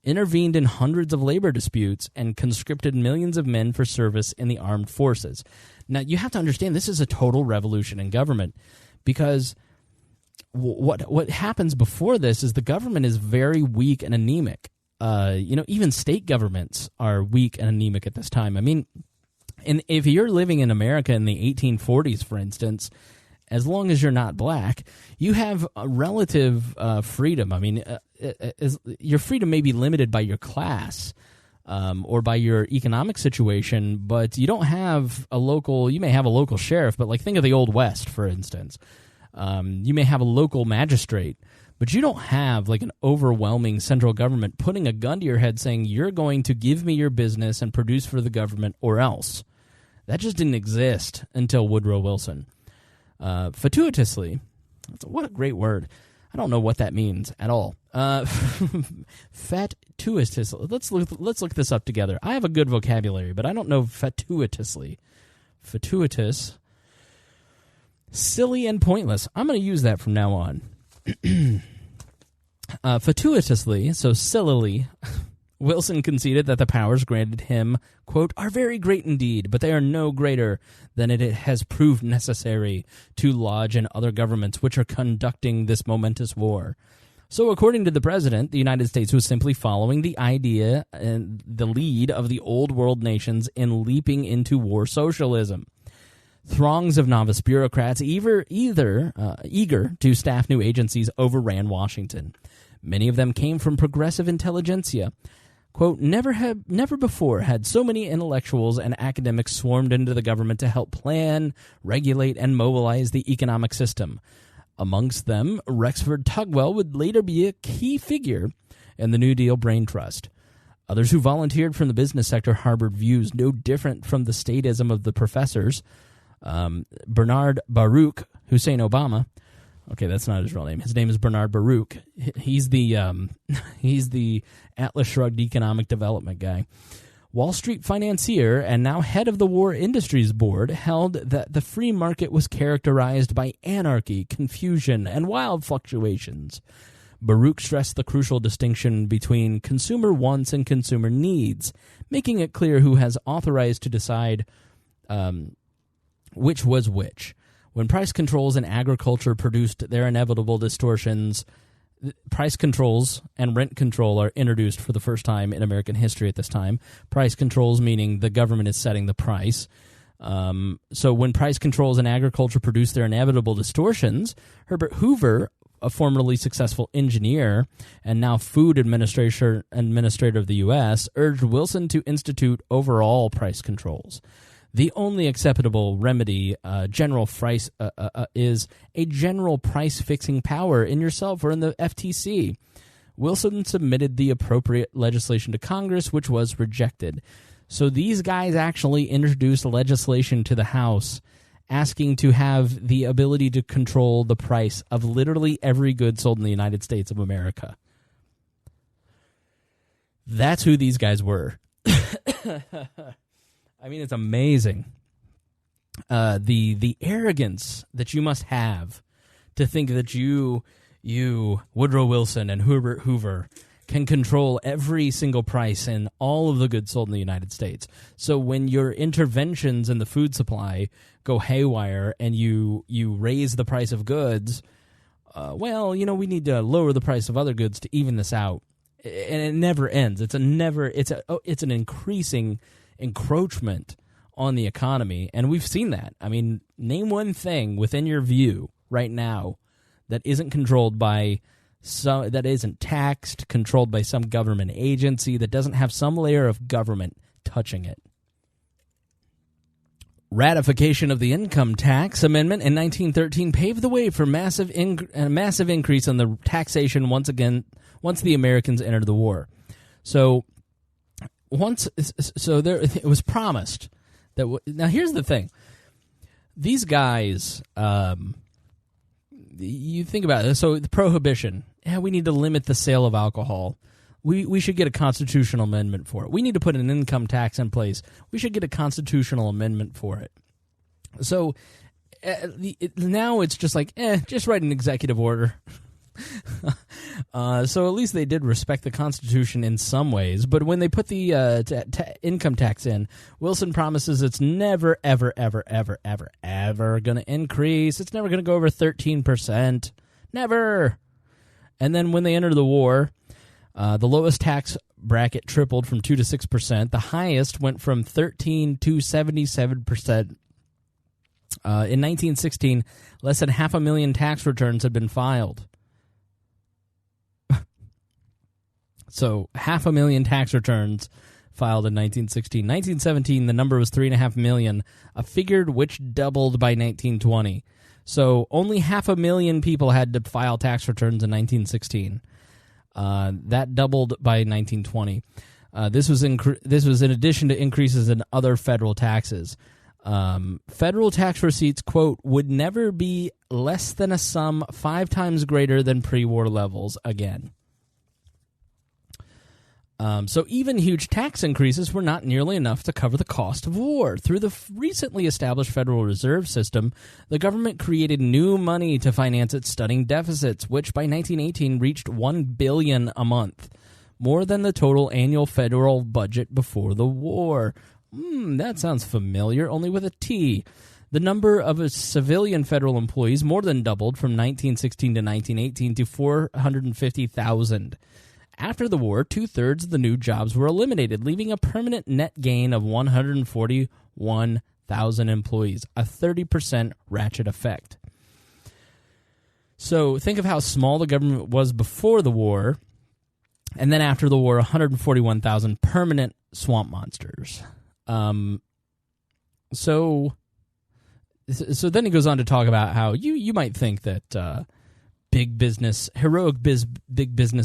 intervened in hundreds of labor disputes, and conscripted millions of men for service in the armed forces. Now, you have to understand this is a total revolution in government, because what happens before this is the government is very weak and anemic. Even state governments are weak and anemic at this time. I mean, and if you're living in America in the 1840s, for instance, as long as you're not black, you have a relative freedom. I mean, your freedom may be limited by your class or by your economic situation, but you don't have a local. You may have a local sheriff, but like think of the Old West, for instance. You may have a local magistrate, but you don't have like an overwhelming central government putting a gun to your head saying you're going to give me your business and produce for the government or else. That just didn't exist until Woodrow Wilson. Fatuitously, what a great word. I don't know what that means at all. Fatuitously. Let's look this up together. I have a good vocabulary, but I don't know fatuitously. Fatuitous. Silly and pointless. I'm going to use that from now on. Fatuitously, so sillily, Wilson conceded that the powers granted him, quote, are very great indeed, but they are no greater than it has proved necessary to lodge in other governments which are conducting this momentous war. So according to the president, the United States was simply following the idea and the lead of the old world nations in leaping into war socialism. Throngs of novice bureaucrats, eager to staff new agencies, overran Washington. Many of them came from progressive intelligentsia. Quote, never before had so many intellectuals and academics swarmed into the government to help plan, regulate, and mobilize the economic system. Amongst them, Rexford Tugwell would later be a key figure in the New Deal brain trust. Others who volunteered from the business sector harbored views no different from the statism of the professors. Bernard Baruch Hussein Obama. Okay, that's not his real name. His name is Bernard Baruch. He's the Atlas Shrugged economic development guy. Wall Street financier and now head of the War Industries Board held that the free market was characterized by anarchy, confusion, and wild fluctuations. Baruch stressed the crucial distinction between consumer wants and consumer needs, making it clear who has authorized to decide which was which. When price controls in agriculture produced their inevitable distortions, price controls and rent control are introduced for the first time in American history at this time. Price controls meaning the government is setting the price. So when price controls in agriculture produced their inevitable distortions, Herbert Hoover, a formerly successful engineer and now food administrator of the U.S., urged Wilson to institute overall price controls. The only acceptable remedy is a general price-fixing power in yourself or in the FTC. Wilson submitted the appropriate legislation to Congress, which was rejected. So these guys actually introduced legislation to the House asking to have the ability to control the price of literally every good sold in the United States of America. That's who these guys were. I mean, it's amazing. The arrogance that you must have to think that you, Woodrow Wilson and Herbert Hoover, can control every single price in all of the goods sold in the United States. So when your interventions in the food supply go haywire and you raise the price of goods, we need to lower the price of other goods to even this out. And it never ends. It's an increasing encroachment on the economy, and we've seen that. I mean, name one thing within your view right now that isn't controlled by that isn't taxed, controlled by some government agency, that doesn't have some layer of government touching it. Ratification of the income tax amendment in 1913 paved the way for a massive increase in the taxation once the Americans entered the war. It was promised that. Now here's the thing: these guys, you think about it. So the prohibition. Yeah, we need to limit the sale of alcohol. We should get a constitutional amendment for it. We need to put an income tax in place. We should get a constitutional amendment for it. So now it's just like, just write an executive order. So at least they did respect the Constitution in some ways. But when they put the income tax in, Wilson promises it's never, ever, ever, ever, ever, ever going to increase. It's never going to go over 13%. Never. And then when they entered the war, the lowest tax bracket tripled from 2 to 6%. The highest went from 13 to 77%. In 1916, less than 500,000 tax returns had been filed. So 500,000 tax returns filed in 1916. 1917, the number was 3.5 million, a figure which doubled by 1920. So only 500,000 people had to file tax returns in 1916. That doubled by 1920. This was in addition to increases in other federal taxes. Federal tax receipts, quote, would never be less than a sum 5 times greater than pre-war levels again. So even huge tax increases were not nearly enough to cover the cost of war. Through the recently established Federal Reserve System, the government created new money to finance its stunning deficits, which by 1918 reached $1 billion a month, more than the total annual federal budget before the war. That sounds familiar, only with a T. The number of civilian federal employees more than doubled from 1916 to 1918 to 450,000. After the war, 2/3 of the new jobs were eliminated, leaving a permanent net gain of 141,000 employees, a 30% ratchet effect. So think of how small the government was before the war, And then after the war, 141,000 permanent swamp monsters. So then he goes on to talk about how you might think that big business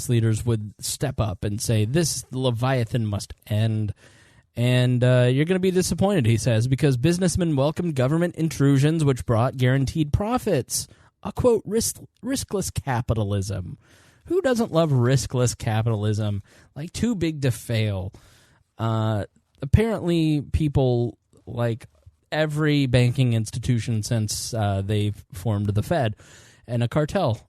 leaders would step up and say, this Leviathan must end. And you're going to be disappointed, he says, because businessmen welcomed government intrusions which brought guaranteed profits. A, quote, riskless capitalism. Who doesn't love riskless capitalism? Like, too big to fail. Apparently, people like every banking institution since they've formed the Fed and a cartel.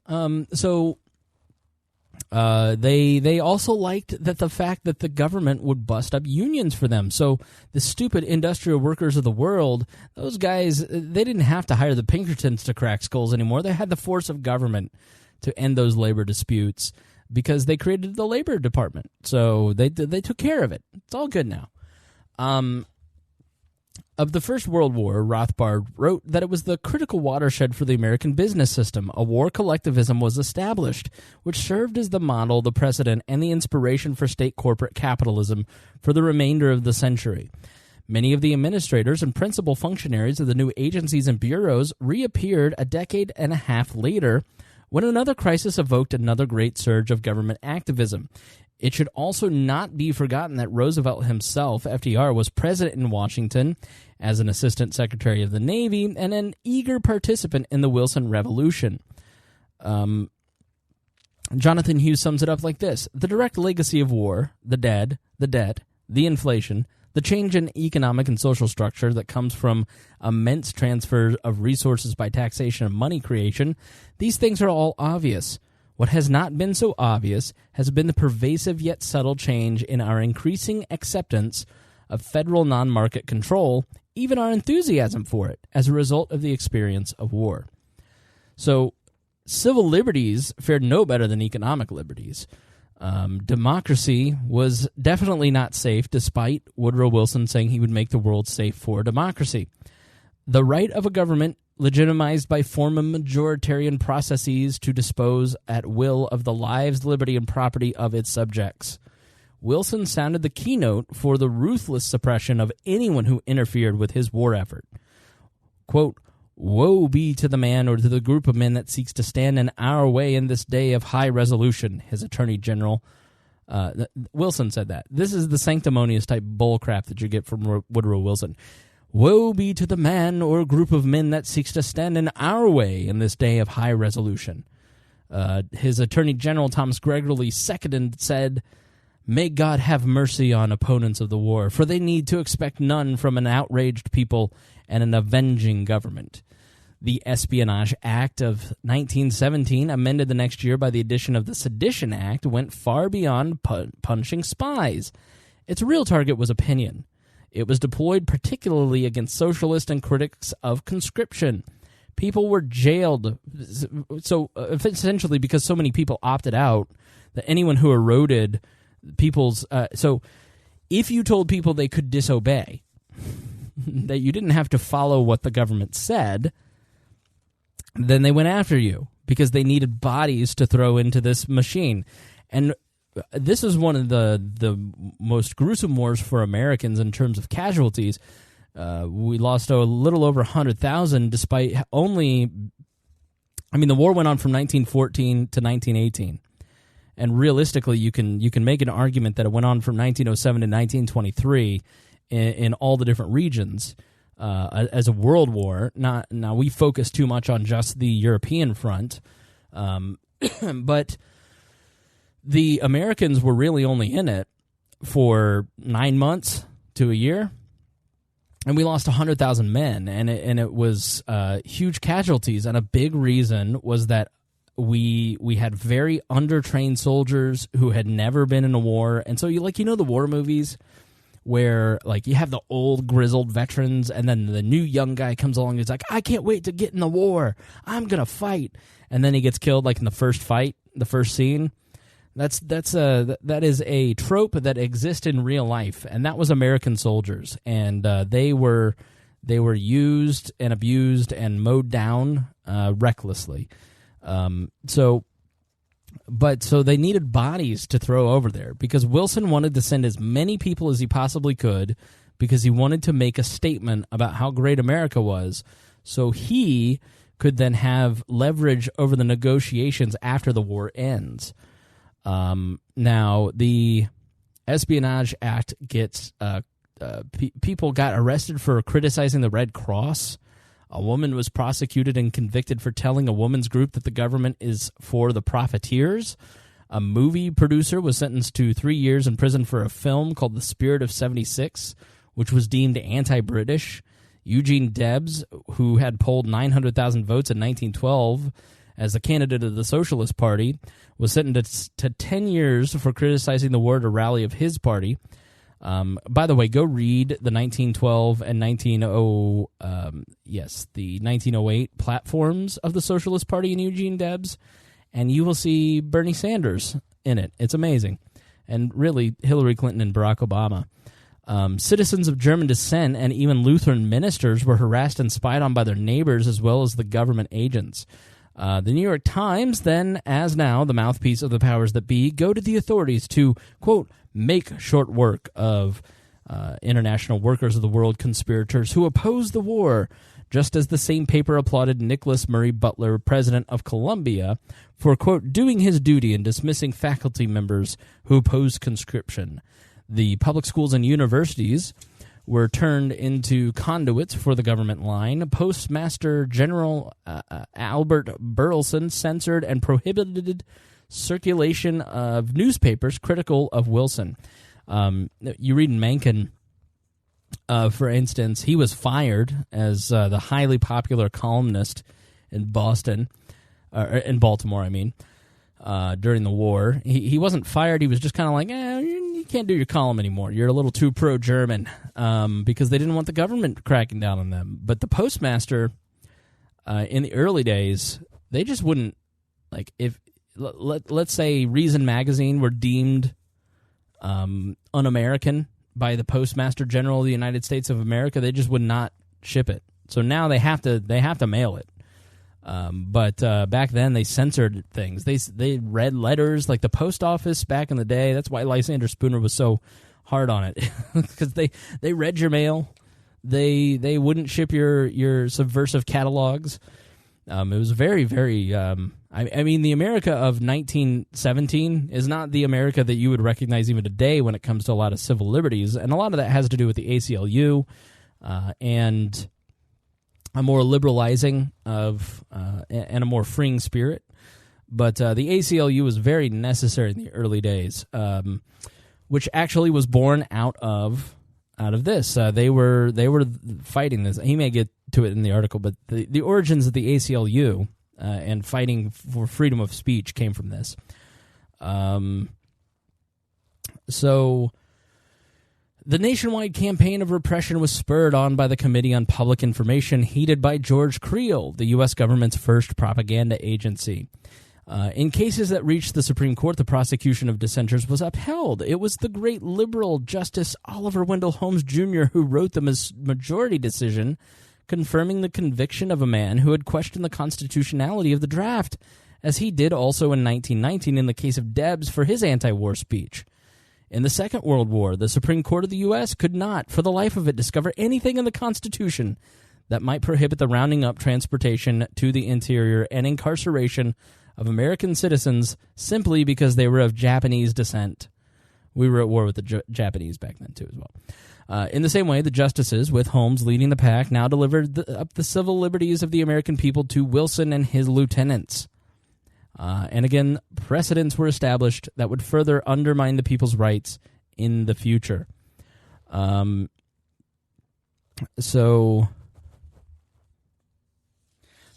They also liked the fact that the government would bust up unions for them. So the stupid industrial workers of the world, those guys, they didn't have to hire the Pinkertons to crack skulls anymore. They had the force of government to end those labor disputes because they created the labor department. So they took care of it. It's all good now. Of the First World War, Rothbard wrote that it was the critical watershed for the American business system. A war collectivism was established, which served as the model, the precedent, and the inspiration for state corporate capitalism for the remainder of the century. Many of the administrators and principal functionaries of the new agencies and bureaus reappeared a decade and a half later when another crisis evoked another great surge of government activism. It should also not be forgotten that Roosevelt himself, FDR, was president in Washington as an assistant secretary of the Navy and an eager participant in the Wilson Revolution. Jonathan Hughes sums it up like this: the direct legacy of war, the debt, the inflation, the change in economic and social structure that comes from immense transfer of resources by taxation and money creation, these things are all obvious. What has not been so obvious has been the pervasive yet subtle change in our increasing acceptance of federal non-market control, even our enthusiasm for it, as a result of the experience of war. So, civil liberties fared no better than economic liberties. Democracy was definitely not safe, despite Woodrow Wilson saying he would make the world safe for democracy. The right of a government legitimized by formal majoritarian processes to dispose at will of the lives, liberty, and property of its subjects. Wilson sounded the keynote for the ruthless suppression of anyone who interfered with his war effort. Quote, "Woe be to the man or to the group of men that seeks to stand in our way in this day of high resolution," his attorney general. Wilson said that. This is the sanctimonious type bullcrap that you get from Woodrow Wilson. Woe be to the man or group of men that seeks to stand in our way in this day of high resolution. His Attorney General, Thomas Gregory, seconded and said, "May God have mercy on opponents of the war, for they need to expect none from an outraged people and an avenging government." The Espionage Act of 1917, amended the next year by the addition of the Sedition Act, went far beyond punishing spies. Its real target was opinion. It was deployed particularly against socialists and critics of conscription. People were jailed, so essentially because so many people opted out, that anyone who eroded people's... so if you told people they could disobey, that you didn't have to follow what the government said, then they went after you because they needed bodies to throw into this machine. And this is one of the most gruesome wars for Americans in terms of casualties. We lost a little over 100,000 despite only... I mean, the war went on from 1914 to 1918. And realistically, you can make an argument that it went on from 1907 to 1923 in all the different regions as a world war. Now, we focus too much on just the European front, but... the Americans were really only in it for 9 months to a year, and we lost 100,000 men, and it was huge casualties. And a big reason was that we had very undertrained soldiers who had never been in a war. And so the war movies where like you have the old grizzled veterans, and then the new young guy comes along and is like, "I can't wait to get in the war. I'm gonna fight," and then he gets killed like in the first fight, the first scene. That is a trope that exists in real life, and that was American soldiers, and they were used and abused and mowed down recklessly. So But so they needed bodies to throw over there because Wilson wanted to send as many people as he possibly could because he wanted to make a statement about how great America was so he could then have leverage over the negotiations after the war ends. Now, the Espionage Act gets people got arrested for criticizing the Red Cross. A woman was prosecuted and convicted for telling a women's group that the government is for the profiteers. A movie producer was sentenced to 3 years in prison for a film called The Spirit of 76, which was deemed anti-British. Eugene Debs, who had polled 900,000 votes in 1912 as a candidate of the Socialist Party, was sentenced to 10 years for criticizing the war at a rally of his party. By the way, go read the 1912 and the 1908 platforms of the Socialist Party and Eugene Debs, and you will see Bernie Sanders in it. It's amazing. And really, Hillary Clinton and Barack Obama. Citizens of German descent and even Lutheran ministers were harassed and spied on by their neighbors as well as the government agents. The New York Times, then, as now, the mouthpiece of the powers that be, go to the authorities to, quote, make short work of international workers of the world conspirators who oppose the war, just as the same paper applauded Nicholas Murray Butler, president of Columbia, for, quote, doing his duty and dismissing faculty members who opposed conscription. The public schools and universities were turned into conduits for the government line. Postmaster General Albert Burleson censored and prohibited circulation of newspapers critical of Wilson. You read in Mencken, for instance, he was fired as the highly popular columnist in Boston, in Baltimore, I mean, during the war. He wasn't fired. He was just kind of like, you can't do your column anymore. You're a little too pro-German, because they didn't want the government cracking down on them. But the postmaster, in the early days, they just wouldn't, like, if let's say Reason Magazine were deemed un-American by the Postmaster General of the United States of America, they just would not ship it. So now they have to mail it. But back then they censored things. They read letters like the post office back in the day. That's why Lysander Spooner was so hard on it, because they read your mail. They wouldn't ship your subversive catalogs. It was very, very. I mean, the America of 1917 is not the America that you would recognize even today when it comes to a lot of civil liberties, and a lot of that has to do with the ACLU and a more liberalizing of and a more freeing spirit. But the ACLU was very necessary in the early days, which actually was born out of this. They were fighting this. He may get to it in the article, but the origins of the ACLU and fighting for freedom of speech came from this. So the nationwide campaign of repression was spurred on by the Committee on Public Information, headed by George Creel, the U.S. government's first propaganda agency. In cases that reached the Supreme Court, the prosecution of dissenters was upheld. It was the great liberal Justice Oliver Wendell Holmes Jr. who wrote the majority decision confirming the conviction of a man who had questioned the constitutionality of the draft, as he did also in 1919 in the case of Debs for his anti-war speech. In the Second World War, the Supreme Court of the U.S. could not, for the life of it, discover anything in the Constitution that might prohibit the rounding up, transportation to the interior, and incarceration of American citizens simply because they were of Japanese descent. We were at war with the Japanese back then, too, as well. In the same way, the justices, with Holmes leading the pack, now delivered up the civil liberties of the American people to Wilson and his lieutenants. And again, precedents were established that would further undermine the people's rights in the future. So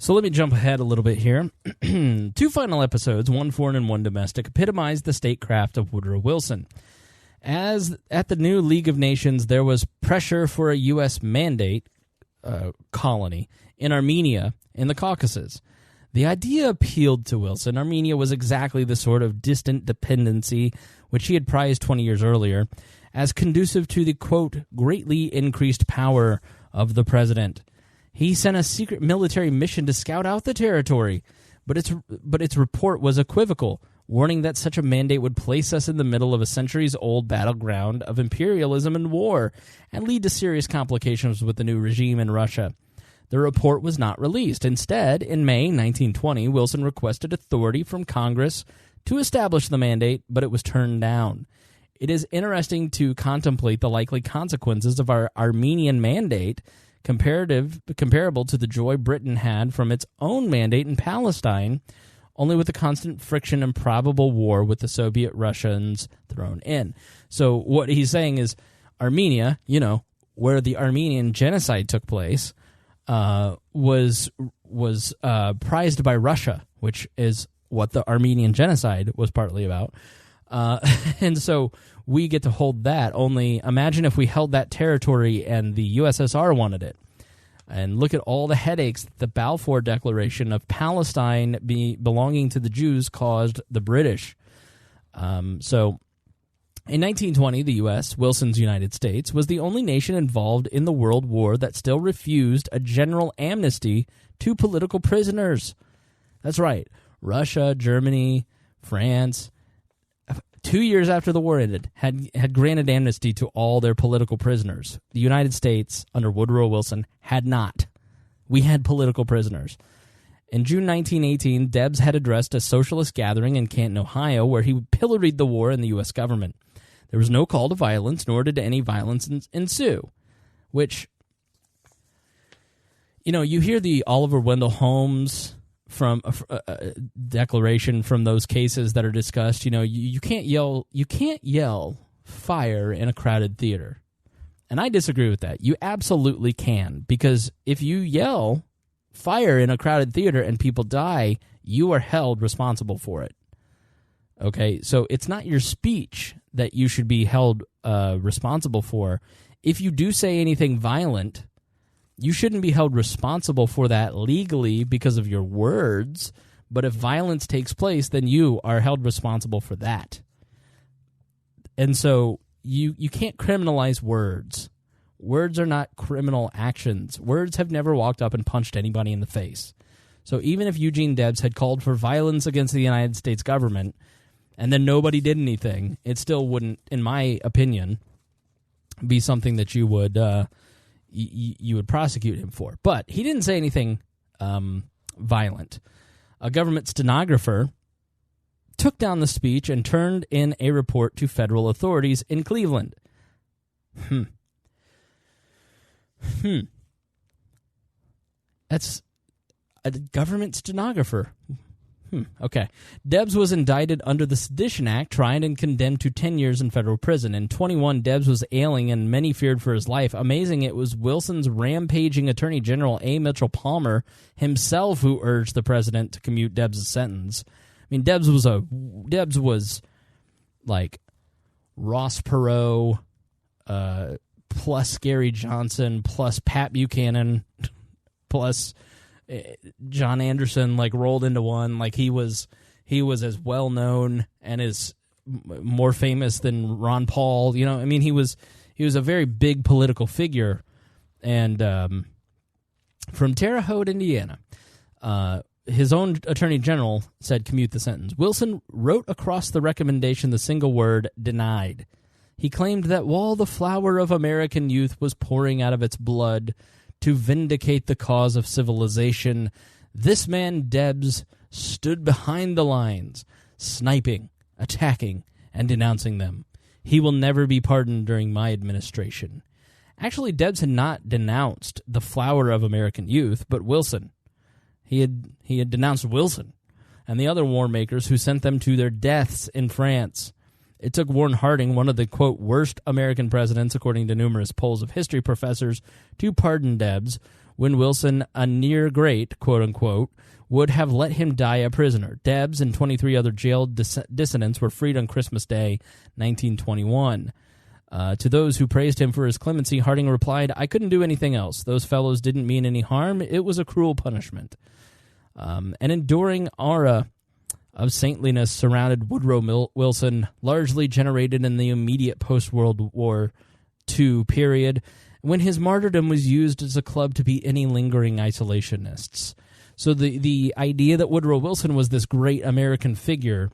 let me jump ahead a little bit here. 2 final episodes, one foreign and one domestic, epitomize the statecraft of Woodrow Wilson. As at the new League of Nations, there was pressure for a U.S. mandate colony in Armenia in the Caucasus. The idea appealed to Wilson. Armenia was exactly the sort of distant dependency which he had prized 20 years earlier, as conducive to the, quote, greatly increased power of the president. He sent a secret military mission to scout out the territory, but its report was equivocal. warning that such a mandate would place us in the middle of a centuries-old battleground of imperialism and war and lead to serious complications with the new regime in Russia. The report was not released. Instead, in May 1920, Wilson requested authority from Congress to establish the mandate, but it was turned down. It is interesting to contemplate the likely consequences of our Armenian mandate, comparable to the joy Britain had from its own mandate in Palestine, only with the constant friction and probable war with the Soviet Russians thrown in. So what he's saying is Armenia, where the Armenian genocide took place, was prized by Russia, which is what the Armenian genocide was partly about. And so we get to hold that. Only imagine if we held that territory and the USSR wanted it. And look at all the headaches that the Balfour Declaration of Palestine belonging to the Jews caused the British. So in 1920, the U.S., Wilson's United States, was the only nation involved in the World War that still refused a general amnesty to political prisoners. That's right. Russia, Germany, France, 2 years after the war ended, had granted amnesty to all their political prisoners. The United States, under Woodrow Wilson, had not. We had political prisoners. In June 1918, Debs had addressed a socialist gathering in Canton, Ohio, where he pilloried the war and the U.S. government. There was no call to violence, nor did any violence ensue, which, you hear the Oliver Wendell Holmes from declaration from those cases that are discussed. You can't yell fire in a crowded theater, and I disagree with that. You absolutely can, because if you yell fire in a crowded theater and people die, you are held responsible for it. Okay, so it's not your speech that you should be held responsible for. If you do say anything violent, you shouldn't be held responsible for that legally because of your words, but if violence takes place, then you are held responsible for that. And so you can't criminalize words. Words are not criminal actions. Words have never walked up and punched anybody in the face. So even if Eugene Debs had called for violence against the United States government and then nobody did anything, it still wouldn't, in my opinion, be something that you would you would prosecute him for. But he didn't say anything violent. A government stenographer took down the speech and turned in a report to federal authorities in Cleveland. That's a government stenographer. Okay. Debs was indicted under the Sedition Act, tried and condemned to 10 years in federal prison. In 21, Debs was ailing and many feared for his life. Amazing, it was Wilson's rampaging Attorney General A. Mitchell Palmer himself who urged the president to commute Debs' sentence. I mean, Debs was like Ross Perot plus Gary Johnson plus Pat Buchanan plus John Anderson, like rolled into one. Like he was as well known and as more famous than Ron Paul. I mean, he was a very big political figure. And from Terre Haute, Indiana, his own attorney general said commute the sentence. Wilson wrote across the recommendation the single word denied. He claimed that while the flower of American youth was pouring out of its blood to vindicate the cause of civilization, this man Debs stood behind the lines, sniping, attacking, and denouncing them. He will never be pardoned during my administration. Actually, Debs had not denounced the flower of American youth, but Wilson. He had denounced Wilson and the other war makers who sent them to their deaths in France. It took Warren Harding, one of the, quote, worst American presidents, according to numerous polls of history professors, to pardon Debs, when Wilson, a near great, quote unquote, would have let him die a prisoner. Debs and 23 other jailed dissidents were freed on Christmas Day, 1921. To those who praised him for his clemency, Harding replied, I couldn't do anything else. Those fellows didn't mean any harm. It was a cruel punishment. An enduring aura of saintliness surrounded Woodrow Wilson, largely generated in the immediate post-World War II period, when his martyrdom was used as a club to beat any lingering isolationists. So the idea that Woodrow Wilson was this great American figure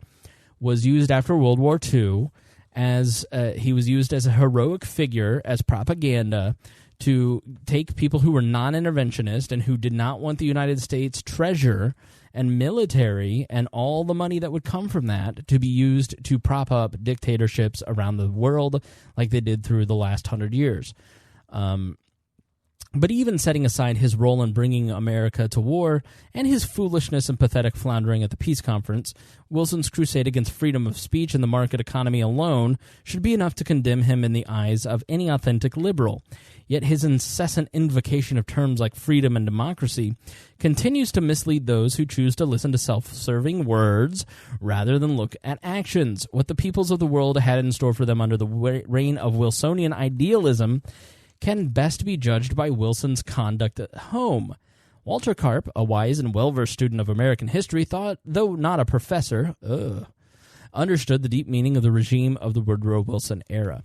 was used after World War II as he was used as a heroic figure, as propaganda, to take people who were non-interventionist and who did not want the United States treasure and military and all the money that would come from that to be used to prop up dictatorships around the world like they did through the last 100 years. But even setting aside his role in bringing America to war and his foolishness and pathetic floundering at the peace conference, Wilson's crusade against freedom of speech and the market economy alone should be enough to condemn him in the eyes of any authentic liberal. Yet his incessant invocation of terms like freedom and democracy continues to mislead those who choose to listen to self-serving words rather than look at actions. What the peoples of the world had in store for them under the reign of Wilsonian idealism can best be judged by Wilson's conduct at home. Walter Karp, a wise and well-versed student of American history, thought, though not a professor, understood the deep meaning of the regime of the Woodrow Wilson era.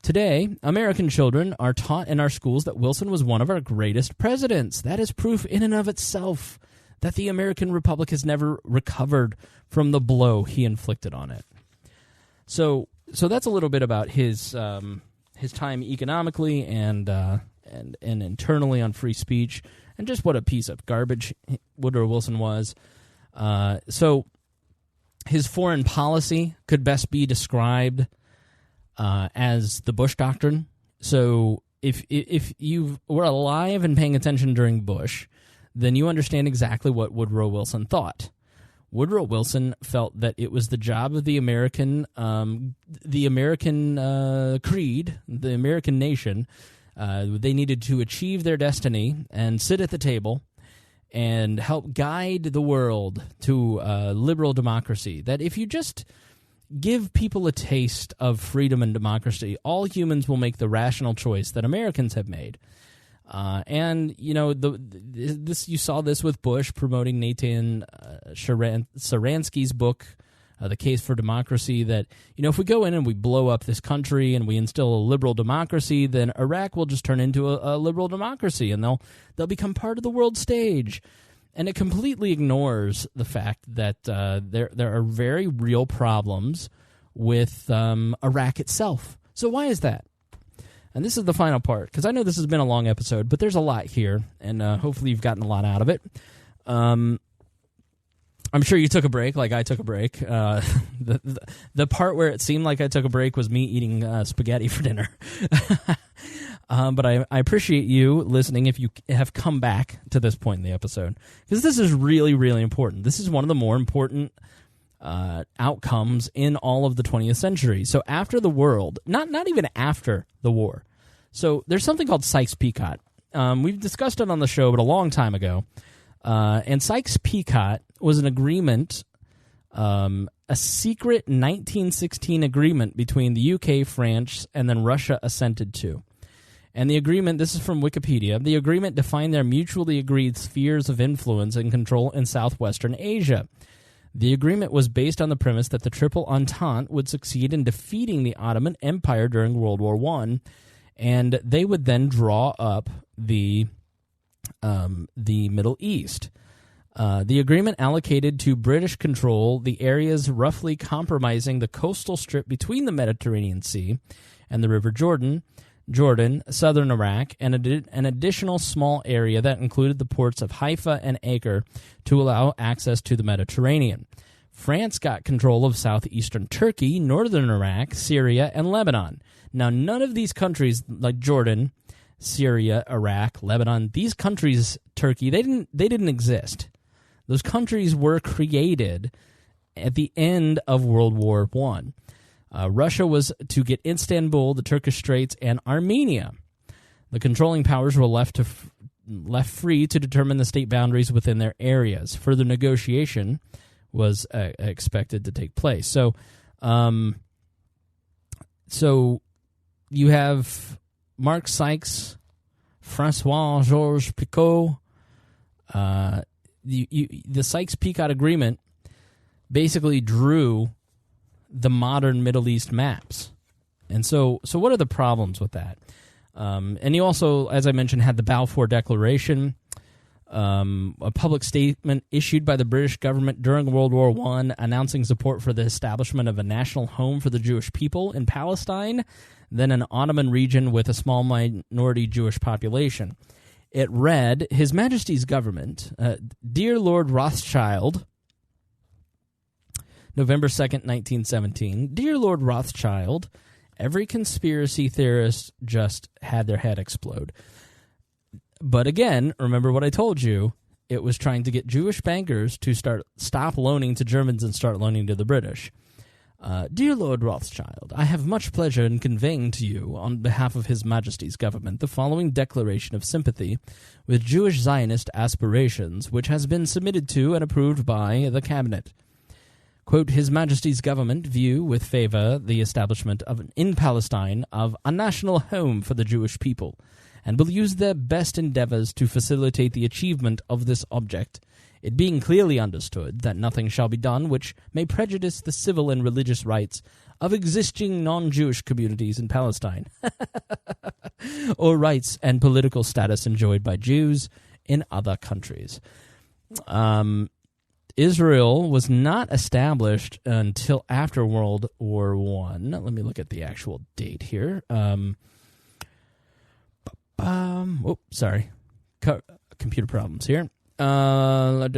Today, American children are taught in our schools that Wilson was one of our greatest presidents. That is proof in and of itself that the American Republic has never recovered from the blow he inflicted on it. So that's a little bit about his time economically and internally on free speech, and just what a piece of garbage Woodrow Wilson was. So his foreign policy could best be described as the Bush Doctrine. So if you were alive and paying attention during Bush, then you understand exactly what Woodrow Wilson thought. Woodrow Wilson felt that it was the job of the American creed, the American nation. They needed to achieve their destiny and sit at the table and help guide the world to liberal democracy. That if you just give people a taste of freedom and democracy, all humans will make the rational choice that Americans have made. And you know, you saw this with Bush promoting Nathan Sharansky's book, The Case for Democracy. That, you know, if we go in and we blow up this country and we instill a liberal democracy, then Iraq will just turn into a liberal democracy, and they'll become part of the world stage. And it completely ignores the fact that there are very real problems with Iraq itself. So why is that? And this is the final part, because I know this has been a long episode, but there's a lot here, and hopefully you've gotten a lot out of it. I'm sure you took a break, like I took a break. The part where it seemed like I took a break was me eating spaghetti for dinner. But I appreciate you listening if you have come back to this point in the episode, because this is really, really important. This is one of the more important outcomes in all of the 20th century. So after the world, not even after the war. So there's something called Sykes-Picot. We've discussed it on the show, but a long time ago. And Sykes-Picot was an agreement, a secret 1916 agreement between the UK, France, and then Russia assented to. And the agreement, this is from Wikipedia, the agreement defined their mutually agreed spheres of influence and control in southwestern Asia. The agreement was based on the premise that the Triple Entente would succeed in defeating the Ottoman Empire during World War I, and they would then draw up the Middle East. The agreement allocated to British control the areas roughly comprising the coastal strip between the Mediterranean Sea and the River Jordan, southern Iraq, and an additional small area that included the ports of Haifa and Acre to allow access to the Mediterranean. France got control of southeastern Turkey, northern Iraq, Syria, and Lebanon. Now, none of these countries, like Jordan, Syria, Iraq, Lebanon, these countries, Turkey, they didn't exist. Those countries were created at the end of World War I. Russia was to get Istanbul, the Turkish Straits, and Armenia. The controlling powers were left free to determine the state boundaries within their areas. Further negotiation was expected to take place. So you have Mark Sykes, Francois Georges Picot. The Sykes-Picot Agreement basically drew the modern Middle East maps. And so what are the problems with that? And you also, as I mentioned, had the Balfour Declaration, a public statement issued by the British government during World War I announcing support for the establishment of a national home for the Jewish people in Palestine, then an Ottoman region with a small minority Jewish population. It read, His Majesty's government, Dear Lord Rothschild, November 2nd, 1917, Dear Lord Rothschild, every conspiracy theorist just had their head explode. But again, remember what I told you, it was trying to get Jewish bankers to stop loaning to Germans and start loaning to the British. Dear Lord Rothschild, I have much pleasure in conveying to you, on behalf of His Majesty's government, the following declaration of sympathy with Jewish Zionist aspirations, which has been submitted to and approved by the Cabinet. Quote, His Majesty's government view with favor the establishment in Palestine of a national home for the Jewish people, and will use their best endeavors to facilitate the achievement of this object, it being clearly understood that nothing shall be done which may prejudice the civil and religious rights of existing non-Jewish communities in Palestine, or rights and political status enjoyed by Jews in other countries. Israel was not established until after World War I. Let me look at the actual date here. Sorry. Computer problems here. After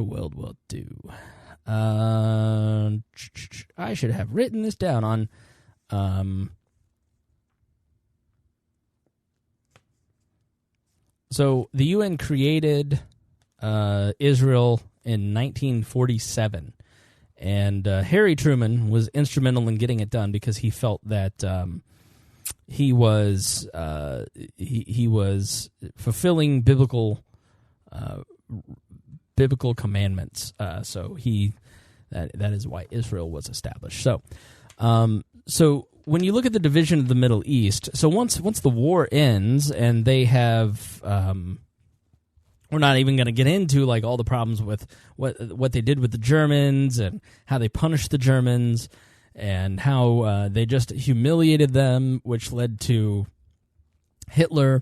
World War II. I should have written this down on... So the UN created Israel in 1947. And Harry Truman was instrumental in getting it done because he felt that he was fulfilling biblical commandments. So that is why Israel was established. So when you look at the division of the Middle East, so once the war ends and they have. We're not even going to get into like all the problems with what they did with the Germans and how they punished the Germans and how they just humiliated them, which led to Hitler.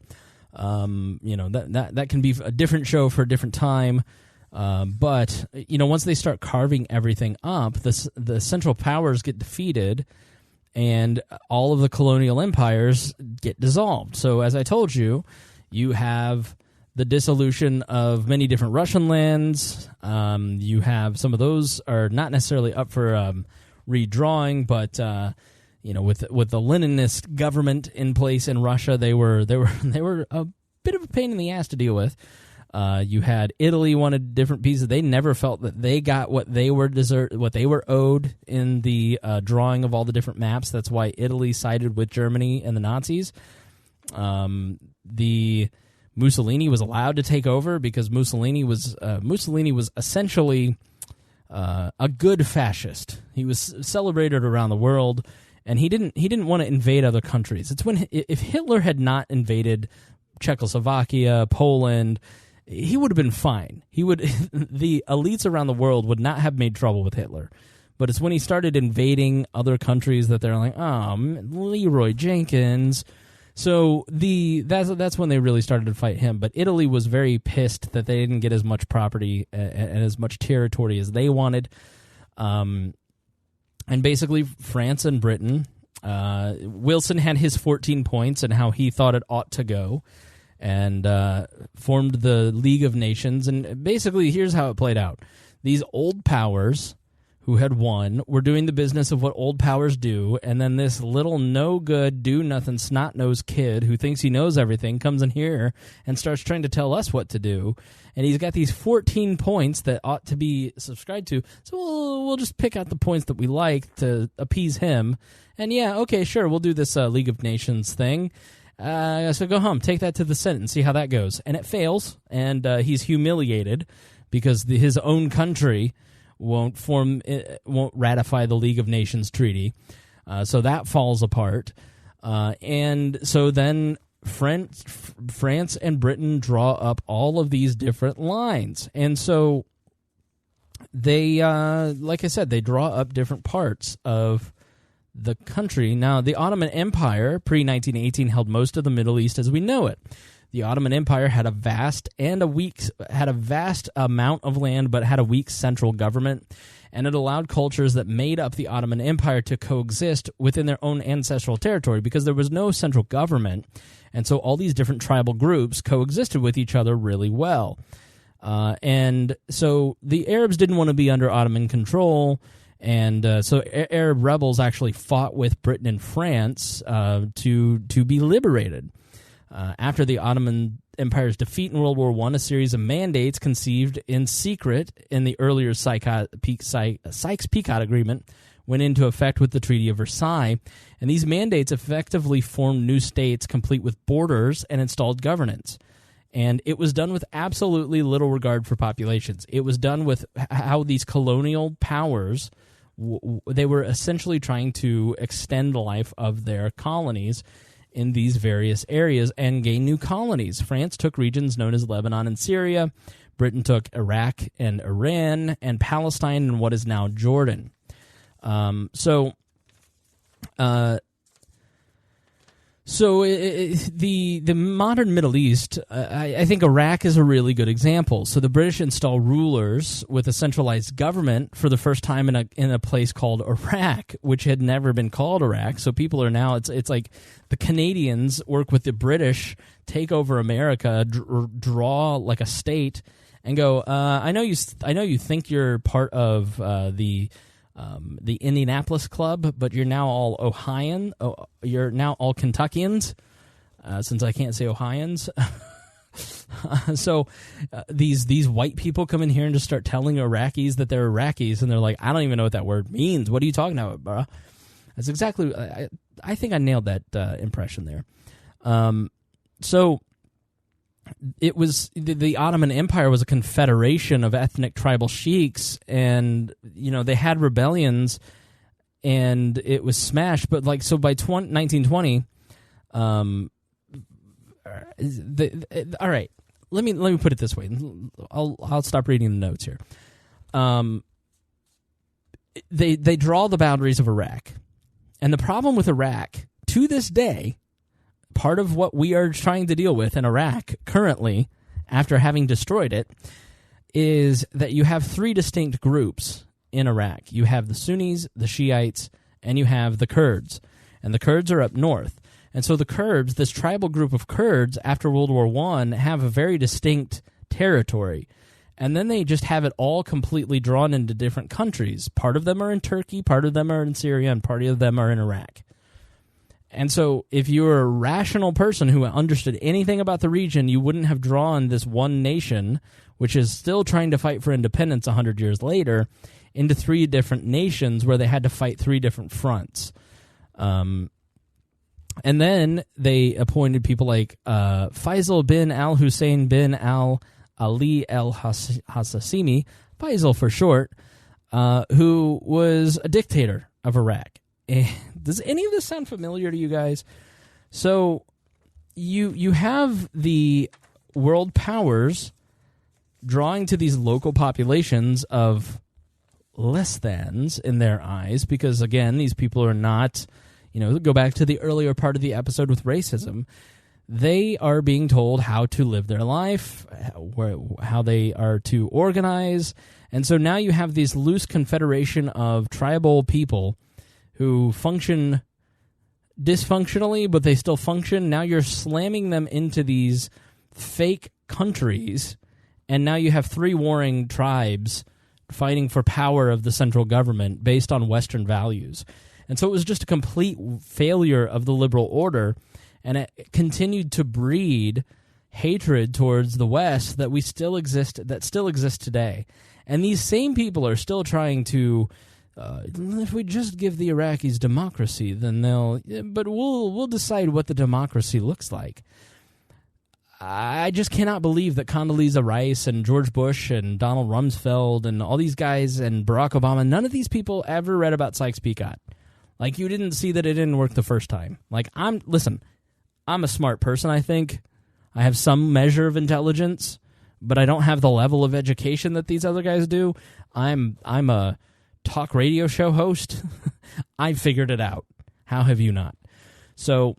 That can be a different show for a different time. But once they start carving everything up, the Central Powers get defeated, and all of the colonial empires get dissolved. So as I told you, you have the dissolution of many different Russian lands. You have some of those are not necessarily up for redrawing, but with the Leninist government in place in Russia, they were a bit of a pain in the ass to deal with. You had Italy wanted different pieces. They never felt that they got what they were owed in the drawing of all the different maps. That's why Italy sided with Germany and the Nazis. The Mussolini was allowed to take over because Mussolini was essentially a good fascist. He was celebrated around the world, and he didn't want to invade other countries. It's when if Hitler had not invaded Czechoslovakia, Poland, he would have been fine. The elites around the world would not have made trouble with Hitler. But it's when he started invading other countries that they're like, Leroy Jenkins. So that's when they really started to fight him. But Italy was very pissed that they didn't get as much property and as much territory as they wanted. And basically France and Britain, Wilson had his 14 points and how he thought it ought to go, and formed the League of Nations. And basically here's how it played out. These old powers who had won were doing the business of what old powers do, and then this little no-good, do-nothing, snot-nosed kid who thinks he knows everything comes in here and starts trying to tell us what to do, and he's got these 14 points that ought to be subscribed to, so we'll just pick out the points that we like to appease him, and yeah, okay, sure, we'll do this League of Nations thing. So go home, take that to the Senate and see how that goes. And it fails, and he's humiliated because his own country won't ratify the League of Nations treaty. So that falls apart. And so then France and Britain draw up all of these different lines. And so they, like I said, they draw up different parts of the country. Now, the Ottoman Empire, pre-1918, held most of the Middle East as we know it. The Ottoman Empire had a vast amount of land, but had a weak central government, and it allowed cultures that made up the Ottoman Empire to coexist within their own ancestral territory because there was no central government, and so all these different tribal groups coexisted with each other really well. And so the Arabs didn't want to be under Ottoman control, and so Arab rebels actually fought with Britain and France to be liberated. After the Ottoman Empire's defeat in World War I, a series of mandates conceived in secret in the earlier Sykes-Picot Agreement went into effect with the Treaty of Versailles, and these mandates effectively formed new states complete with borders and installed governance. And it was done with absolutely little regard for populations. It was done with how these colonial powers, they were essentially trying to extend the life of their colonies in these various areas and gain new colonies. France took regions known as Lebanon and Syria. Britain took Iraq and Iran, and Palestine and what is now Jordan. The modern Middle East, I think Iraq is a really good example. So the British install rulers with a centralized government for the first time in a place called Iraq, which had never been called Iraq. So people are now, it's like the Canadians work with the British, take over America, draw like a state, and go, I know you think you're part of the Indianapolis club, but you're now all Ohioan. You're now all Kentuckians, since I can't say Ohioans. So these white people come in here and just start telling Iraqis that they're Iraqis, and they're like, I don't even know what that word means. What are you talking about, bro? That's exactly. I think I nailed that impression there. So it was the Ottoman Empire was a confederation of ethnic tribal sheiks, and they had rebellions, and it was smashed. But by 1920, all right. Let me put it this way. I'll stop reading the notes here. They draw the boundaries of Iraq, and the problem with Iraq to this day. Part of what we are trying to deal with in Iraq currently, after having destroyed it, is that you have three distinct groups in Iraq. You have the Sunnis, the Shiites, and you have the Kurds. And the Kurds are up north. And so the Kurds, this tribal group of Kurds after World War I, have a very distinct territory. And then they just have it all completely drawn into different countries. Part of them are in Turkey, part of them are in Syria, and part of them are in Iraq. And so if you're a rational person who understood anything about the region, you wouldn't have drawn this one nation, which is still trying to fight for independence 100 years later, into three different nations where they had to fight three different fronts. And then they appointed people like Faisal bin al-Hussein bin al-Ali al-Hassasimi, Faisal for short, who was a dictator of Iraq. Does any of this sound familiar to you guys? So you have the world powers drawing to these local populations of less thans in their eyes, because again, these people are not, go back to the earlier part of the episode with racism. They are being told how to live their life, how they are to organize, and so now you have this loose confederation of tribal people who function dysfunctionally, but they still function. Now you're slamming them into these fake countries, and now you have three warring tribes fighting for power of the central government based on Western values. And so it was just a complete failure of the liberal order, and it continued to breed hatred towards the West that still exists today. And these same people are still trying to if we just give the Iraqis democracy, then we'll decide what the democracy looks like. I just cannot believe that Condoleezza Rice and George Bush and Donald Rumsfeld and all these guys and Barack Obama, none of these people ever read about Sykes-Picot. Like, you didn't see that it didn't work the first time. Like, I'm a smart person, I think. I have some measure of intelligence, but I don't have the level of education that these other guys do. I'm a talk radio show host. I figured it out. How have you not? So,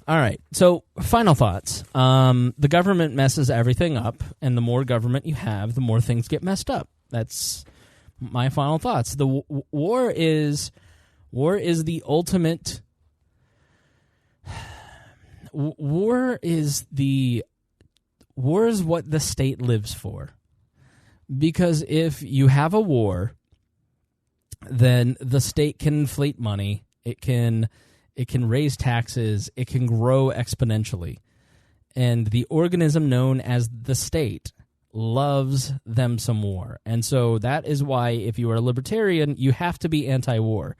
all right. So, final thoughts. The government messes everything up, and the more government you have, the more things get messed up. That's my final thoughts. The war is the ultimate. War is what the state lives for. Because if you have a war, then the state can inflate money. It can raise taxes. It can grow exponentially. And the organism known as the state loves them some war. And so that is why, if you are a libertarian, you have to be anti-war.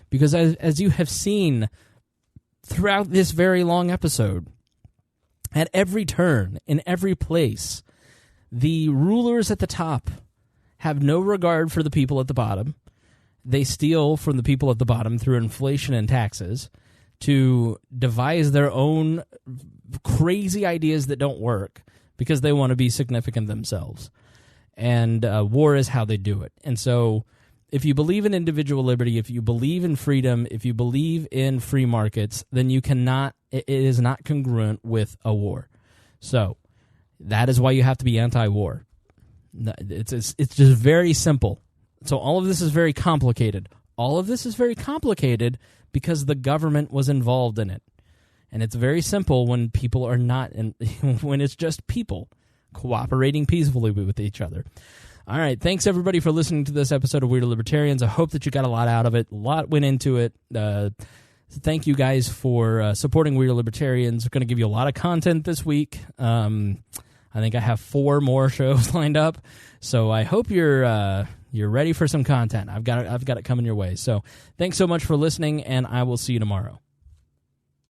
Because as you have seen throughout this very long episode, at every turn, in every place, the rulers at the top have no regard for the people at the bottom. They steal from the people at the bottom through inflation and taxes to devise their own crazy ideas that don't work because they want to be significant themselves. And war is how they do it. And so if you believe in individual liberty, if you believe in freedom, if you believe in free markets, then you cannot, it is not congruent with a war. So that is why you have to be anti-war. It's just very simple. So all of this is very complicated. All of this is very complicated because the government was involved in it. And it's very simple when people are not, when it's just people cooperating peacefully with each other. All right, thanks everybody for listening to this episode of Weird Libertarians. I hope that you got a lot out of it. A lot went into it. Thank you guys for supporting Weird Libertarians. We're going to give you a lot of content this week. I think I have 4 more shows lined up, so I hope you're ready for some content. I've got it coming your way. So thanks so much for listening, and I will see you tomorrow.